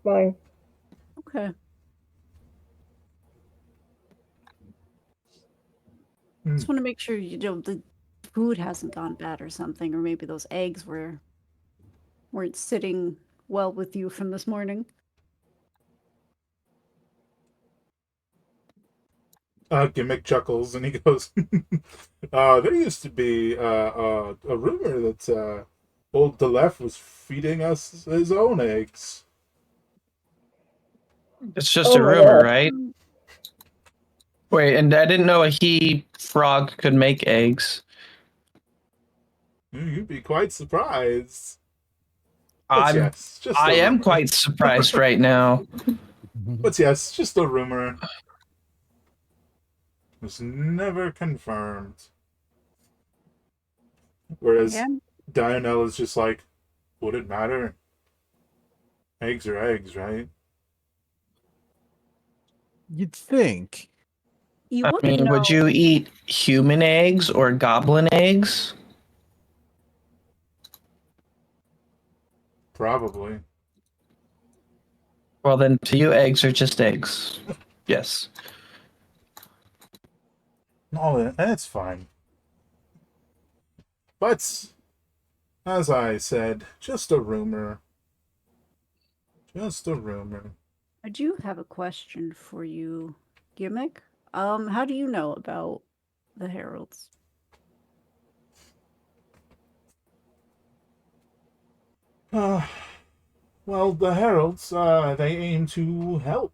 Fine. Okay. Just want to make sure the food hasn't gone bad or something, or maybe those eggs weren't sitting well with you from this morning. Gimmick chuckles and he goes, there used to be a rumor that old Delef was feeding us his own eggs. It's just Oh a my rumor, God. right? Wait, and I didn't know a he frog could make eggs. You'd be quite surprised. But I'm yes, just I a am rumor. quite surprised right now. But yes, just a rumor. It was never confirmed. Whereas Yeah. Dionel is just like, would it matter? Eggs are eggs, right? You'd think. You I wouldn't mean, know. would you eat human eggs or goblin eggs? Probably. Well, then to you, eggs are just eggs. Yes. Oh, that's fine. But, as I said, just a rumor. Just a rumor. I do have a question for you, Gimmick. How do you know about the heralds? Uh, well, the heralds, they aim to help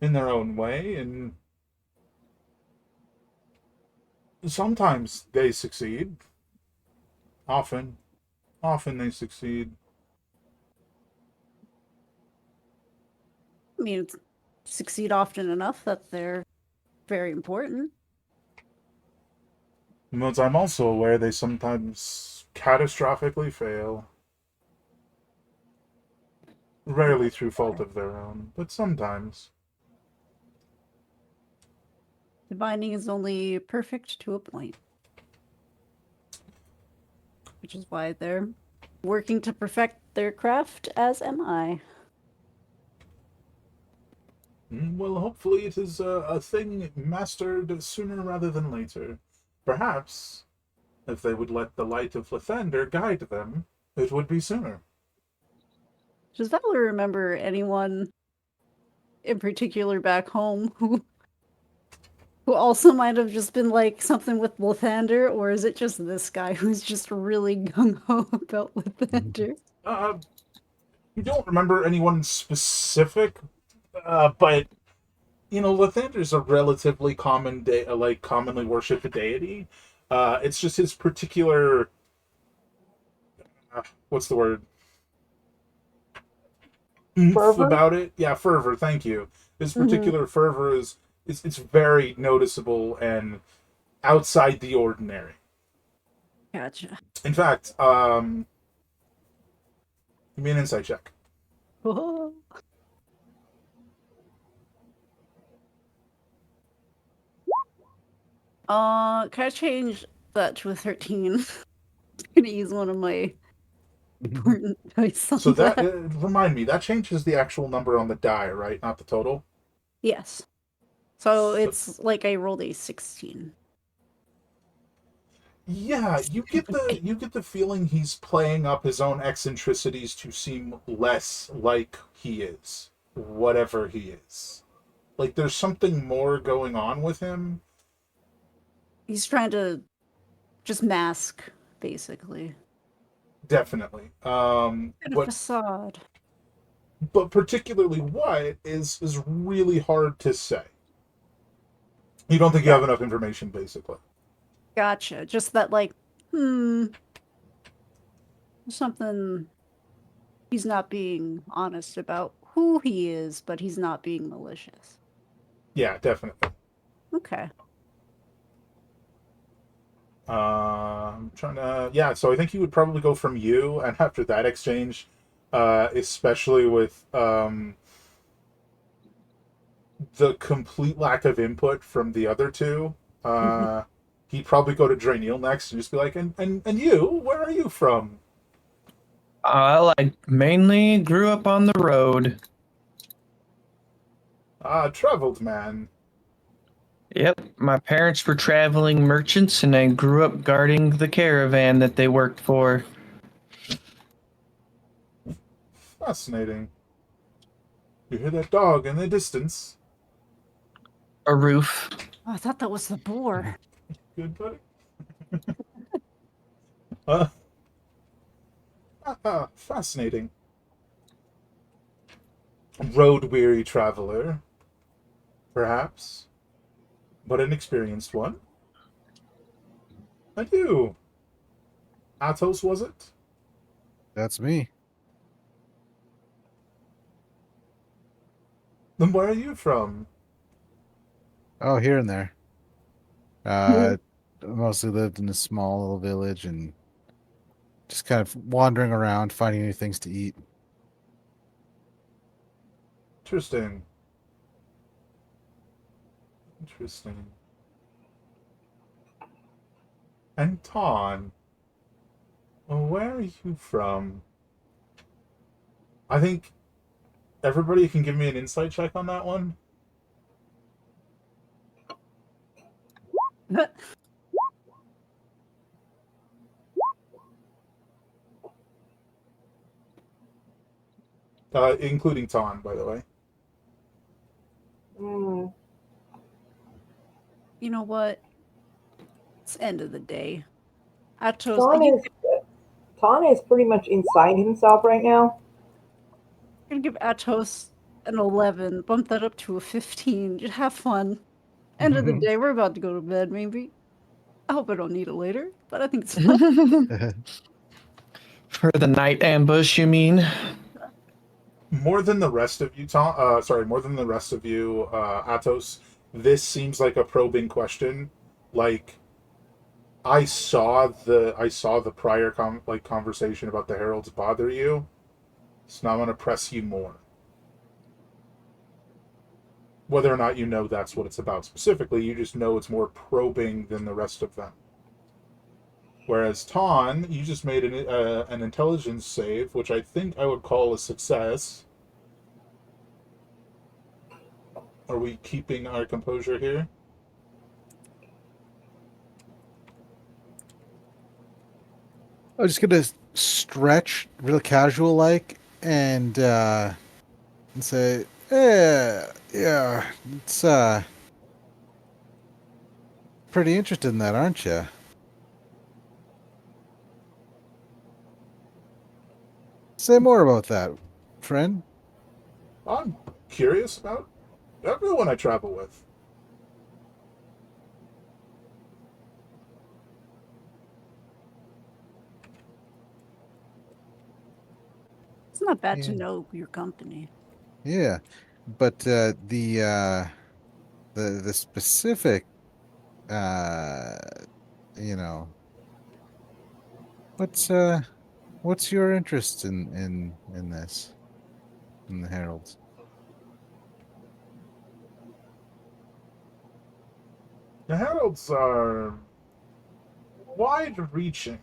in their own way, and sometimes they succeed. Often they succeed. I mean, succeed often enough that they're very important. But I'm also aware they sometimes catastrophically fail. Rarely through fault of their own, but sometimes. Divining is only perfect to a point. Which is why they're working to perfect their craft, as am I. Well, hopefully it is a thing mastered sooner rather than later. Perhaps, if they would let the light of Lathander guide them, it would be sooner. Does Valor remember anyone in particular back home who also might have just been like something with Lathander, or is it just this guy who's just really gung-ho about Lathander? You don't remember anyone specific, but Lathander's a relatively commonly worshipped deity. It's just his particular what's the word? Oomph Fervor? about it. Yeah, fervor. Thank you. This Mm-hmm. particular fervor it's very noticeable and outside the ordinary. Gotcha. In fact, give me an insight check. Whoa. Can I change that to a 13? I'm gonna use one of my important dice on So that that. remind me that changes the actual number on the die, right? Not the total. Yes. So So, it's like I rolled a 16. yeah, you get the feeling he's playing up his own eccentricities to seem less like he is, whatever he is. Like there's something more going on with him. He's trying to just mask, basically. Definitely. Kind of facade. But particularly what is really hard to say. You don't think you have enough information, basically. Gotcha. Just that, like, hmm, something he's not being honest about who he is, but he's not being malicious. Yeah, definitely. Okay. I'm trying to. Yeah, so I think he would probably go from you, and after that exchange, especially with the complete lack of input from the other two, he'd probably go to Draeneel next and just be like, and you, where are you from? Well, I mainly grew up on the road. Ah, traveled man. Yep, my parents were traveling merchants, and I grew up guarding the caravan that they worked for. Fascinating. You hear that dog in the distance? A roof. Oh, I thought that was the boar. Good buddy. Uh, fascinating. Road weary traveler, perhaps, but an experienced one. And you, Atos, was it? That's me. Then where are you from? Oh, here and there. Uh, mostly lived in a small little village and just kind of wandering around, finding new things to eat. Interesting. Interesting. And Ton, where are you from? I think everybody can give me an insight check on that one. Including Ton, by the way. Mm. You know what? It's end of the day. Atos, Ton you is Ton is pretty much inside himself right now. can give Atos an 11, bump that up to a 15. Just have fun. End of the day, we're about to go to bed, maybe. I hope I don't need it later, but I think it's fun. For the night ambush, you mean? More than the rest of you, Tom. Sorry, more than the rest of you, Atos. This seems like a probing question. Like, I saw the prior conversation about the heralds bother you, so now I'm gonna press you more. Whether or not you know that's what it's about specifically, you just know it's more probing than the rest of them. Whereas Ton, you just made an intelligence save, which I think I would call a success. Are we keeping our composure here? I'm just gonna stretch real casual like and say, yeah, it's pretty interested in that, aren't you? Say more about that, friend. I'm curious about everyone I travel with. It's not bad to Yeah. know your company. Yeah, but the specific uh you know what's what's your interest in this in the heralds? The heralds are wide-reaching.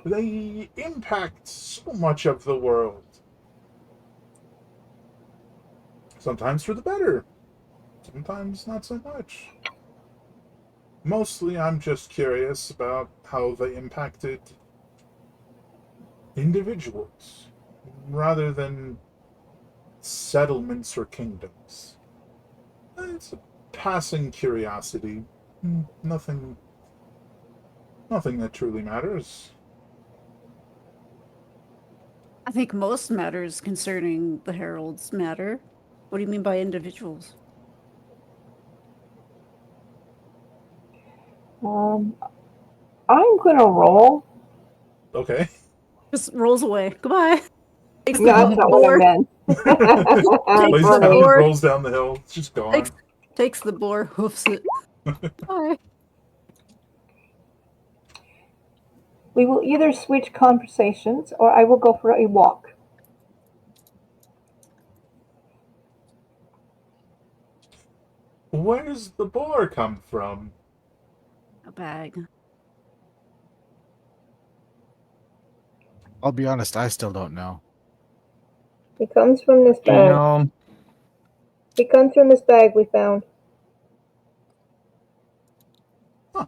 They impact so much of the world. Sometimes for the better, sometimes not so much. Mostly, I'm just curious about how they impacted individuals rather than settlements or kingdoms. It's a passing curiosity. Nothing, nothing that truly matters. I think most matters concerning the heralds matter. What do you mean by individuals? I'm gonna roll. Okay. Just rolls away. Goodbye. Takes the No, that's not what I board. meant. Takes Lays the down, Funny. board. rolls down the hill. It's just gone. Takes the board. Hoofs it. Bye. We will either switch conversations or I will go for a walk. Where does the boar come from? A bag. I'll be honest, I still don't know. It comes from this You bag. know, It comes from this bag we found. Huh.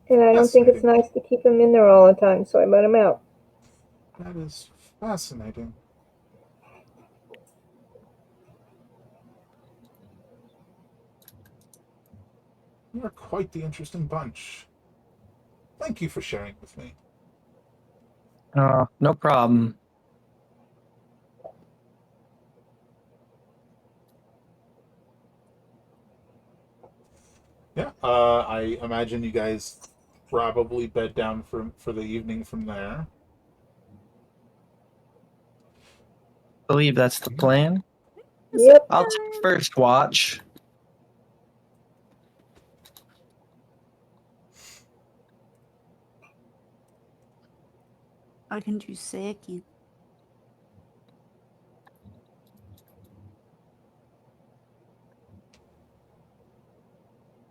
And I don't think it's Fascinating. nice to keep him in there all the time, so I let him out. That is fascinating. You are quite the interesting bunch. Thank you for sharing with me. no problem. Yeah. I imagine you guys probably bed down for the evening from there. Believe that's the plan. Yep. I'll take first watch. I can do second.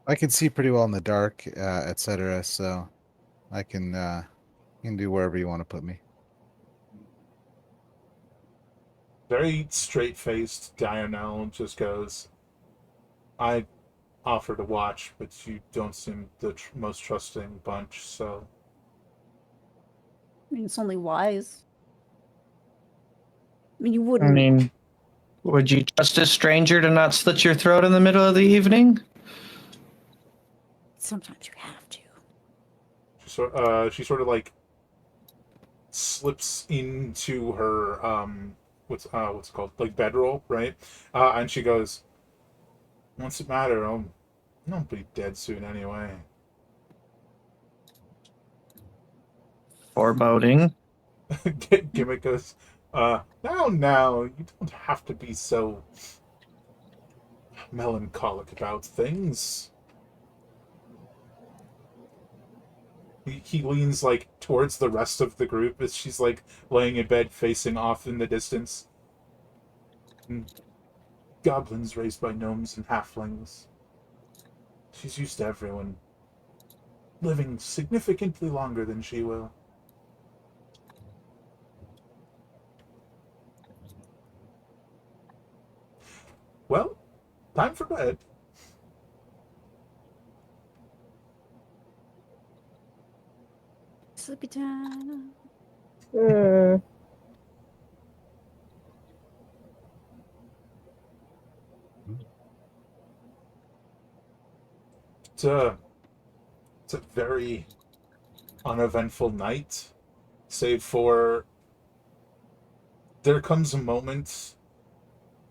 I can see pretty well in the dark, etc. So I can do wherever you want to put me. Very straight-faced Dionel just goes, I offer to watch, but you don't seem the most trusting bunch, so I mean, it's only wise. I mean, you I wouldn't. mean, would you trust a stranger to not slit your throat in the middle of the evening? Sometimes you have to. she sort of like slips into her what's it called, like bedroll, right? And she goes, "What's it matter? I'll be dead soon anyway." Foreboding. Gimmick goes, now, you don't have to be so melancholic about things." He leans like towards the rest of the group as she's like laying in bed facing off in the distance. Goblins raised by gnomes and halflings. She's used to everyone living significantly longer than she will. Well, time for bed. Sleepy time. Hmm. It's a very uneventful night, save for there comes a moment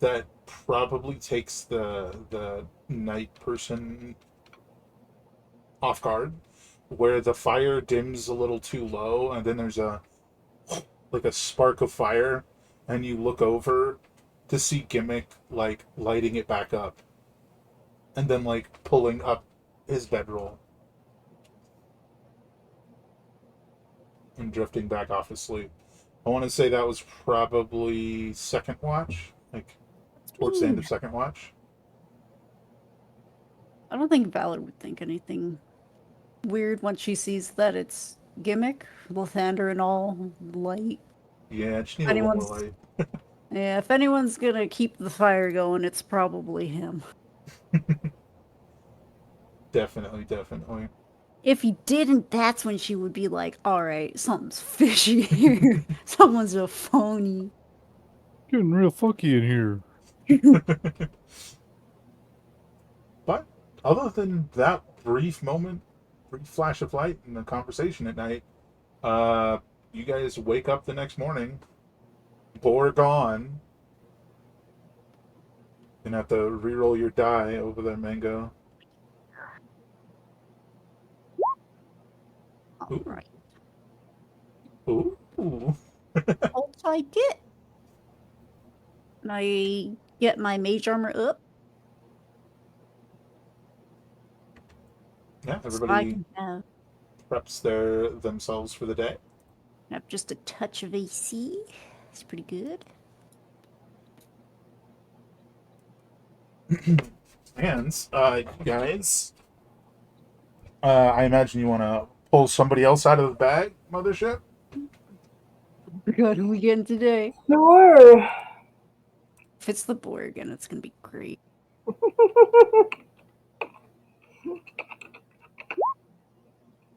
that probably takes the night person off guard, where the fire dims a little too low, and then there's a like a spark of fire and you look over to see Gimmick like lighting it back up, and then like pulling up his bedroll and drifting back off to sleep. I want to say that was probably second watch, like towards the end of second watch. I don't think Valor would think anything weird once she sees that it's Gimmick, Lathander and all, light. Yeah, just need a little more light. Yeah, if anyone's gonna keep the fire going, it's probably him. Definitely, definitely. If he didn't, that's when she would be like, all right, something's fishy here. Someone's a phony. Getting real funky in here. But other than that brief moment, brief flash of light in the conversation at night, you guys wake up the next morning, boar gone. Gonna have to re-roll your die over there, Mango. All Ooh. right. Ooh. I'll take it. And I get my mage armor up. Yeah, So I everybody can preps themselves for the day. have just a touch of AC. It's pretty good. And you guys, I imagine you want to pull somebody else out of the bag, Mothership. God, who we getting today? Sure. If it's the boar again, it's gonna be great.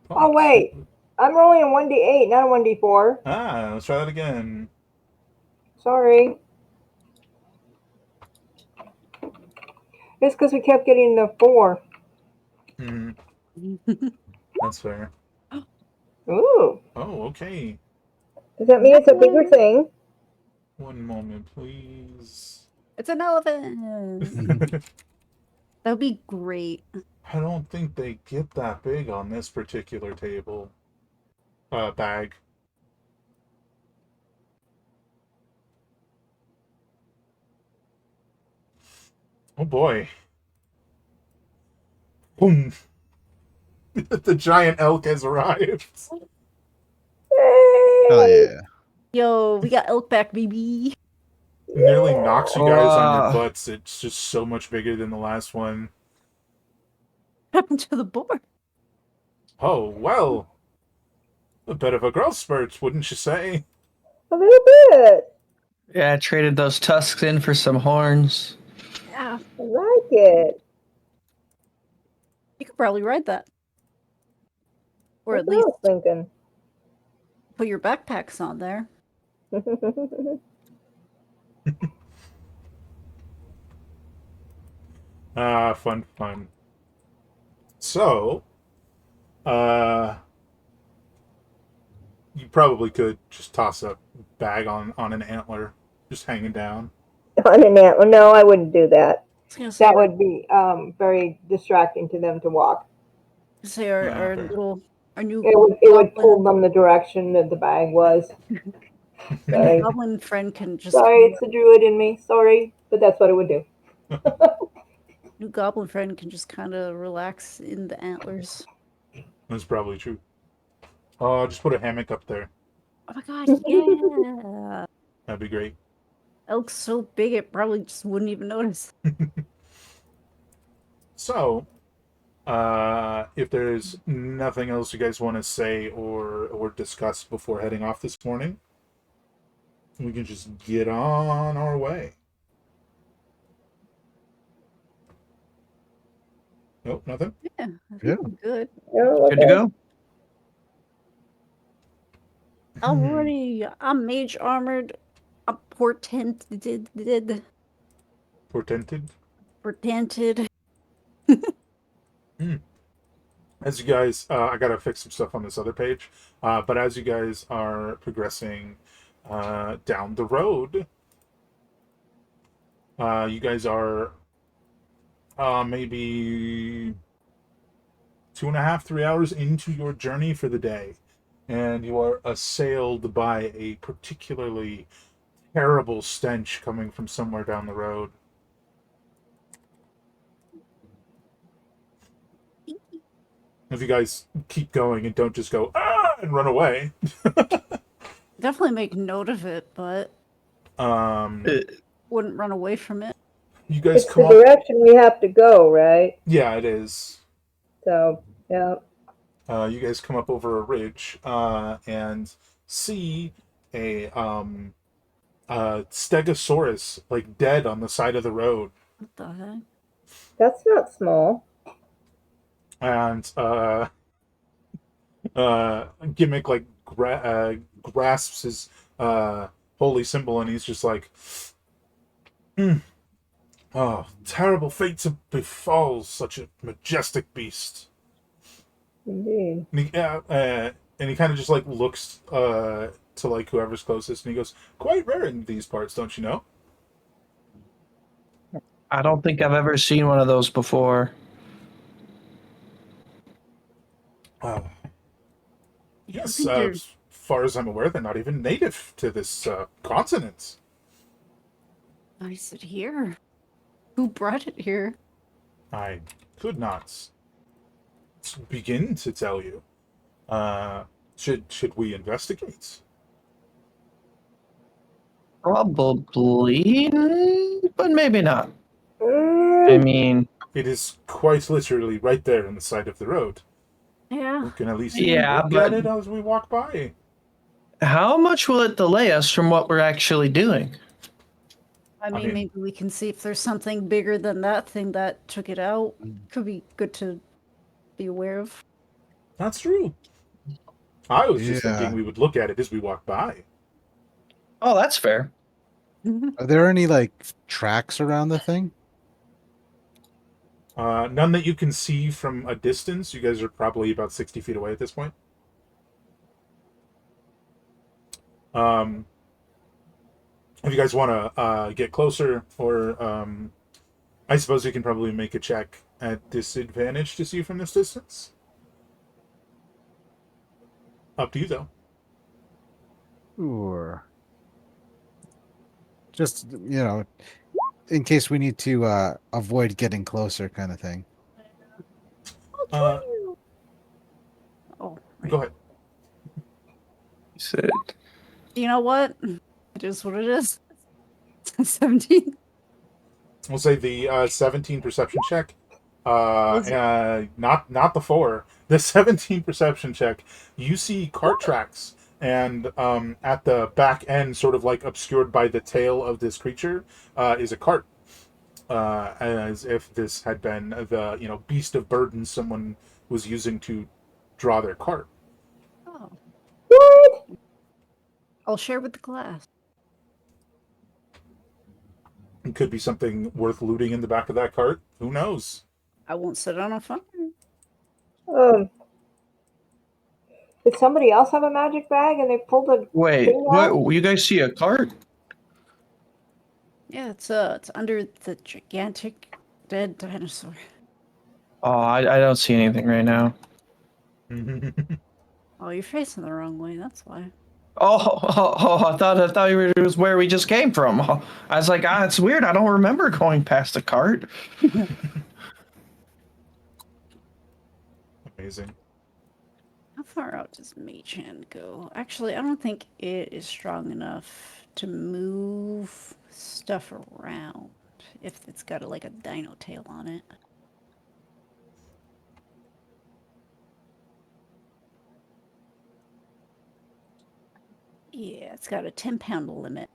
Oh, wait. I'm rolling a 1d8, not a 1d4. Ah, let's try that again. Sorry. It's because we kept getting the 4. Mm, that's fair. Ooh. Oh, okay. Does that mean it's a bigger thing? One moment, please. It's an elephant. That would be great. I don't think they get that big on this particular table. Bag. Oh boy. Boom. The giant elk has arrived. Oh yeah. Yo, we got elk back, baby. Nearly knocks you guys on your Wow. butts. It's just so much bigger than the last one. What happened to the boar? Oh, well. A bit of a growth spurt, wouldn't you say? A little bit. Yeah, I traded those tusks in for some horns. Yeah, I like it. you could probably ride that. Or That's at what I least was thinking. put your backpacks on there. Ah, fun, fun. So, uh, you probably could just toss a bag on an antler, just hanging down. On an antler. No, I wouldn't do that. I was gonna say, That would be very distracting to them to walk. our Fair. our new It would pull goblin, them the direction that the bag was. Sorry. goblin friend can just Sorry, it's the druid in me. Sorry, but that's what it would do. new goblin friend can just kind of relax in the antlers. That's probably true. Just put a hammock up there. Oh my god, yeah! That'd be great. Elk's so big it probably just wouldn't even notice. So, if there's nothing else you guys want to say or discuss before heading off this morning, we can just get on our way. Nope, nothing. Yeah, I think Yeah. we're good. Oh, Good to go. I'm mage armored. I'm portented. Portented. Portented. As you guys, I gotta fix some stuff on this other page. But as you guys are progressing down the road, you guys are maybe 2.5, 3 hours into your journey for the day, and you are assailed by a particularly terrible stench coming from somewhere down the road. If you guys keep going and don't just go and run away. Definitely make note of it, but Um, Uh, wouldn't run away from it. you guys It's come the up. direction we have to go, right? Yeah, it is. So, yeah. You guys come up over a ridge and see a stegosaurus like dead on the side of the road, What the heck? That's not small. and Gimmick like grasps his holy symbol, and he's just like, "Mm. Oh, terrible fate to befall such a majestic beast." Indeed. And he kind of just like looks to like whoever's closest, and he goes, "Quite rare in these parts, don't you know?" I don't think I've ever seen one of those before. Uh, Yeah, I yes, think they're as far as I'm aware, they're not even native to this continent. nice it here. Who brought it here? I could not begin to tell you. Should we investigate? Probably, but maybe not. I Mm, mean, It is quite literally right there in the side of the road. Yeah. We can at least yeah, look but at it as we walk by. how much will it delay us from what we're actually doing? I mean, mean- maybe we can see if there's something bigger than that thing that took it out. Could be good to be aware of. That's true. I was just Yeah. thinking we would look at it as we walk by. Oh, that's fair. Are there any like tracks around the thing? None that you can see from a distance. You guys are probably about 60 feet away at this point. If you guys want to get closer, or I suppose you can probably make a check at disadvantage to see from this distance. Up to you, though. Or just, in case we need to avoid getting closer kind of thing. Uh, Oh, right. Go ahead. He said, You know what? It is what it is. 17. We'll say the 17 perception check. Not the 4. The 17 perception check. You see cart tracks, and at the back end, sort of like obscured by the tail of this creature, is a cart. As if this had been the beast of burden someone was using to draw their cart. Oh, what? I'll share with the class. It could be something worth looting in the back of that cart. Who knows? I won't set it on fire. Did somebody else have a magic bag and they pulled a wait, thing out? what? You guys see a cart? Yeah, it's under the gigantic dead dinosaur. Oh, I don't see anything right now. Oh, you're facing the wrong way. That's why. I thought it was where we just came from. I was like, it's weird. I don't remember going past a cart. Amazing. How far out does Mage Hand go? Actually, I don't think it is strong enough to move stuff around if it's got like a dino tail on it. Yeah, it's got a 10-pound limit.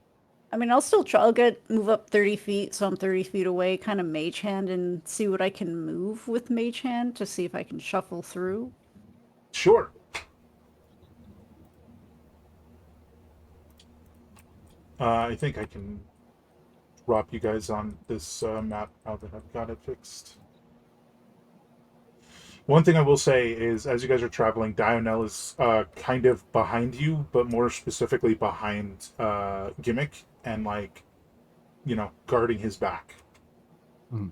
I mean, I'll still try. I'll move up 30 feet, so I'm 30 feet away, kind of Mage Hand, and see what I can move with Mage Hand to see if I can shuffle through. Sure. I think I can drop you guys on this map now that I've got it fixed. One thing I will say is, as you guys are traveling, Dionel is kind of behind you, but more specifically behind Gimmick and, like, guarding his back. Hmm.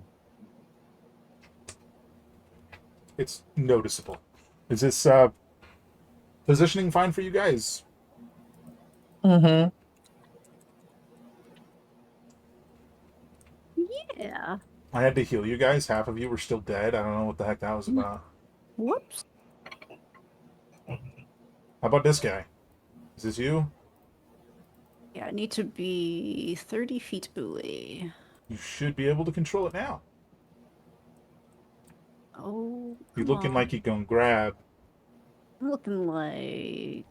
It's noticeable. Is this positioning fine for you guys? Mm-hmm. Yeah. I had to heal you guys. Half of you were still dead. I don't know what the heck that was about. Whoops. How about this guy? Is this you? Yeah, I need to be 30 feet away. You should be able to control it now. Oh, You're come looking on. like you gonna grab. I'm looking like...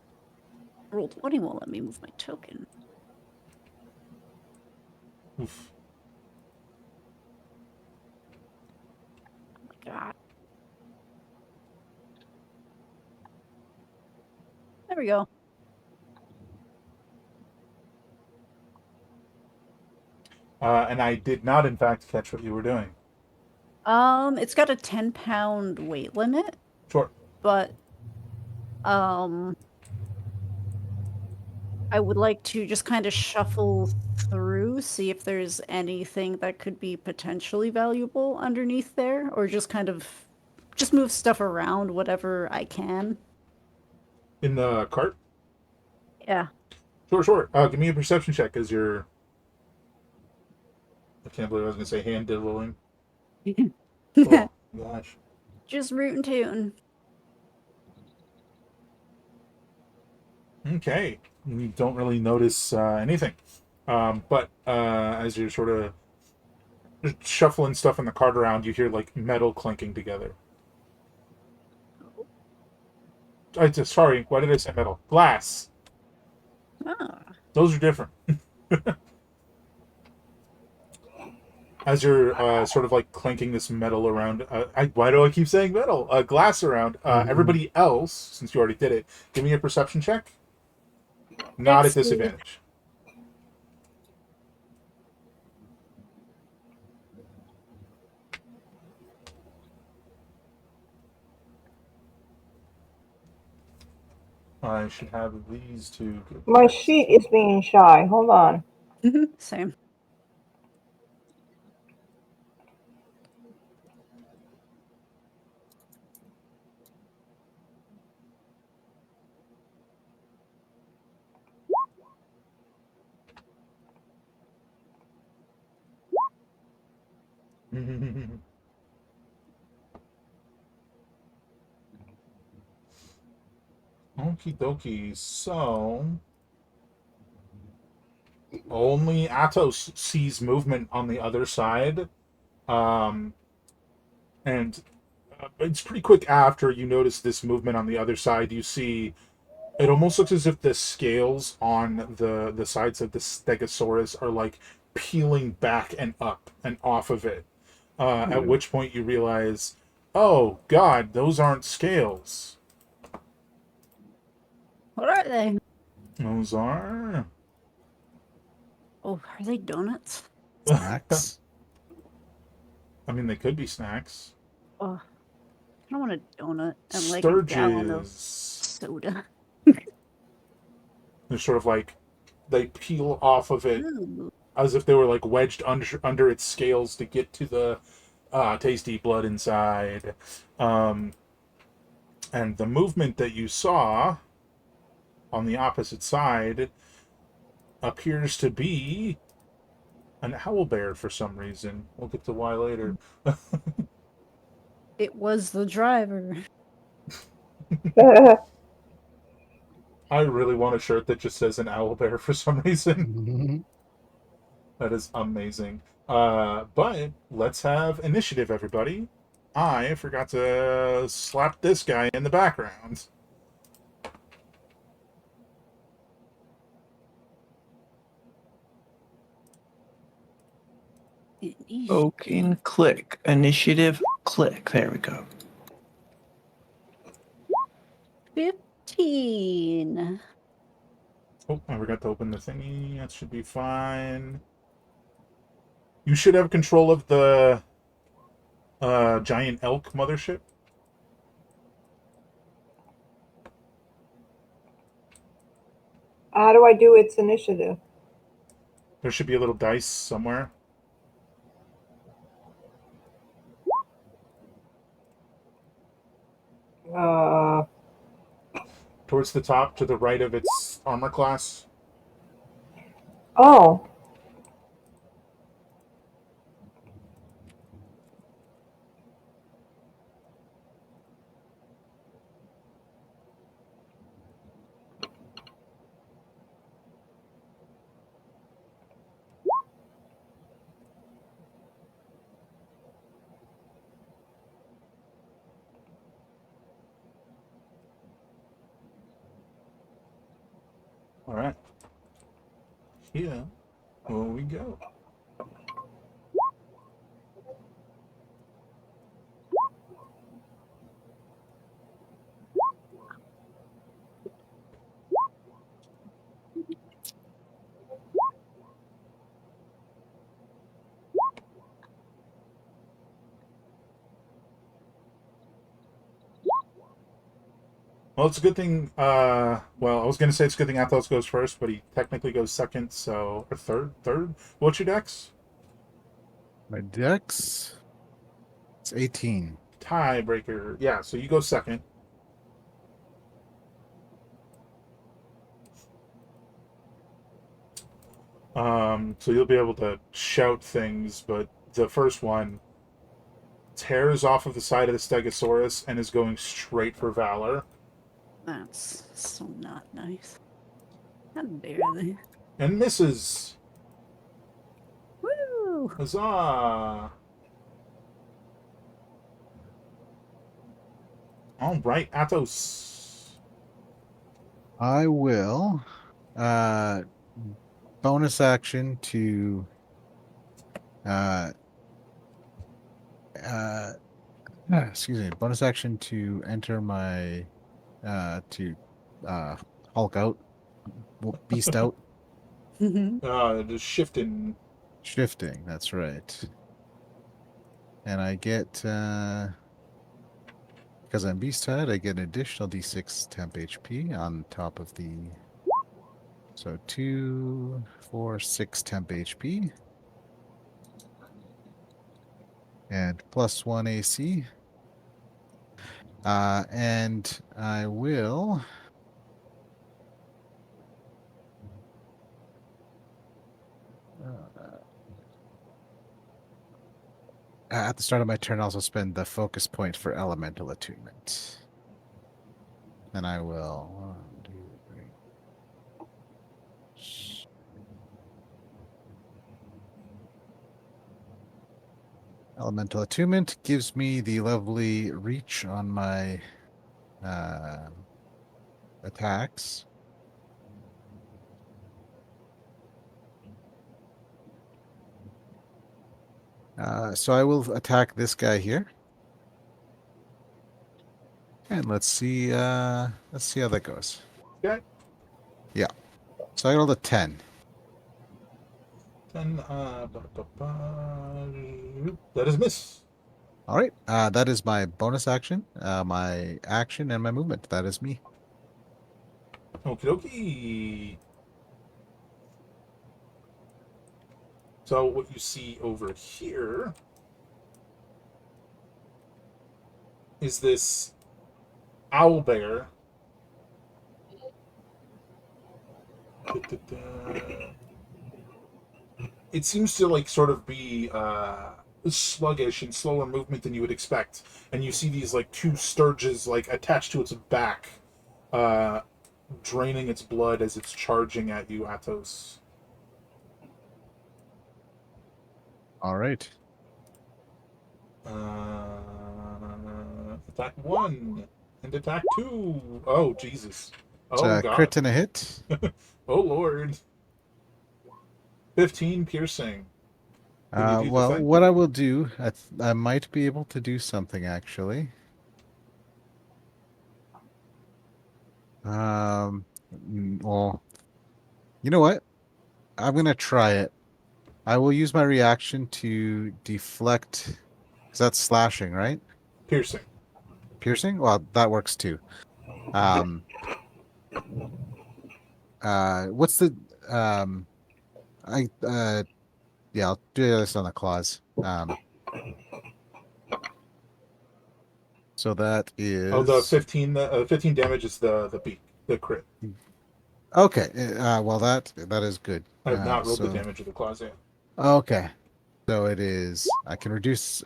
Roll 20 won't let me move my token. Oof. Oh my god. There we go. And I did not, in fact, catch what you were doing. It's got a 10-pound weight limit, Sure. but um I would like to just kind of shuffle through, see if there's anything that could be potentially valuable underneath there, or just kind of just move stuff around whatever I can. In the cart? Yeah. Sure, sure. Give me a perception check as you're. I can't believe I was gonna say hand diddling. Oh gosh. Just root and tune. Okay. You don't really notice anything, but as you're sort of shuffling stuff in the cart around, you hear like metal clinking together. Sorry, why did I say metal? Glass. Ah. Those are different. As you're sort of like clinking this metal around, why do I keep saying metal? Glass around. Everybody else, since you already did it, give me a perception check. Not at 60. disadvantage. I should have these two. My sheet is being shy. Hold on. Same. Okie dokie. So only Atos sees movement on the other side, um, and it's pretty quick after you notice this movement on the other side. You see it almost looks as if the scales on the sides of the Stegosaurus are like peeling back and up and off of it. At which point you realize, oh God, those aren't scales. What are they? Those are Oh, are they donuts? Snacks. I mean, they could be snacks. Oh, I don't want a donut and like a gallon of Sturges. soda. They're sort of like they peel off of it Ooh. as if they were like wedged under its scales to get to the tasty blood inside. And the movement that you saw on the opposite side appears to be an owlbear for some reason. We'll get to why later. It was the driver. I really want a shirt that just says an owlbear for some reason. That is amazing. But let's have initiative, everybody. I forgot to slap this guy in the background. Okay, and click. Initiative, click. There we go. 15. Oh, I forgot to open the thingy. That should be fine. You should have control of the giant elk mothership. How do I do its initiative? There should be a little dice somewhere. Uh, Towards the top, to the right of its armor class. oh. All right. Here we go. Well, it's a good thing. Well, I was gonna say it's a good thing Athos goes first, but he technically goes second, so or third. What's your dex? My dex, it's 18. Tiebreaker. Yeah, so you go second. So you'll be able to shout things, but the first one tears off of the side of the Stegosaurus and is going straight for Valor That's so not nice. How dare they? and misses. Woo! Huzzah! All right, Athos. I will bonus action to excuse me, bonus action to enter my to Hulk out, beast out, Just shifting. shifting. That's right. And I get because I'm beast tied, I get an additional d6 temp HP on top of the. So 2, 4, 6 temp HP. And +1 AC. And I will. At the start of my turn, also spend the focus point for elemental attunement. And I will. 1, 2, 3. Elemental attunement gives me the lovely reach on my attacks. So I will attack this guy here. And let's see how that goes. Okay. Yeah. So I rolled a 10. Then that is a miss. All right. That is my bonus action, my action, and my movement. That is me. Okie dokie. So what you see over here is this owl bear. It seems to like sort of be sluggish and slower movement than you would expect, and you see these like two sturges like attached to its back, draining its blood as it's charging at you, Athos. All right. Attack 1 and attack 2. Oh Jesus! It's Oh a God! crit and a hit. Oh Lord! 15 piercing. Can you do the Well, thing? what I will do, I might be able to do something actually. Well, you know what? I'm gonna try it. I will use my reaction to deflect, because that's slashing, right? Piercing. Piercing? Well, that works too. Um, what's the I yeah, I'll do this on the claws. So that is Oh, the 15. The 15 damage is the beak, the crit. okay. Well, that is good. I have not rolled the So damage of the claws yet. okay, so it is. I can reduce.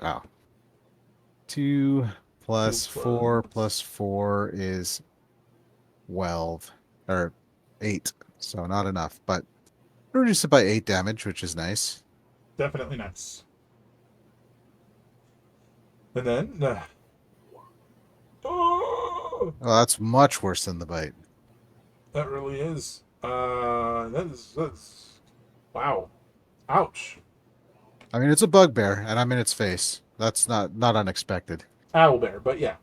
2 plus 2 4 plus. plus 4 is 12 or 8. So not enough, but reduce it by 8 damage, which is nice. Definitely nice. And then. Oh, Well, that's much worse than the bite. that really is. That's wow. Ouch. I mean, it's a bugbear, and I'm in its face. That's not unexpected. Owlbear, but yeah.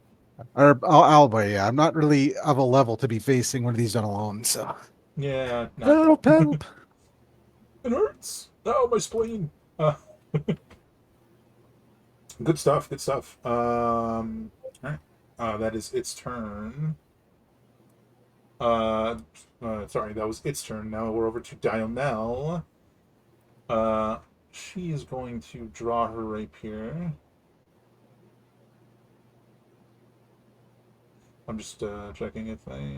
Or owlbear, yeah. I'm not really of a level to be facing one of these on alone, so. Yeah, no. Help, help. It hurts. Oh, my spleen. Uh, good stuff. Good stuff. All right. That is its turn. Uh, sorry, that was its turn. Now we're over to Dionel. Uh, she is going to draw her rapier. I'm just checking if I.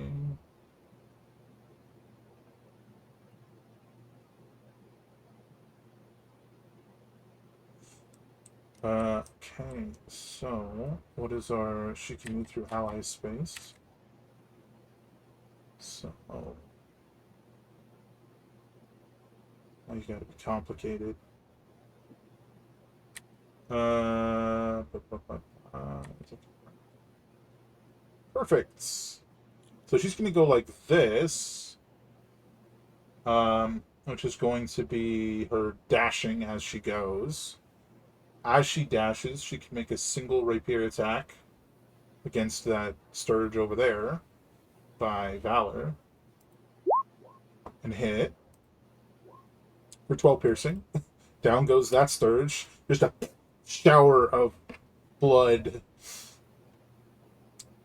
Okay, so what is our? She can move through ally space. So, now you gotta be complicated. Uh, uh, Perfect. So she's gonna go like this, which is going to be her dashing as she goes. As she dashes, she can make a single rapier attack against that Sturge over there by Valor and hit for 12 piercing. Down goes that Sturge. Just a shower of blood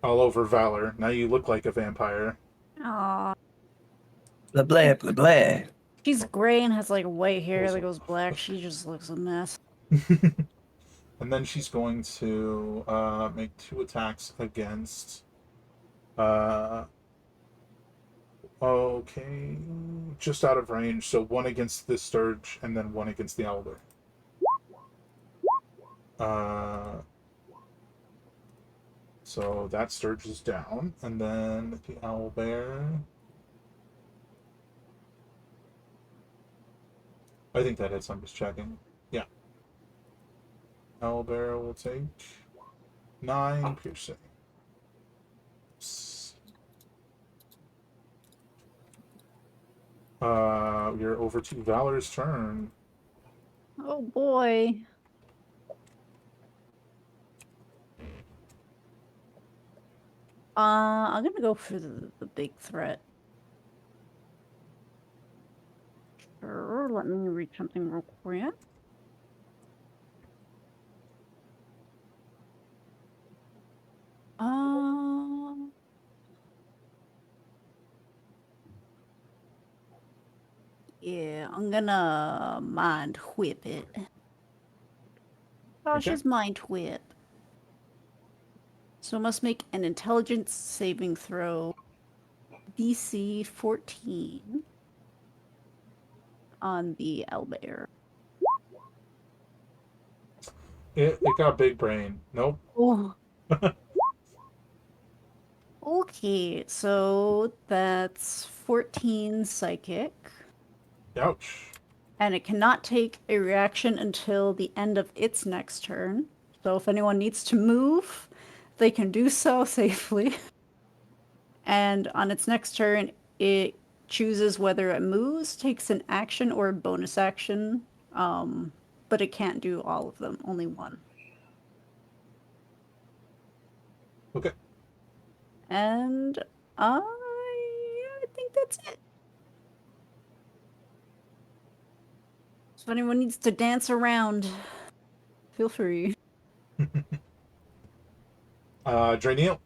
all over Valor. Now you look like a vampire. Aw. Blah blah blah blah. She's gray and has like white hair that goes black. She just looks a mess. And then she's going to make 2 attacks against. Okay, just out of range. So 1 against the Sturge, and then 1 against the Owlbear. So that Sturge is down, and then the Owlbear. I think that hits. I'm just checking. Yeah. Owlbear will take 9 piercing. You're over to Valor's turn. Oh boy. I'm gonna go for the big threat. Sure, let me read something real quick. Yeah, I'm gonna mind whip it. Cautious mind whip. So I must make an intelligence saving throw. DC 14 on the owlbear. It got big brain. Nope. Oh. Okay, so that's 14 psychic. Ouch. And it cannot take a reaction until the end of its next turn. So if anyone needs to move, they can do so safely. And on its next turn, it chooses whether it moves, takes an action, or a bonus action. But it can't do all of them, only one. Okay. And I think that's it. So if anyone needs to dance around, feel free. Draeneel.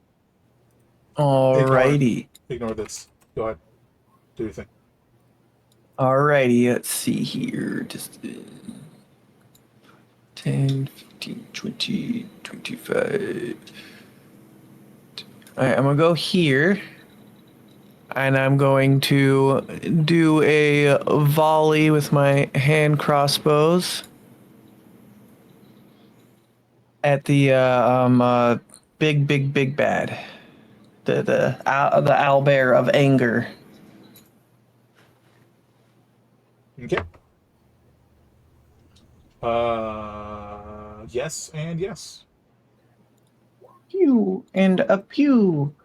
Alrighty. Ignore this. Go ahead. Do your thing. Alrighty, let's see here. Just 10, 15, 20, 25. Alright, I'm gonna go here. And I'm going to do a volley with my hand crossbows at the big bad, the owlbear of anger. Okay. Yes and yes. Pew and a pew.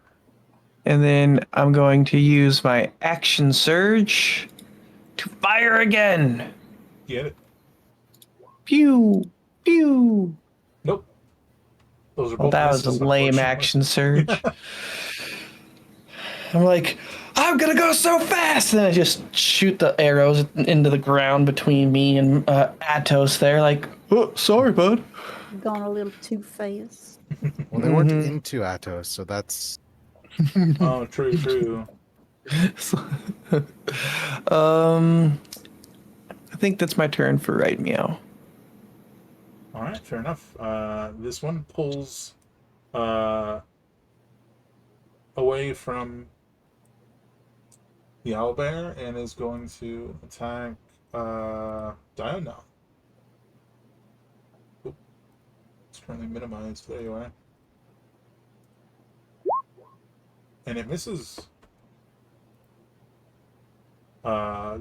And then I'm going to use my action surge to fire again. Get it? Pew, pew. Nope. Those are Well, both that was a misses, lame unfortunately. action surge. I'm like, I'm gonna go so fast, and I just shoot the arrows into the ground between me and Atos. There, like, oh, sorry, bud. Gone a little too fast. Well, they weren't into Atos, so that's Oh, true. I think that's my turn for right meow. All right, fair enough. This one pulls uh, away from the owlbear and is going to attack Diana. Oop, it's currently minimized. There you are. And it misses.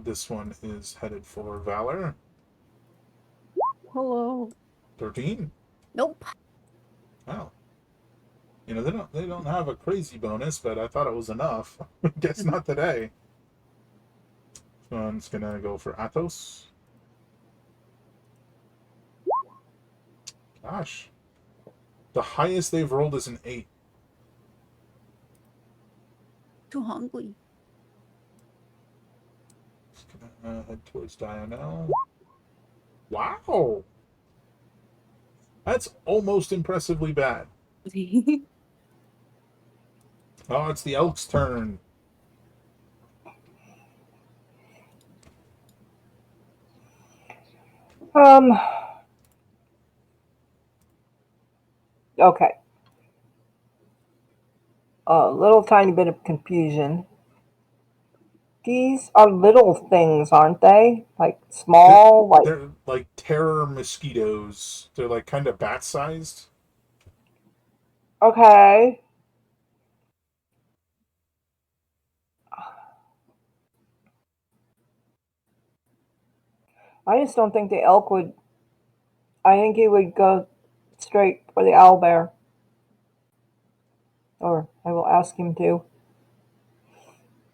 This one is headed for Valor. Hello. 13. Nope. Wow. You know, they don't have a crazy bonus, but I thought it was enough. Guess not today. This one's gonna go for Athos. Gosh. The highest they've rolled is an 8. Too hungry. Just gonna head towards Diana. Wow! That's almost impressively bad. Oh, it's the elk's turn. Okay. A little tiny bit of confusion. These are little things, aren't they? Like small, like They're like terror mosquitoes. They're like kind of bat-sized. okay. I just don't think the elk would. I think he would go straight for the owlbear, or I will ask him to.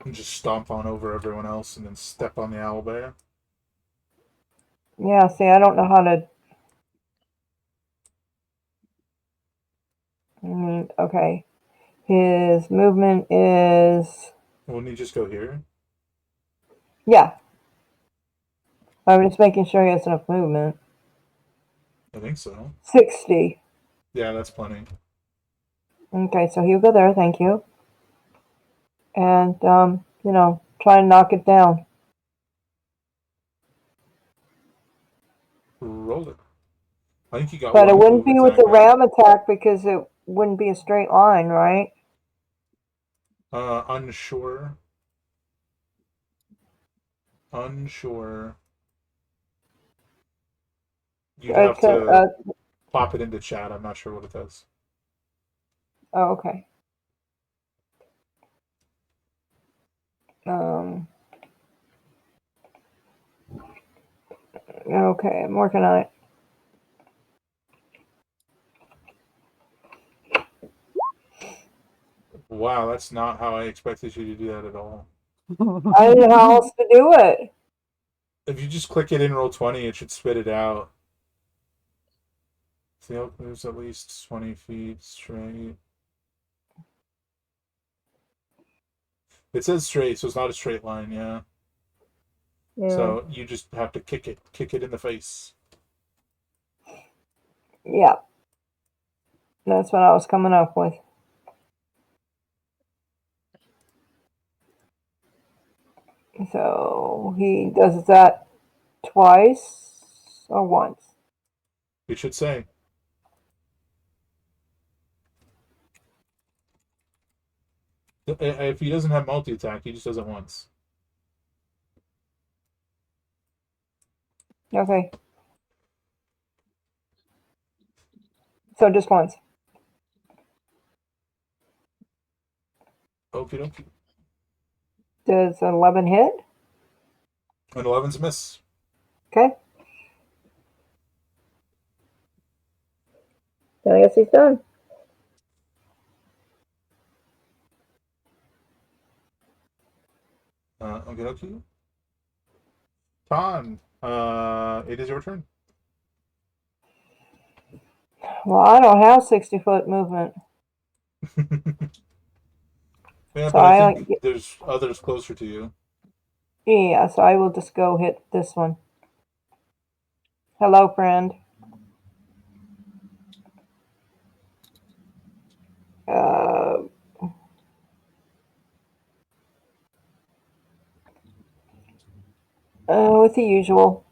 And just stomp on over everyone else and then step on the owlbear. Yeah. See, I don't know how to. Okay. His movement is. Wouldn't he just go here? Yeah. I'm just making sure he has enough movement. I think so. 60. Yeah, that's plenty. Okay, so he'll go there. Thank you. And try and knock it down. Roll it. I think you got But it one wouldn't move be with attack, the right? ram attack because it wouldn't be a straight line, right? Unsure. Unsure. You'd have to plop it into chat. I'm not sure what it does. Oh, okay. Um, okay, I'm working on it. Wow, that's not how I expected you to do that at all. I don't know how else to do it. If you just click it in roll 20, it should spit it out. The elk moves at least 20 feet straight. It says straight, so it's not a straight line, yeah. Yeah. So you just have to kick it in the face. Yeah. That's what I was coming up with. So he does that twice or once. It should say. If he doesn't have multi attack, he just does it once. Okay. So just once. Okie dokie. Does 11 hit? And 11's a miss. Okay. Then I guess he's done. Okay. Ton, it is your turn. Well, I don't have 60-foot movement. Yeah, So but I I think there's others closer to you. Yeah, so I will just go hit this one. Hello, friend. Uh, with the usual.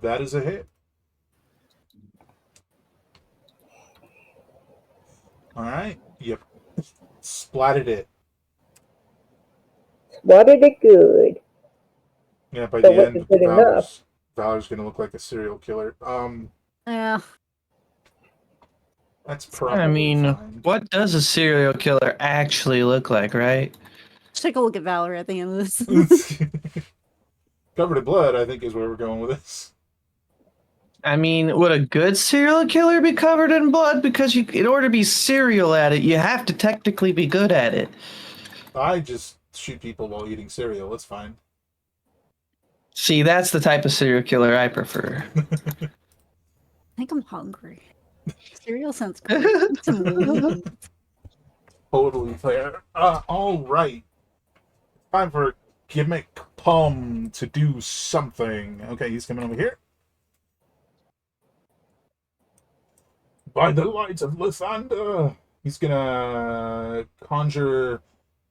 That is a hit. All right, you splatted it. What did it good? Yeah, by But the was end, it good enough? Valor's gonna look like a serial killer. Yeah. That's I probably mean, fine. what does a serial killer actually look like, right? Let's take a look at Valerie at the end of this. Covered in blood, I think, is where we're going with this. I mean, would a good serial killer be covered in blood? Because in order to be serial at it, you have to technically be good at it. I just shoot people while eating cereal. It's fine. See, that's the type of serial killer I prefer. I think I'm hungry. Cereal sounds great. Some wheat. Totally fair. All right. Time for Gimmick Pum to do something. Okay, he's coming over here. By the light of Lathander, he's gonna conjure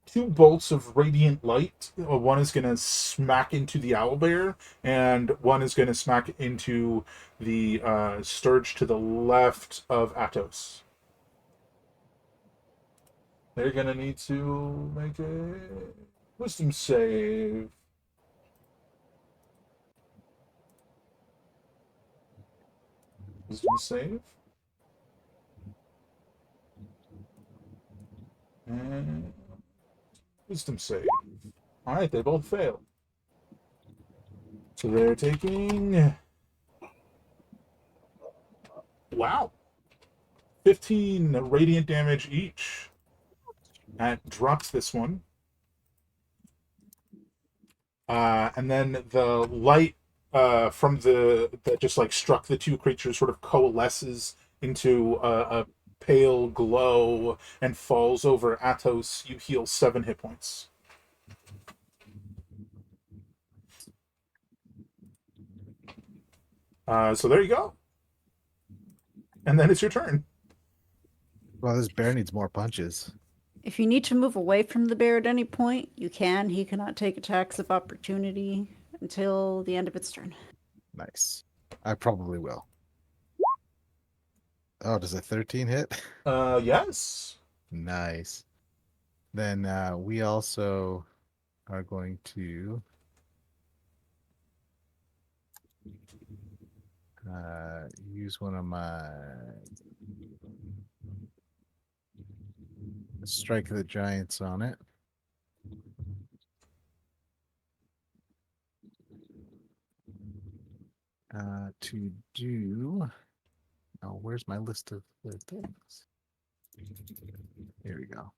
two bolts of radiant light. One is gonna smack into the owlbear, and one is gonna smack into the Sturge to the left of Atos. They're gonna need to make a wisdom save. Wisdom save. And wisdom save. Alright, they both fail. So they're taking. Wow. 15 radiant damage each. That drops this one. And then the light from that just like struck the two creatures sort of coalesces into a pale glow and falls over Atos. You heal 7 hit points. So there you go. And then it's your turn. Well, this bear needs more punches. If you need to move away from the bear at any point, you can. He cannot take attacks of opportunity until the end of its turn. Nice. I probably will. Oh, does a 13 hit? Yes. Nice. Then we also are going to use one of my Strike of the Giants on it. To do. Oh, where's my list of the things? Here we go.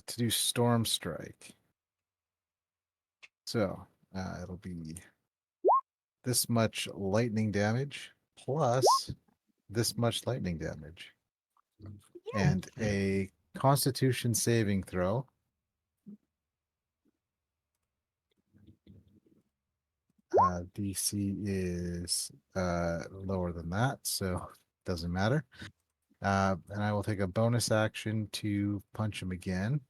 To do Storm Strike. So it'll be this much lightning damage plus this much lightning damage. And a Constitution saving throw. DC is lower than that, so doesn't matter. And I will take a bonus action to punch him again.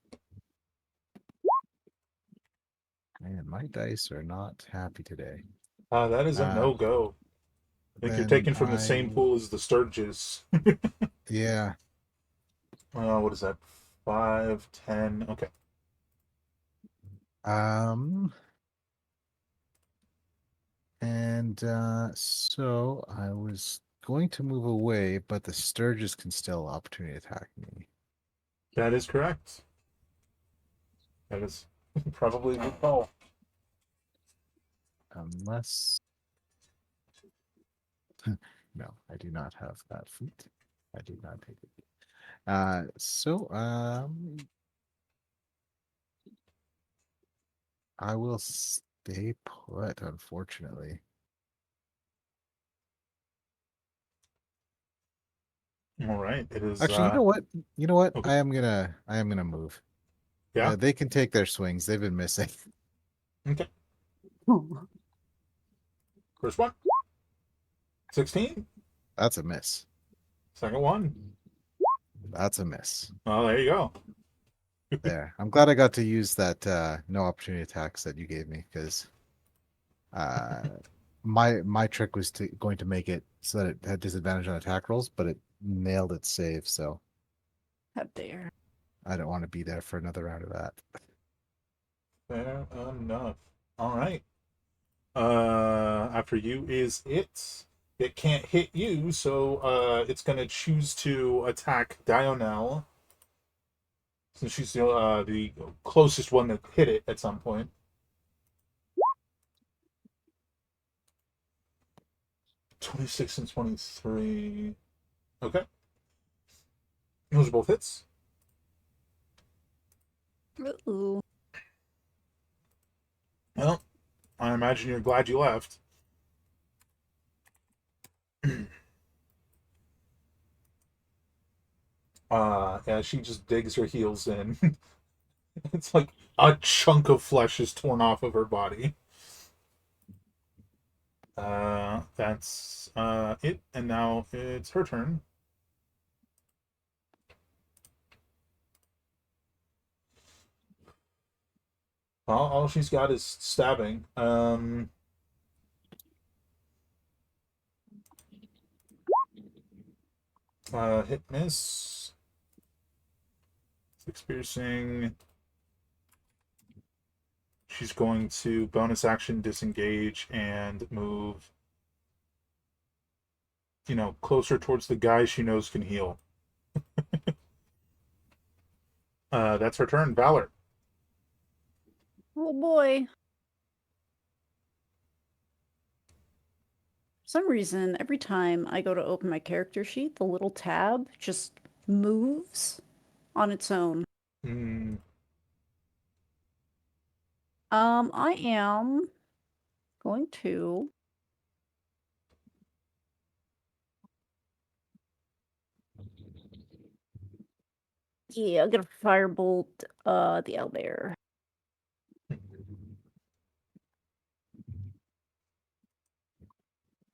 Man, my dice are not happy today. That is a no-go. I think you're taken from the same pool as the Sturges. Yeah. What is that? 5, 10. Okay. And so I was going to move away, but the Sturges can still opportunity attack me. That is correct. That is probably a good call. Unless. No, I do not have that feat. I did not take it. I will stay put, unfortunately. All right. It is. Actually, you know what? You know what? Okay. I am gonna move. Yeah. They can take their swings. They've been missing. Okay. First one. 16. That's a miss. Second one. That's a miss. Oh, there you go. There. I'm glad I got to use that no opportunity attacks that you gave me because uh my trick was going to make it so that it had disadvantage on attack rolls, but it nailed its save, so How dare. I don't want to be there for another round of that. Fair enough. All right. After you is it. It can't hit you, so it's gonna choose to attack Dionel, since she's the closest one to hit it at some point. 26 and 23. Okay. Those are both hits. Ooh. Well, I imagine you're glad you left. Yeah, she just digs her heels in. It's like a chunk of flesh is torn off of her body. That's it, and now it's her turn. All she's got is stabbing. Hit miss. 6 piercing. She's going to bonus action disengage and move, closer towards the guy she knows can heal. That's her turn. Valor. Oh boy. For some reason, every time I go to open my character sheet, the little tab just moves on its own. Mm, I am going to I'm gonna firebolt the owlbear.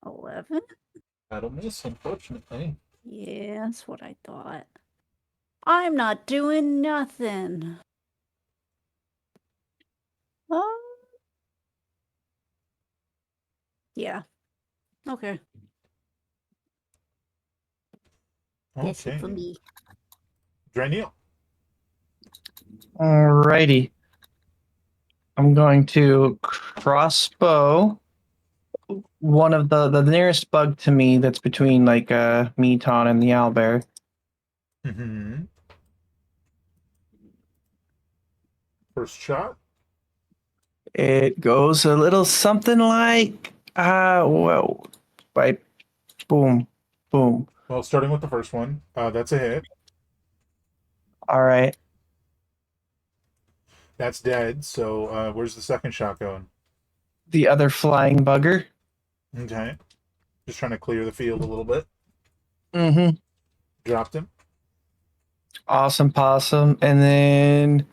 11? that'll miss, unfortunately. Yeah, that's what I thought. I'm not doing nothing. Oh. Yeah. Okay. That's it for Okay. me. Draeneel. Alrighty. I'm going to crossbow one of the nearest bug to me that's between like me, Ton, and the owlbear. Mm-hmm. First shot. It goes a little something like whoa, by boom, boom. Well, starting with the first one, that's a hit. All right. That's dead. So where's the second shot going? The other flying bugger. Okay. Just trying to clear the field a little bit. Mm-hmm. Dropped him. Awesome possum. And then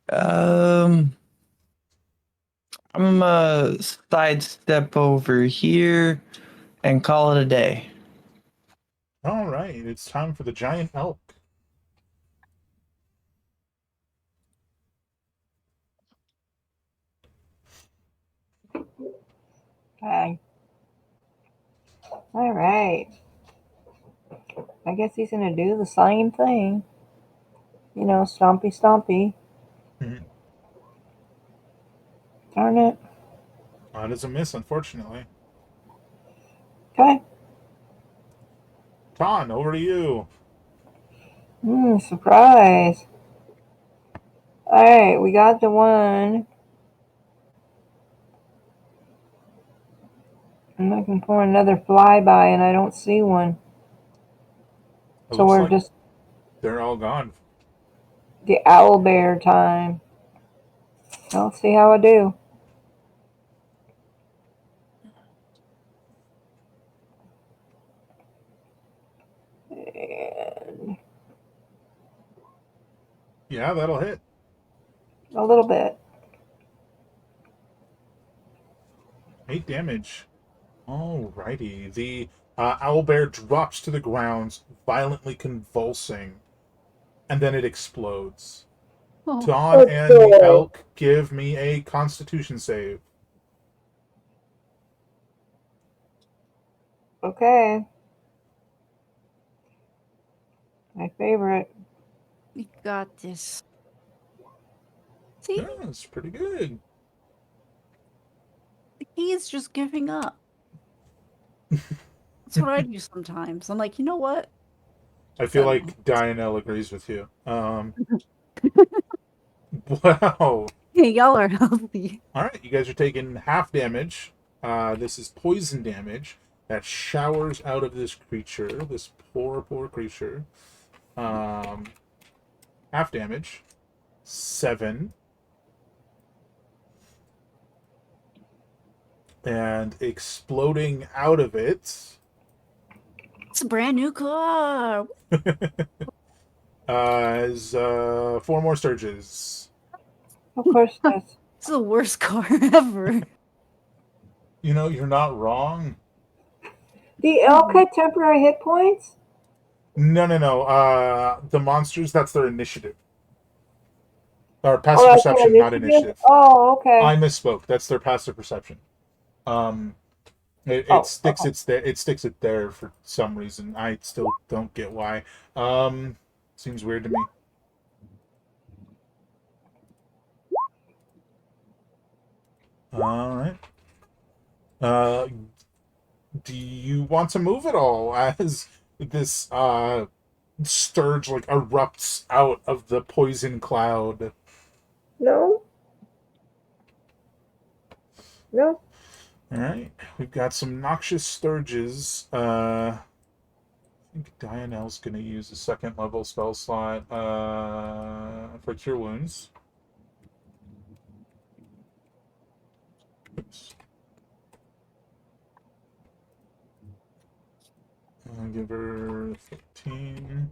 I'm gonna sidestep over here and call it a day. All right. It's time for the giant elk. Okay. All right. I guess he's gonna do the same thing. Stompy, stompy. Mhm. Darn it. That is a miss, unfortunately. Okay. Ton, over to you. Surprise. Alright, we got the one. I'm looking for another flyby and I don't see one. It So looks we're like just they're all gone. the owl bear time. I'll see how I do. And Yeah, that'll hit. a little bit. 8 damage. Alrighty. The owlbear drops to the ground, violently convulsing, and then it explodes. Oh, Dawn and the elk, give me a constitution save. Okay. My favorite. we got this. See, Yeah, that's pretty good. he is just giving up. That's what I do sometimes. I'm like, you know what? I feel like Dianelle agrees with you. Wow. Hey, y'all are healthy. Alright, you guys are taking half damage. This is poison damage that showers out of this creature, this poor, poor creature. Half damage. 7. And exploding out of it It's a brand new car. is 4 more surges. Of course it is. It's the worst car ever. You know, you're not wrong. The elk had temporary hit points? No. The monsters, that's their initiative. Or passive Oh, that's perception, their not initiative. Oh, okay. I misspoke. That's their passive perception. It Oh, sticks okay. it's there. It sticks it there for some reason. I still don't get why. Seems weird to me. All right. Uh, do you want to move at all as this sturge like erupts out of the poison cloud? No? No? All right. We've got some noxious sturges. I think Dianelle's going to use a second level spell slot for Cure Wounds. Oops. I'll give her 15.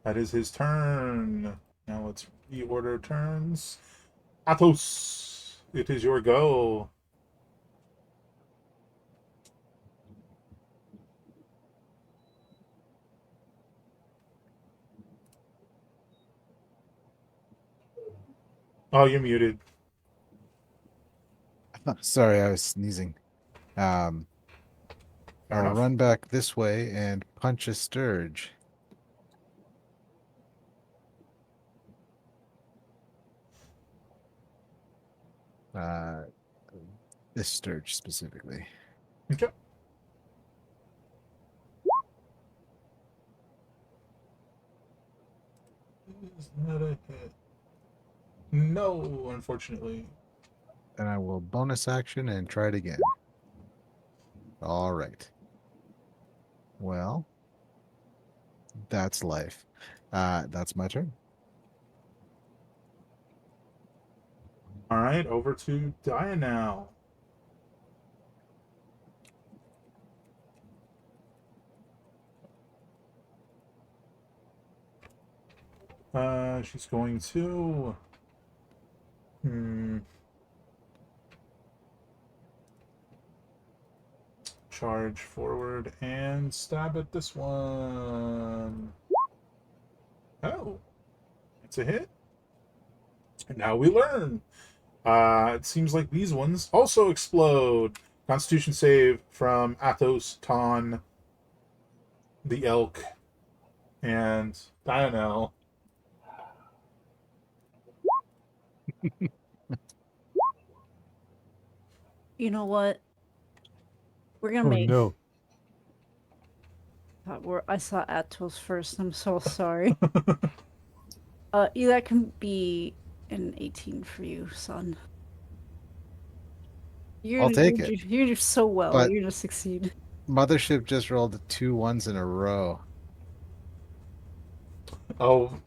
That is his turn. Now let's reorder turns. Athos, it is your go. Oh, you're muted. Sorry, I was sneezing. I'll enough. run back this way and punch a sturge. Uh, this sturge specifically. Okay. Is that a hit? No, unfortunately. And I will bonus action and try it again. All right. Well, that's life. That's my turn. All right, over to Dia now. She's going to charge forward and stab at this one. Oh, it's a hit. Now we learn. It seems like these ones also explode. Constitution save from Athos, Ton, the elk, and Dianel. You know what? We're gonna Oh make. no. I saw Atos first. I'm so sorry. That can be an 18 for you, son. I'll take it. You're do so well. But You're gonna succeed. Mothership just rolled 2 1s in a row. Oh,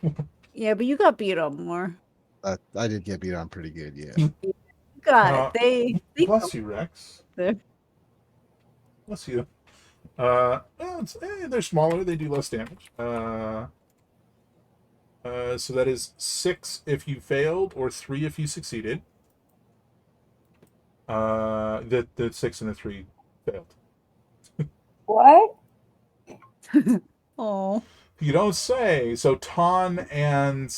Yeah, but you got beat up more. I did get beat on pretty good, yeah. You got it. uh, They bless you, Rex. there. Bless you. Well, they're smaller. They do less damage. So that is 6 if you failed, or 3 if you succeeded. The 6 and the 3 failed. What? Oh, You don't say. So Ton and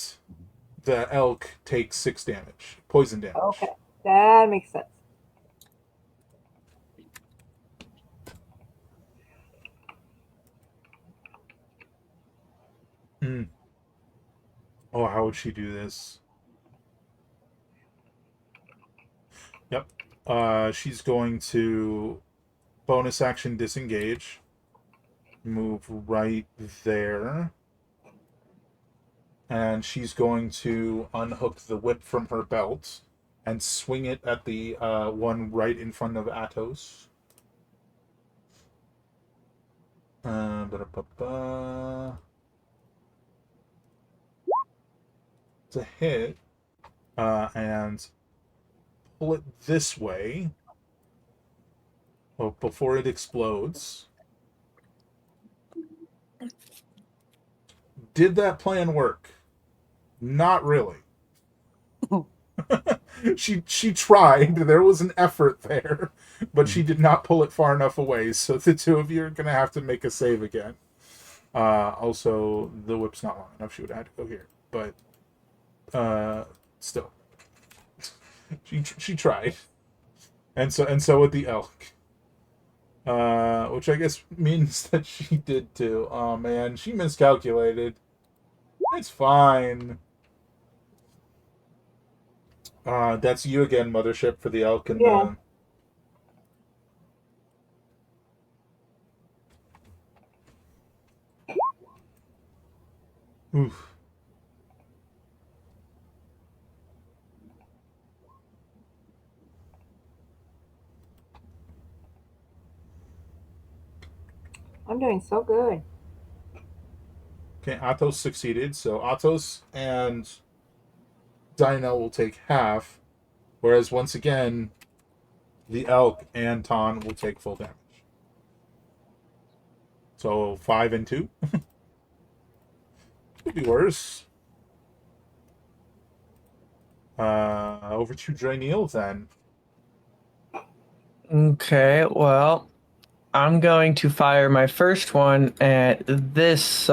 the elk take 6 damage, poison damage. Okay, that makes sense. Mm. Oh, how would she do this? Yep. She's going to bonus action disengage. Move right there. And she's going to unhook the whip from her belt and swing it at the one right in front of Atos. Ba-da-ba-ba. It's a hit. And pull it this way. Oh, before it explodes. Did that plan work? Not really. she tried. There was an effort there, but she did not pull it far enough away. So the two of you are gonna have to make a save again. Also, the whip's not long enough. She would have had to go here, but still, she tried, and so with the elk, which I guess means that she did too. Oh man, she miscalculated. It's fine. That's you again, Mothership, for the elk and Yeah. Oof. I'm doing so good. Okay, Atos succeeded, so Atos and Dino will take half, whereas once again, the elk and Ton will take full damage. So 5 and 2. Could be worse. Over to Draeneel then. Okay, well, I'm going to fire my first one at this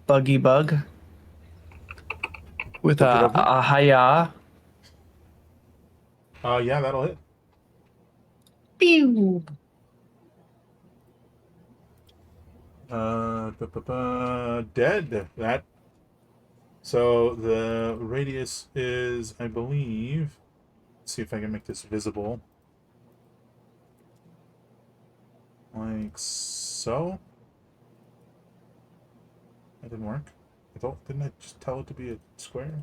buggy bug with a Haya. Yeah, that'll hit. Pew! Dead. That. So the radius is, I believe. Let's see if I can make this visible. Like so. That didn't work. Didn't I just tell it to be a square?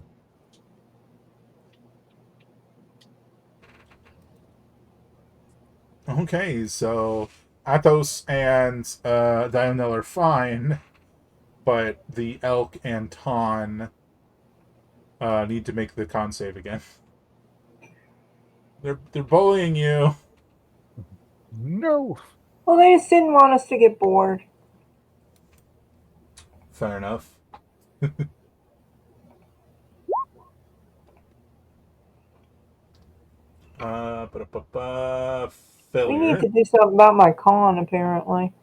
Okay, so Athos and Dionel are fine, but the elk and Ton need to make the con save again. They're bullying you. No. Well, they just didn't want us to get bored. Fair enough. We need Failure. to do something about my con, apparently.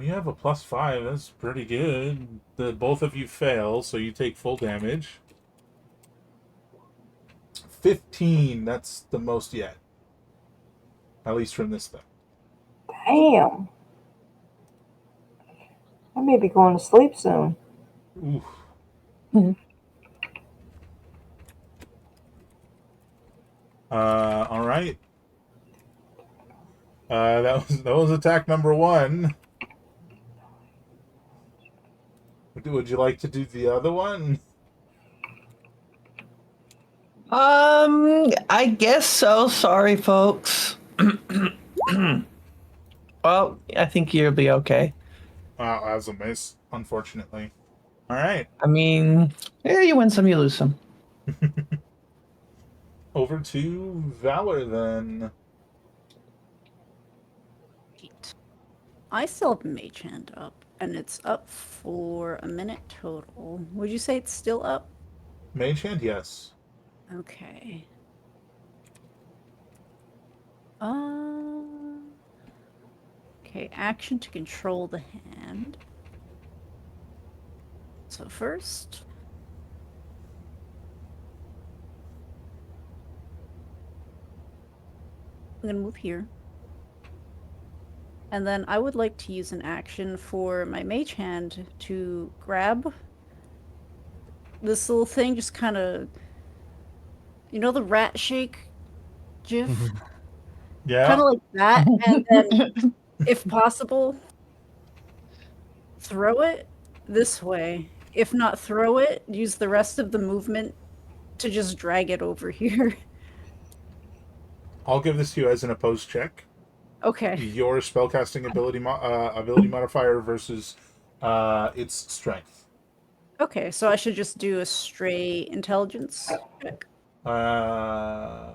You have a +5. That's pretty good. Both of you fail, so you take full damage. 15. That's the most yet. At least from this thing. Damn. I may be going to sleep soon. Oof. All right. That was attack number 1. Would you like to do the other one? I guess so. Sorry, folks. Well, I think you'll be okay. Wow, that was a miss, unfortunately. All right, I mean, yeah, you win some, you lose some. over to Valor then. Wait. I still have Mage Hand up, and it's up for a minute total. Would you say it's still up? Mage hand, yes. Okay. Uh, okay, action to control the hand. So first, I'm gonna move here. And then I would like to use an action for my mage hand to grab this little thing, just kind of, you know, the rat shake gif? Kind Yeah, of like that. And then, if possible, throw it this way. If not throw it, use the rest of the movement to just drag it over here. I'll give this to you as an opposed check. Okay. Your spellcasting ability modifier versus its strength. Okay, so I should just do a straight intelligence check. Uh,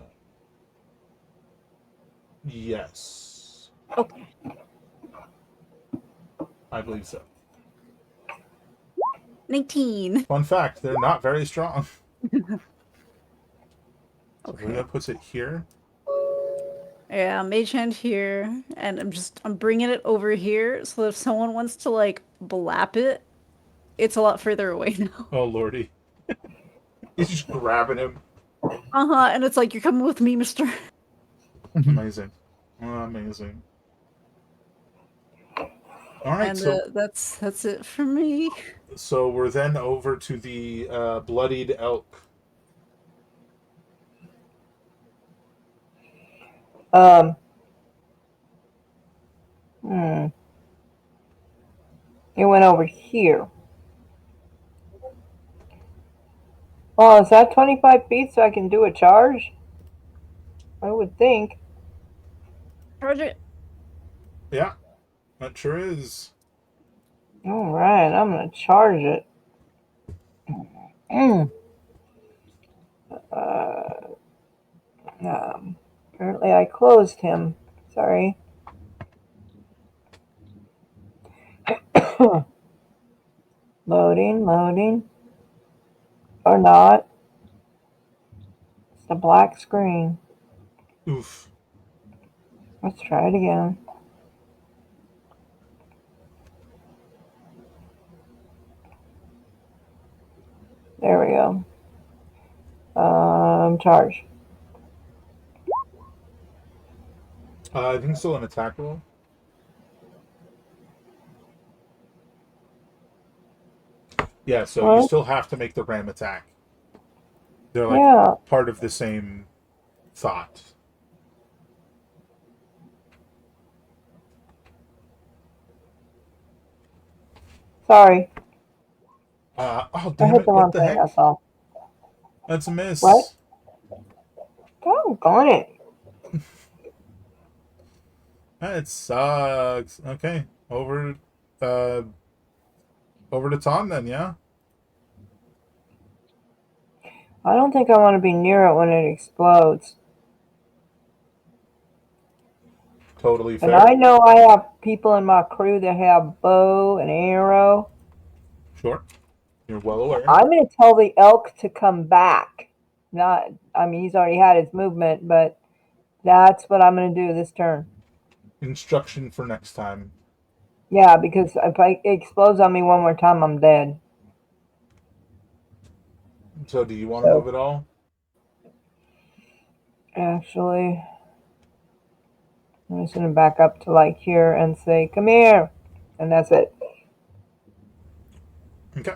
yes, Okay. I believe so. 19. Fun fact: they're not very strong. So Okay. that puts it here. Yeah, mage hand here, and I'm bringing it over here, so if someone wants to like blap it, it's a lot further away now. Oh lordy, he's just grabbing him. Uh-huh, and it's like, you're coming with me, mister. Amazing, amazing. All right, And so that's it for me. we're then over to the bloodied elk. Um. Hmm. It went over here. Oh, is that 25 feet so I can do a charge? I would think. Charge it. Yeah, that sure is. Alright, I'm gonna charge it. Mm. Apparently I closed him. Sorry. Loading, loading. Or not. It's a black screen. Oof. Let's try it again. There we go. Charge. I think still an attack roll. Yeah, so you What? still have to make the ram attack. They're like Yeah. part of the same thought. Sorry. Oh I damn hit it! the What wrong the thing, heck? that's all. That's a miss. What? Doggone it. That sucks. Okay, uh, over to Tom then. Yeah, I don't think I want to be near it when it explodes. totally And fair. I know I have people in my crew that have bow and arrow. Sure, you're well aware. I'm going to tell the elk to come back. I mean, he's already had his movement, but that's what I'm going to do this turn. Instruction for next time. Yeah, because if it explodes on me one more time, I'm dead. So, do you want to So, move at all? actually, I'm just going to back up to like here and say, come here. And that's it. Okay.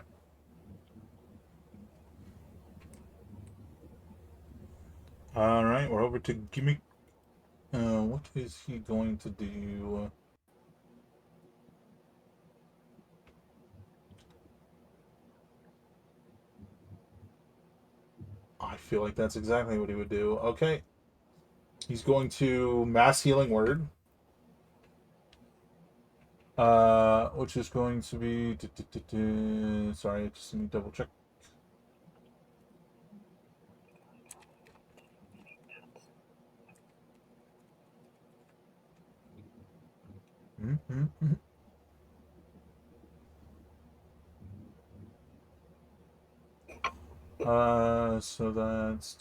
All right, we're over to Gimmick. What is he going to do? feel like that's exactly what he would do. Okay. He's going to mass healing word. Which is going to be sorry, just let me double check. Mm-hmm. So that's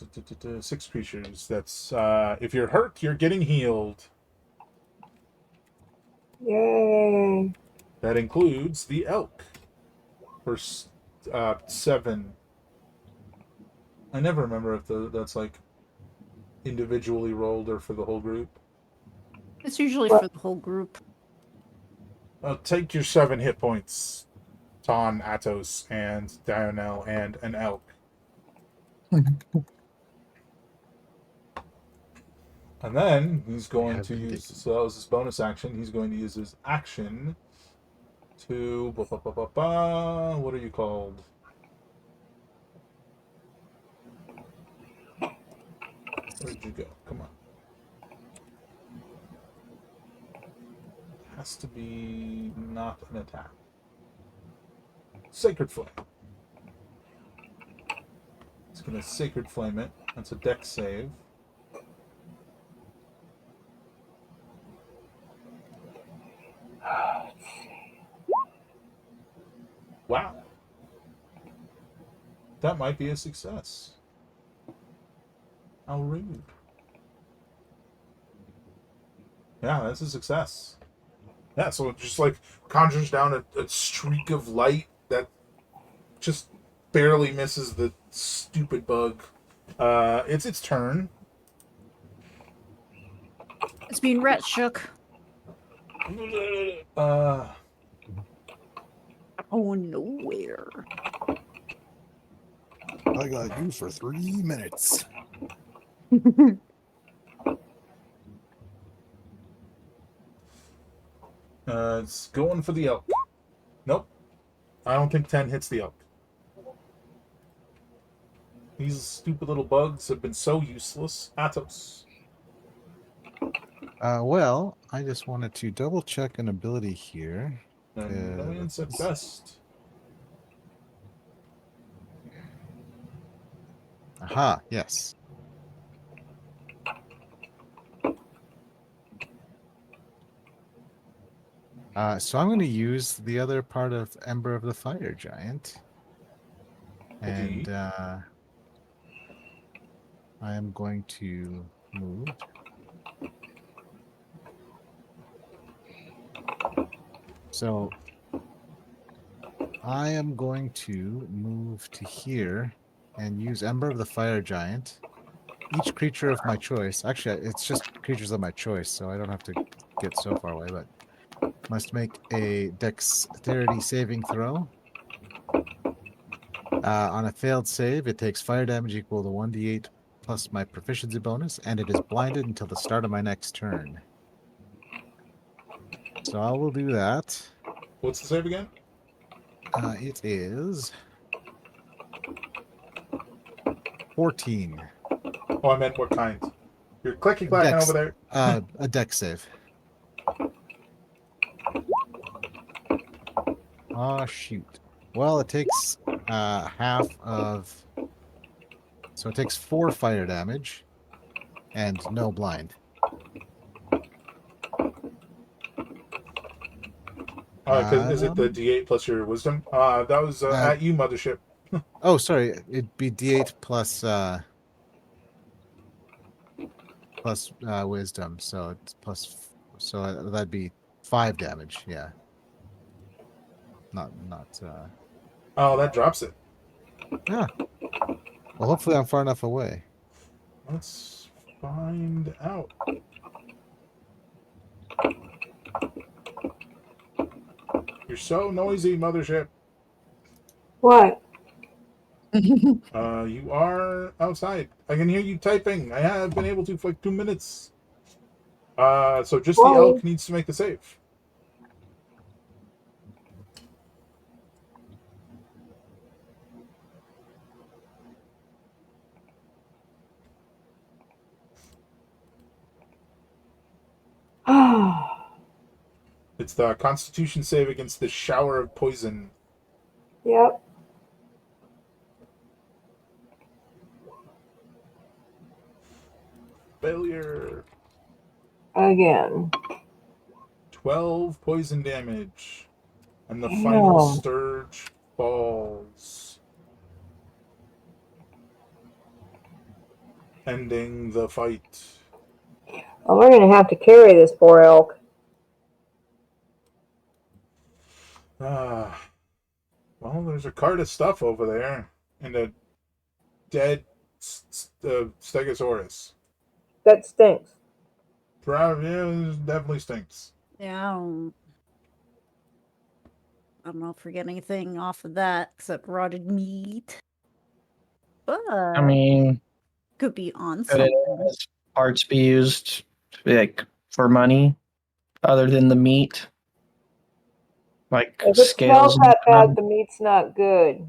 6 creatures. That's if you're hurt, you're getting healed. Yay. That includes the elk for 7. I never remember if that's like individually rolled or for the whole group. It's usually What? for the whole group. Take your 7 hit points, Ton, Atos, and Dionel, and an elk. And then he's going have to been use, taken. so that was his bonus action. He's going to use his action to, what are you called? Where did you go? Come on. Has to be not an attack. Sacred Flame. It's going to Sacred Flame it. That's a dex save. Wow. That might be a success. How rude. Yeah, that's a success. Yeah, so it just like conjures down a streak of light that just barely misses the stupid bug. It's its turn. It's being rat shook. Uh, Oh, nowhere. I got you for 3 minutes. it's going for the elk. Nope. I don't think 10 hits the elk. These stupid little bugs have been so useless. Atos. Well, I just wanted to double check an ability here. Annoyance at best. Aha, yes. So I'm going to use the other part of Ember of the Fire Giant. And I am going to move. So I am going to move to here and use Ember of the Fire Giant. Each creature of my choice, actually, it's just creatures of my choice, so I don't have to get so far away, but must make a dexterity saving throw. On a failed save, it takes fire damage equal to 1d8 plus my proficiency bonus, and it is blinded until the start of my next turn. So I will do that. What's the save again? It is 14. Oh, I meant what kind. You're clicky clacking over there. A dex save. Oh, shoot. Well, it takes half of... So it takes 4 fire damage and no blind. Is it the D8 plus your wisdom? That was at you, mothership. Oh, sorry. It'd be D8 plus wisdom, so it's plus. So that'd be 5 damage. Yeah. Not. Oh, that drops it. Yeah. Well, hopefully I'm far enough away. Let's find out. You're so noisy, mothership. What? You are outside. I can hear you typing. I have been able to for like 2 minutes. So just the elk needs to make the save. It's the Constitution save against the shower of poison. Yep. Failure. Again. 12 poison damage. And the final Damn. Sturge falls. Ending the fight. Well, we're gonna have to carry this poor elk. Well, there's a cart of stuff over there. And a dead Stegosaurus. That stinks. Yeah, it definitely stinks. Yeah. I don't know if we get anything off of that except rotted meat. But I mean, could be on could it something. as parts be used like for money other than the meat? Like If it scales smells and that bad, whatnot? the meat's not good.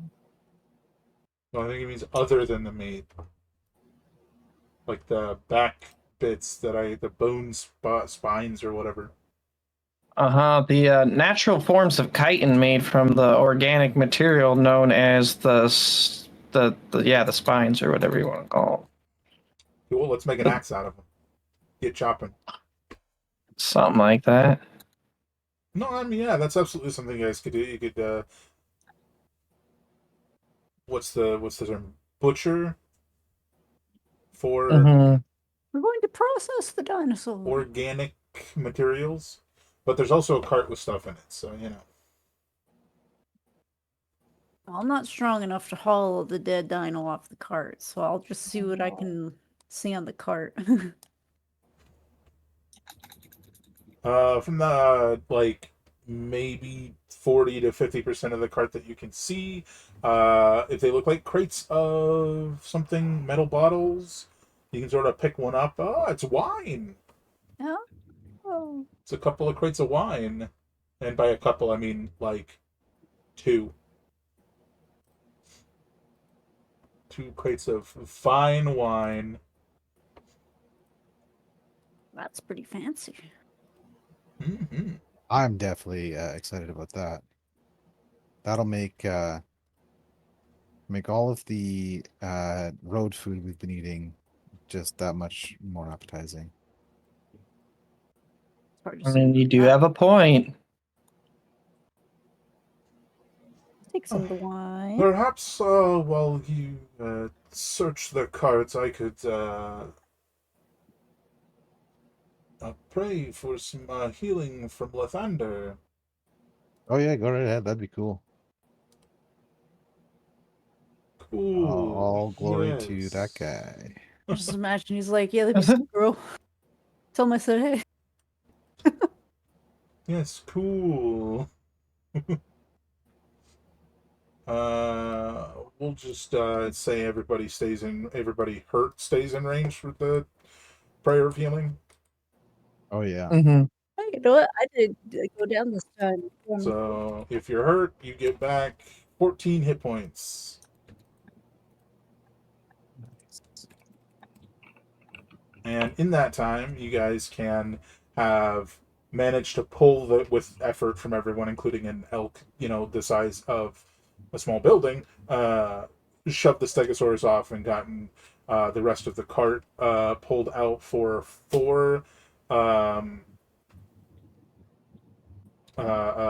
Well, I think it means other than the meat. Like the back bits the bone spines or whatever. Uh-huh. The natural forms of chitin made from the organic material known as the spines or whatever you want to call Cool, let's make an them. axe out of them. Get chopping. Something like that. No, I mean, yeah, that's absolutely something you guys could do. You could, what's the term? Butcher for Mm-hmm. We're going to process the dinosaur. organic materials, but there's also a cart with stuff in it, so you know. I'm not strong enough to haul the dead dino off the cart, so I'll just see what I can see on the cart. From the like maybe 40 to 50% of the cart that you can see, if they look like crates of something, metal bottles, you can sort of pick one up. Oh, it's wine. Yeah. Oh. It's a couple of crates of wine, and by a couple I mean like two. Two crates of fine wine. That's pretty fancy. Mm-hmm. I'm definitely excited about that. That'll make all of the road food we've been eating just that much more appetizing. It's hard to I see. mean, you do have a point. Take some of the wine. Perhaps while you search the carts, I could pray for some healing from Lathander. Oh yeah, go right ahead. That'd be cool. Cool. All glory to that Yes. guy. I just imagine he's like, yeah, let me see, girl. Tell him I said, hey. Yes, cool. We'll just say everybody hurt stays in range for the prayer of healing. Oh yeah. Mm-hmm. Hey, you know what? I did go down this time. So if you're hurt, you get back 14 hit points. And in that time, you guys can have managed to pull with effort from everyone, including an elk, the size of a small building, shoved the Stegosaurus off and gotten the rest of the cart pulled out for um,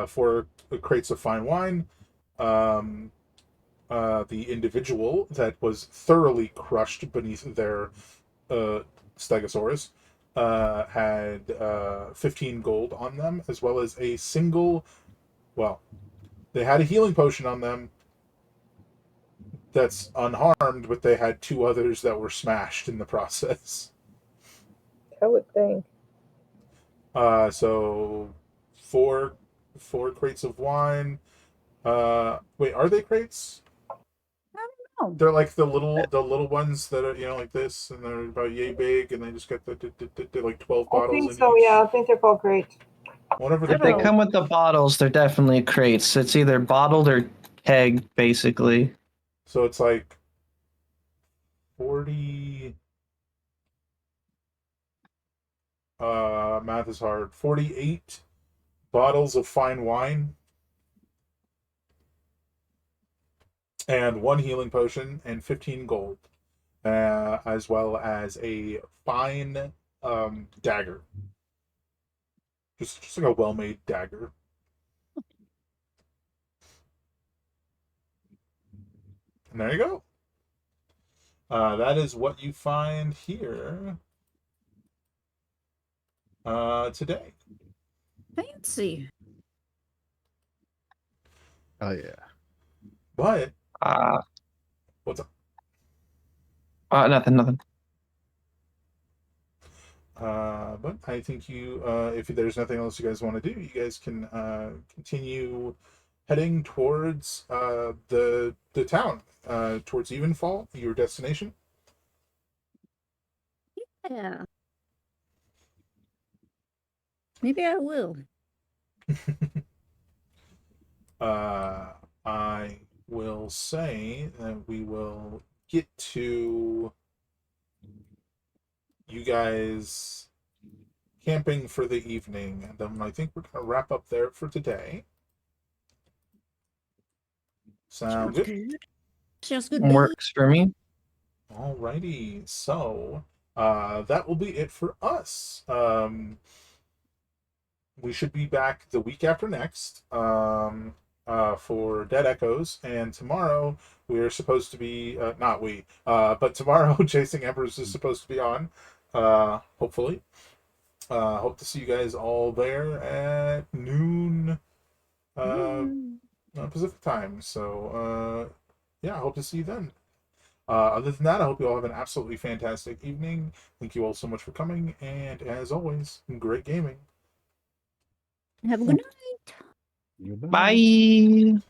four crates of fine wine. The individual that was thoroughly crushed beneath their Stegosaurus had 15 gold on them, as well as a single. Well, they had a healing potion on them that's unharmed, but they had two others that were smashed in the process. I would think. So four crates of wine. Wait, are they crates? Oh, They're like the little ones that are like this, and they're about yay big, and they just got the like 12 I bottles think in so. each. Yeah, I think they're called grapes. Whatever If they're they called. come with the bottles, they're definitely crates. It's either bottled or kegged, basically. So it's like 40. Math is hard. 48 bottles of fine wine, and 1 healing potion, and 15 gold, as well as a fine dagger. Just like a well-made dagger. And there you go. That is what you find here today. Fancy. Oh yeah. But Uh, what's up? Nothing. But I think if there's nothing else you guys want to do, you guys can continue heading towards the town, towards Evenfall, your destination. Yeah. Maybe I will. I will say that we will get to you guys camping for the evening, and then I think we're going to wrap up there for today. Sound good? Sounds good. Works for me. Alrighty, so that will be it for us. We should be back the week after next for Dead Echoes, and tomorrow we are supposed to be not we, but tomorrow Chasing Embers is supposed to be on. Hopefully, hope to see you guys all there at noon Pacific time. So yeah, I hope to see you then. Other than that, I hope you all have an absolutely fantastic evening. Thank you all so much for coming, and as always, great gaming. Have a good night. Goodbye. Bye.